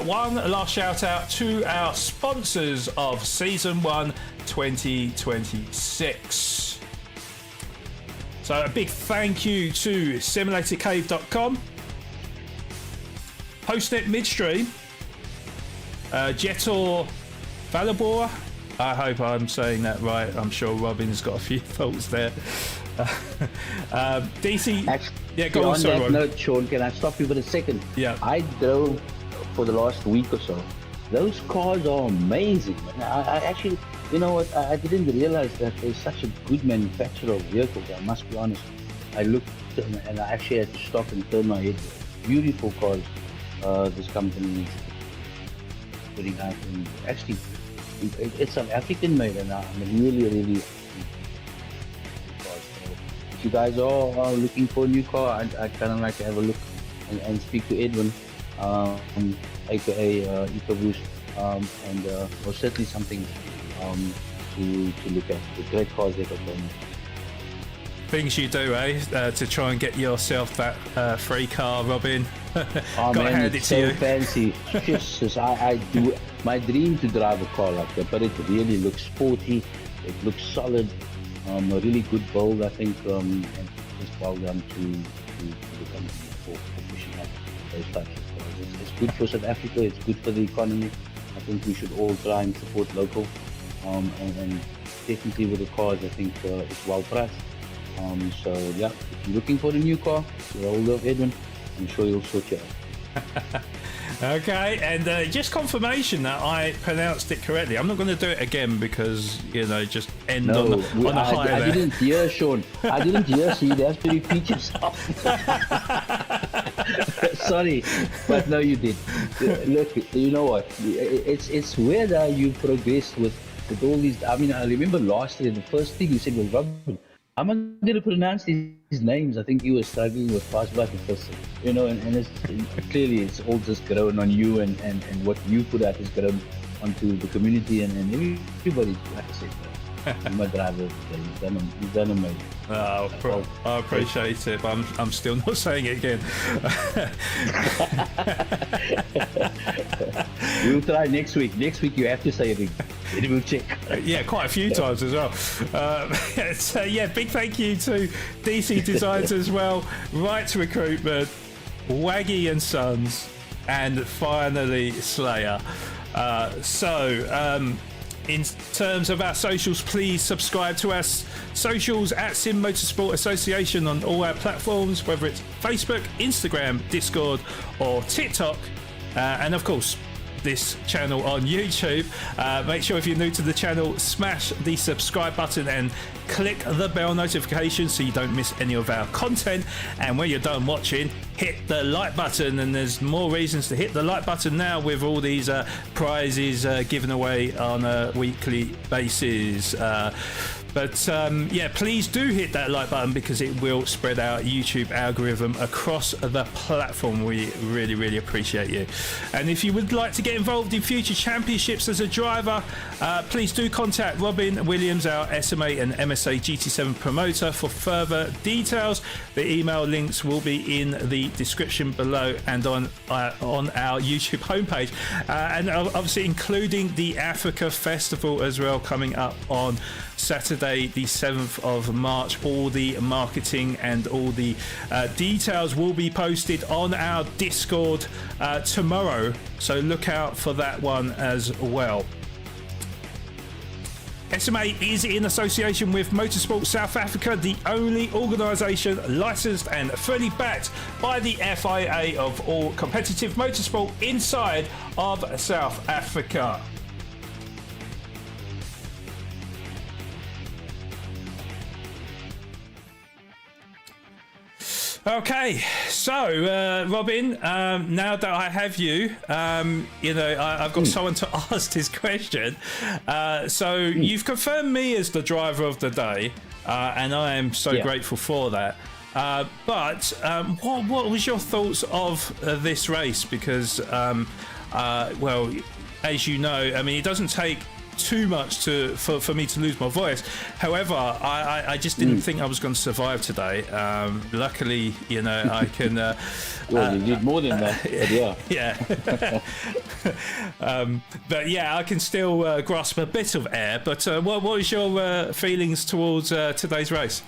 one last shout out to our sponsors of Season 1 2026. So a big thank you to simulatorcave.com, Hostnet Midstream, Jetor Valabora. I hope I'm saying that right. I'm sure Robin's got a few thoughts there. DC. Yeah, go on. That note, Sean, can I stop you for a second? Yeah. I drove for the last week or so. Those cars are amazing. I actually, you know what? I didn't realize that there's such a good manufacturer of vehicles. I must be honest. I looked and I actually had to stop and turn my head. Beautiful cars. This company is putting out. And actually, it's an African made, and I'm really. If you guys are looking for a new car, I'd kind of like to have a look and speak to Edwin, aka EcoBoost, and or certainly something to look at. The great cars they got on. Things you do, to try and get yourself that free car, Robin. Oh man, it's so fancy. Jesus, I do my dream to drive a car like that, but it really looks sporty. It looks solid. A really good build, I think, and just well done to the company for pushing out those types of cars. It's good for South Africa, it's good for the economy. I think we should all try and support local, and definitely with the cars, I think it's well priced. So yeah, if you're looking for a new car, get hold of Edwin. I'm sure he'll sort you out. Okay, and just confirmation that I pronounced it correctly. I'm not going to do it again because, just end on a high there. I didn't hear, Sean. I didn't hear, so you have to repeat yourself. Sorry, but no, you did. Look, you know what? It's weird how you progressed with all these. I mean, I remember last year, the first thing you said was, Robin, I'm not going to pronounce these names. I think you were struggling with fast button first, and it's clearly it's all just grown on you, and what you put out has grown onto the community and everybody. Like I said, you're my driver. You've done amazing. Oh, I appreciate it, but I'm still not saying it again. We'll try next week. Next week you have to say it again. We'll check. Yeah, quite a few times as well. So yeah, big thank you to DC Designs as well, Right to Recruitment, Waggy and Sons, and finally Slayer. In terms of our socials, please subscribe to our socials at Sim Motorsport Association on all our platforms, whether it's Facebook, Instagram, Discord, or TikTok, and of course this channel on YouTube. Make sure if you're new to the channel, smash the subscribe button and click the bell notification so you don't miss any of our content. And when you're done watching, hit the like button, and there's more reasons to hit the like button now with all these prizes given away on a weekly basis. Yeah, please do hit that like button because it will spread our YouTube algorithm across the platform. We really appreciate you. And if you would like to get involved in future championships as a driver, please do contact Robin Williams, our SMA and MSA GT7 promoter, for further details. The email links will be in the description below and on our YouTube homepage, and obviously including the Africa Festival as well, coming up on Saturday the 7th of March. All the marketing and all the details will be posted on our Discord tomorrow, so look out for that one as well. SMA is in association with Motorsport South Africa, the only organisation licensed and fully backed by the FIA of all competitive motorsport inside of South Africa. Okay, so Robin, now that I have you, I've got someone to ask this question. So you've confirmed me as the driver of the day, and I am so grateful for that. But what was your thoughts of this race? Because, well, as you know, I mean, it doesn't take too much for me to lose my voice. However, I just didn't think I was going to survive today. Luckily, I can. Well, you did more than that, but yeah. Yeah. But yeah, I can still grasp a bit of air. But what was your feelings towards today's race?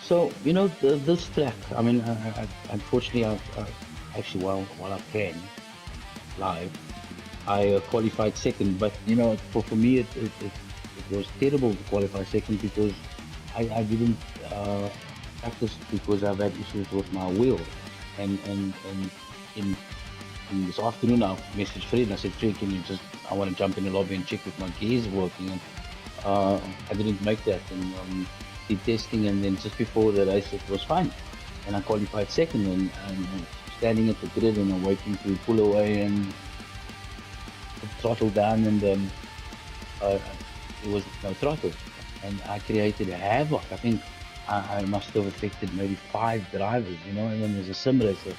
So this track. I mean, unfortunately, actually, while I can live, I qualified second, but for me it was terrible to qualify second because I didn't practice because I've had issues with my wheel, and in this afternoon I messaged Fred and I said, Fred, I want to jump in the lobby and check if my gears are working, and I didn't make that, and did testing, and then just before the race it was fine, and I qualified second, and standing at the grid and I'm waiting to pull away and throttle down, and there was no throttle, and I created a havoc. I think I must have affected maybe 5 drivers, and then there's a sim racer,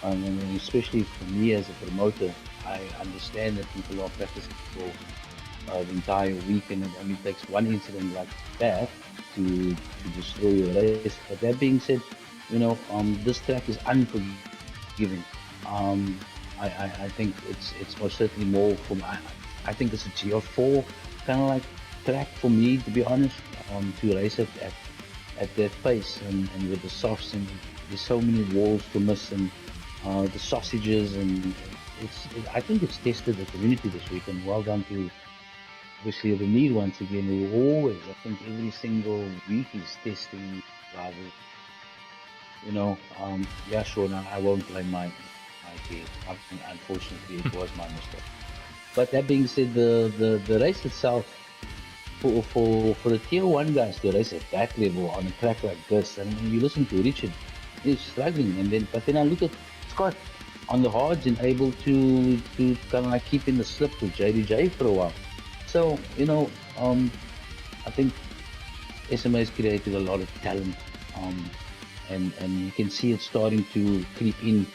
and especially for me as a promoter, I understand that people are practicing for the entire week, and it only takes one incident like that to destroy your race. But that being said, this track is unforgiving. I think it's most certainly more from. I think it's a GR4 kind of like track for me, to be honest, to race at that pace and with the softs, and there's so many walls to miss, and the sausages, and I think it's tested the community this week, and well done to obviously the need once again, who always, I think every single week is testing drivers. Yeah, sure, now I won't blame my gear. Unfortunately, it was my mistake. But that being said, the race itself, for the tier 1 guys to race at that level on a track like this, and you listen to Richard, he's struggling, but then I look at Scott on the hards and able to kind of like keep in the slip with JDJ for a while. So, I think SMA has created a lot of talent, and you can see it starting to creep in.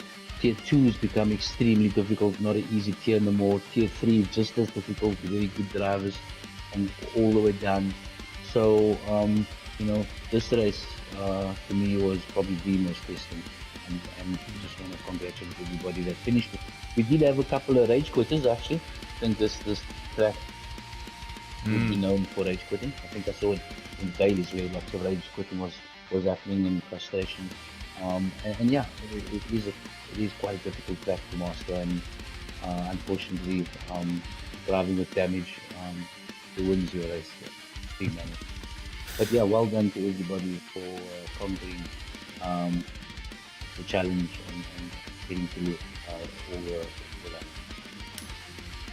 Tier 2 has become extremely difficult, not an easy tier no more. Tier 3 is just as difficult, very good drivers, and all the way down. So, this race to me was probably the most testing, and just want to congratulate everybody that finished it. We did have a couple of rage quitters actually. I think this track would be known for rage quitting. I think I saw it in Bailey's where lots of rage quitting was happening and frustration. And yeah, it is quite a difficult track to master, and unfortunately, driving with damage ruins your race. But yeah, well done to everybody for conquering the challenge and getting through all the that.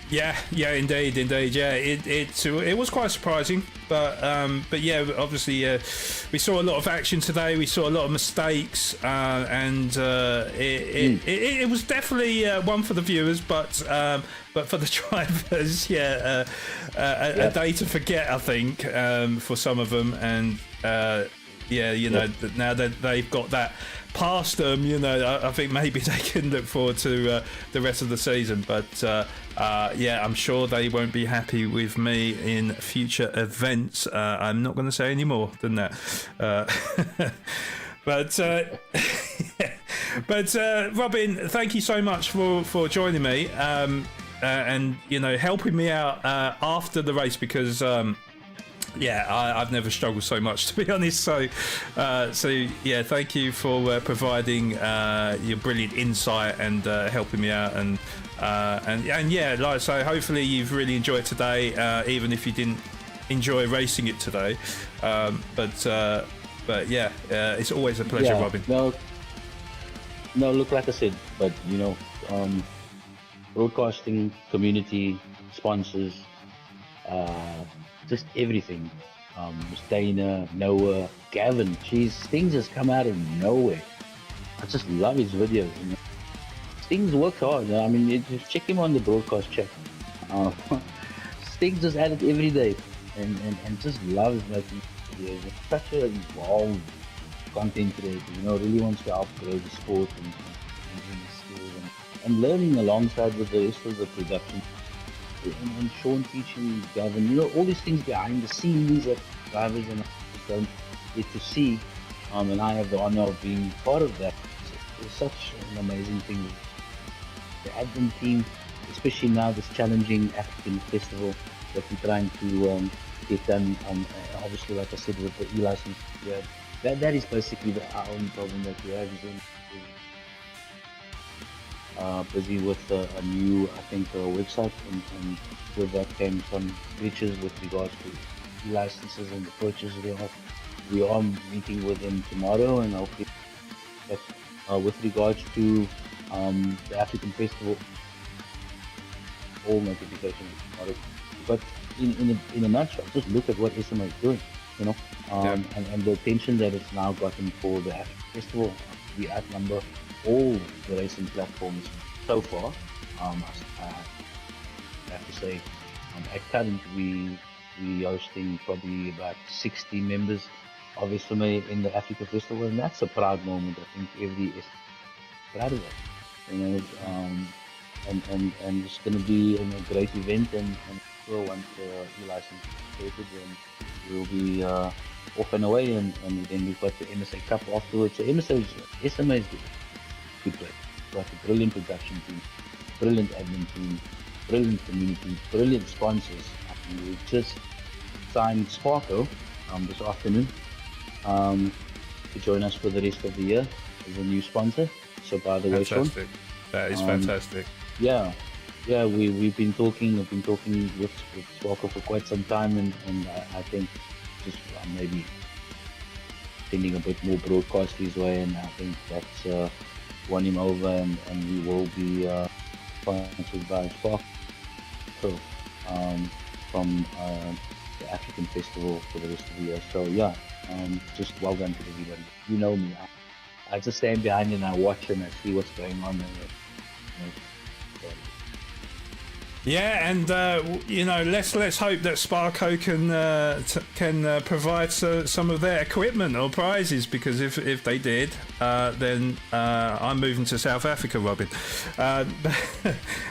Yeah, indeed. Yeah, it was quite surprising, but yeah, obviously we saw a lot of action today. We saw a lot of mistakes, and it was definitely one for the viewers, but for the drivers, a day to forget, I think, for some of them, and now that they've got that past them, I think maybe they can look forward to the rest of the season. But I'm sure they won't be happy with me in future events. I'm not going to say any more than that. But Robin, thank you so much for joining me, and helping me out after the race, because I've never struggled so much, to be honest. So thank you for providing your brilliant insight and helping me out. And And yeah, like I say, hopefully you've really enjoyed today, even if you didn't enjoy racing it today. But yeah, it's always a pleasure, Robin. No, look, like I said, but you know, broadcasting, community, sponsors, just everything. Dana, Noah, Gavin, geez, things just come out of nowhere. I just love his videos. You know? Stings works hard. I mean, just check him on the broadcast chat. Stings just at it every day, and just loves making videos. He's such an involved content creator. You know, really wants to upgrade the sport and skills and learning alongside with the rest of the production. And Sean teaching Gavin, you know, all these things behind the scenes that drivers and don't get to see. And I have the honor of being part of that. It's such an amazing thing. The admin team, especially now this challenging African festival that we're trying to get done. Obviously, like I said, with the e-license, that is basically our only problem that we have. Is busy with a new, I think, website, and with that came some glitches with regards to e-licenses and the purchase thereof. We are meeting with them tomorrow, and hopefully, with regards to the African Festival, all notifications tomorrow. But in a nutshell, just look at what SMA is doing, you know, and the attention that it's now gotten for the African Festival. We outnumber all the racing platforms so far. I have to say, at current we hosting probably about 60 members of SMA in the Africa Festival, and that's a proud moment. I think every is proud of that, you know, and it's going to be a great event, and sure once the license is created, then we'll be off and away, and then we've got the MSA Cup afterwards. So SMA is good place. We've got a brilliant production team, brilliant admin team, brilliant community, brilliant sponsors. And we just signed Sparko this afternoon to join us for the rest of the year as a new sponsor. So by the way, Sean, that is fantastic. Yeah, we've been talking. I've been talking with Sparko for quite some time, and I think just maybe sending a bit more broadcast his way, and I think that's won him over, and we will be sponsored by Sparko from the African Festival for the rest of the year. So yeah, just well done to everybody. You know me, I just stand behind and I watch and I see what's going on. Yeah, and you know, let's hope that Sparko can provide some of their equipment or prizes, because if they did, then I'm moving to South Africa, Robin.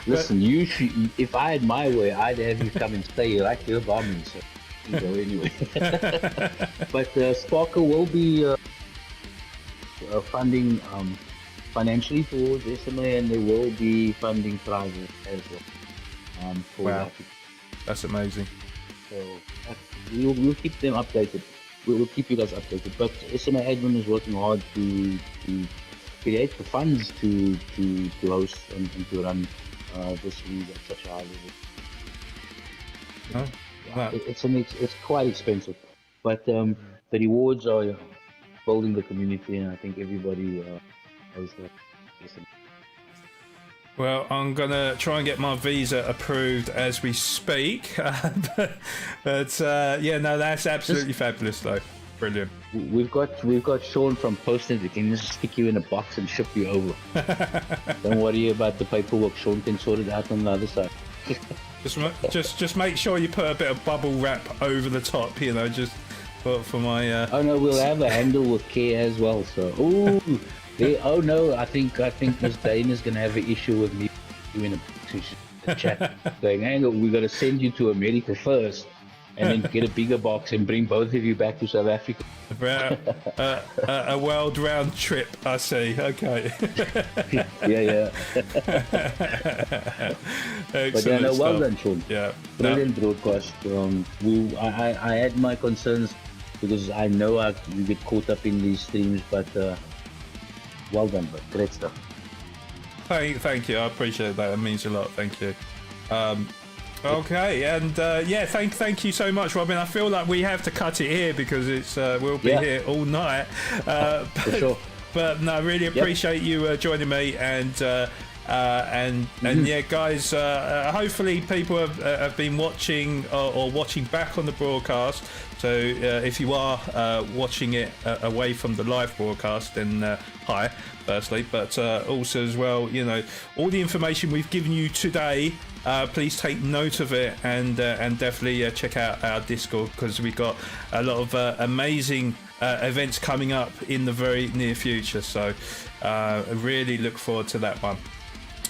Listen, you should, if I had my way, I'd have you come and stay right here by me. So you go anyway. But Sparko will be funding financially towards SMA, and they will be funding prizes as well. Wow, that's amazing. So we'll keep them updated. We'll keep you guys updated. But SMA admin is working hard to create the funds to host and to run this league at such a high level. It's quite expensive, but the rewards are building the community, and I think everybody knows that. Well, I'm gonna try and get my visa approved as we speak, but yeah, no, that's absolutely fabulous, though. Brilliant. We've got Sean from Postnet. We can just stick you in a box and ship you over. Don't worry about the paperwork. Sean can sort it out on the other side. just make sure you put a bit of bubble wrap over the top, you know, just for my. Oh no, we'll have a handle with care as well. So ooh. Oh no, I think Miss Dana's gonna have an issue with me doing a chat saying, hang on, we gotta send you to America first and then get a bigger box and bring both of you back to South Africa. A world round trip, I see. Okay. yeah. But yeah, no, well done, Sean. Yeah. Brilliant broadcast. I had my concerns because I know you get caught up in these streams, but well done, bro. Great stuff. thank you. I appreciate that. That means a lot. Thank you. Okay, and thank you so much, Robin. I feel like we have to cut it here because it's we'll be here all night. For sure. But no, I really appreciate you joining me, and yeah, guys. Hopefully, people have been watching or watching back on the broadcast. So if you are watching it away from the live broadcast, then hi, firstly, but also as well, you know, all the information we've given you today. Please take note of it, and definitely check out our Discord, because we've got a lot of amazing events coming up in the very near future. So I really look forward to that one.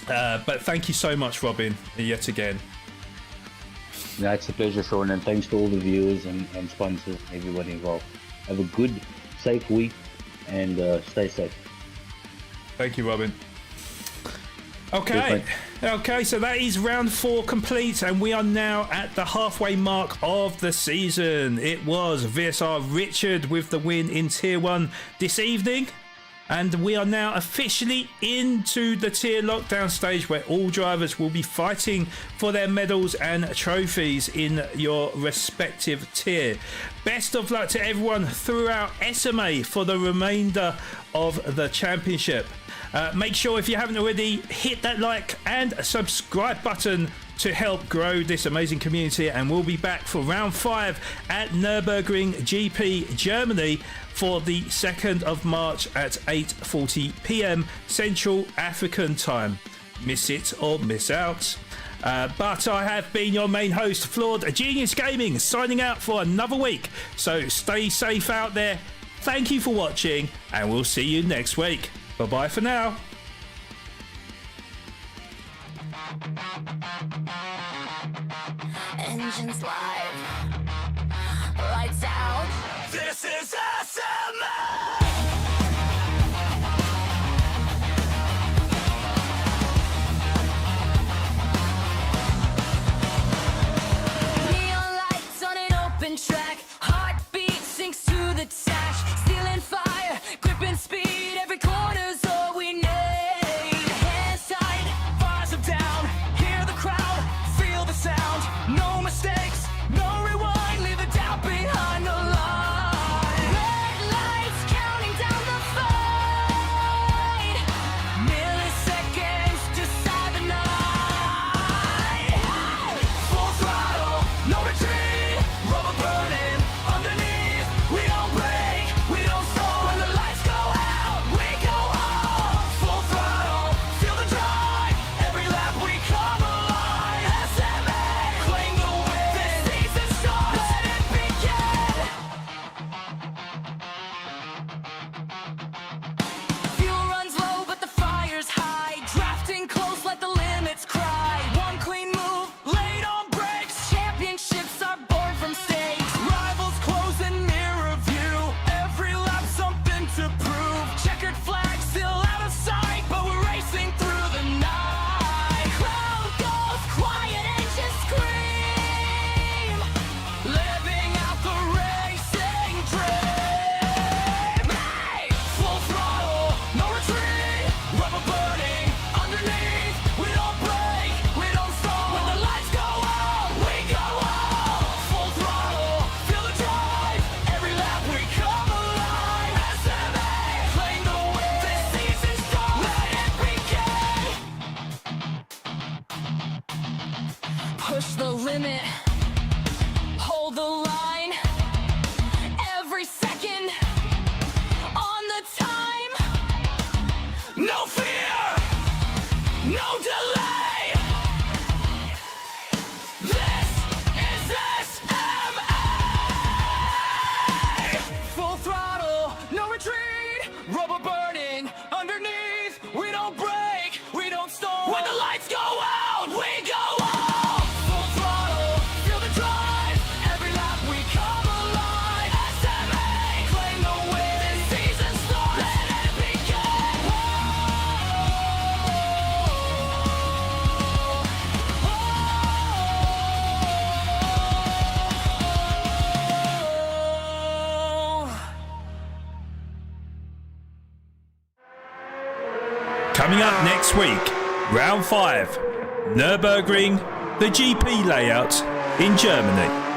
But thank you so much, Robin, yet again. Yeah, it's a pleasure, Sean, and thanks to all the viewers and sponsors, everybody involved. Have a good, safe week, and stay safe. Thank you, Robin. Okay, so that is round 4 complete, and we are now at the halfway mark of the season. It was VSR Richard with the win in Tier 1 this evening, and we are now officially into the tier lockdown stage, where all drivers will be fighting for their medals and trophies in your respective tier. Best of luck to everyone throughout SMA for the remainder of the championship. Make sure, if you haven't already, hit that like and subscribe button to help grow this amazing community, and we'll be back for round 5 at Nürburgring GP Germany for the 2nd of March at 8:40 p.m. Central African time. Miss it or miss out. But I have been your main host, Flawed Genius Gaming, signing out for another week. So stay safe out there. Thank you for watching, and we'll see you next week. Bye-bye for now. Engines live, lights out. This is SMA. Neon lights on an open track, heartbeat sinks to the dash, stealing fire, gripping speed, every corner's all we need. Hands tight, bars are down, hear the crowd, feel the sound, no mistakes, no rewind, leave the doubt behind the line. Red lights counting down the fight, milliseconds decide the night. Full throttle, no retreat, rubber burning underneath, we don't break, we don't stall. When the lights go out, we go on. Full throttle, feel the drive, every lap we come alive. SMA, claim the win, this season starts, let it begin. Fuel runs low, but the fire's high, drafting close, let the limits cry. One clean move, laid on brakes, championships are born from stakes. Rivals close in nearer view, every lap something to prove. Checkered flag still out of sight, but we're racing through the night. Crowd goes quiet and just scream, living out the racing dream. Hey! Full throttle, no retreat, rubber burning underneath, we don't break, we don't stall. When the lights go out, we go on. Full throttle, feel the drive, every lap we come alive. SMA, claim the win, this season starts, let it begin. Push the limit, hold the line, every second on the time. No fear, no delay. This is SMA. Full throttle, no retreat, rubber burning underneath, we don't break, we don't stall. When the lights go out, we go on. Full throttle, feel the drive, every lap we come alive. SMA, claim the win, this season starts, let it begin. Coming up next week, round 5, Nürburgring, the GP layout in Germany.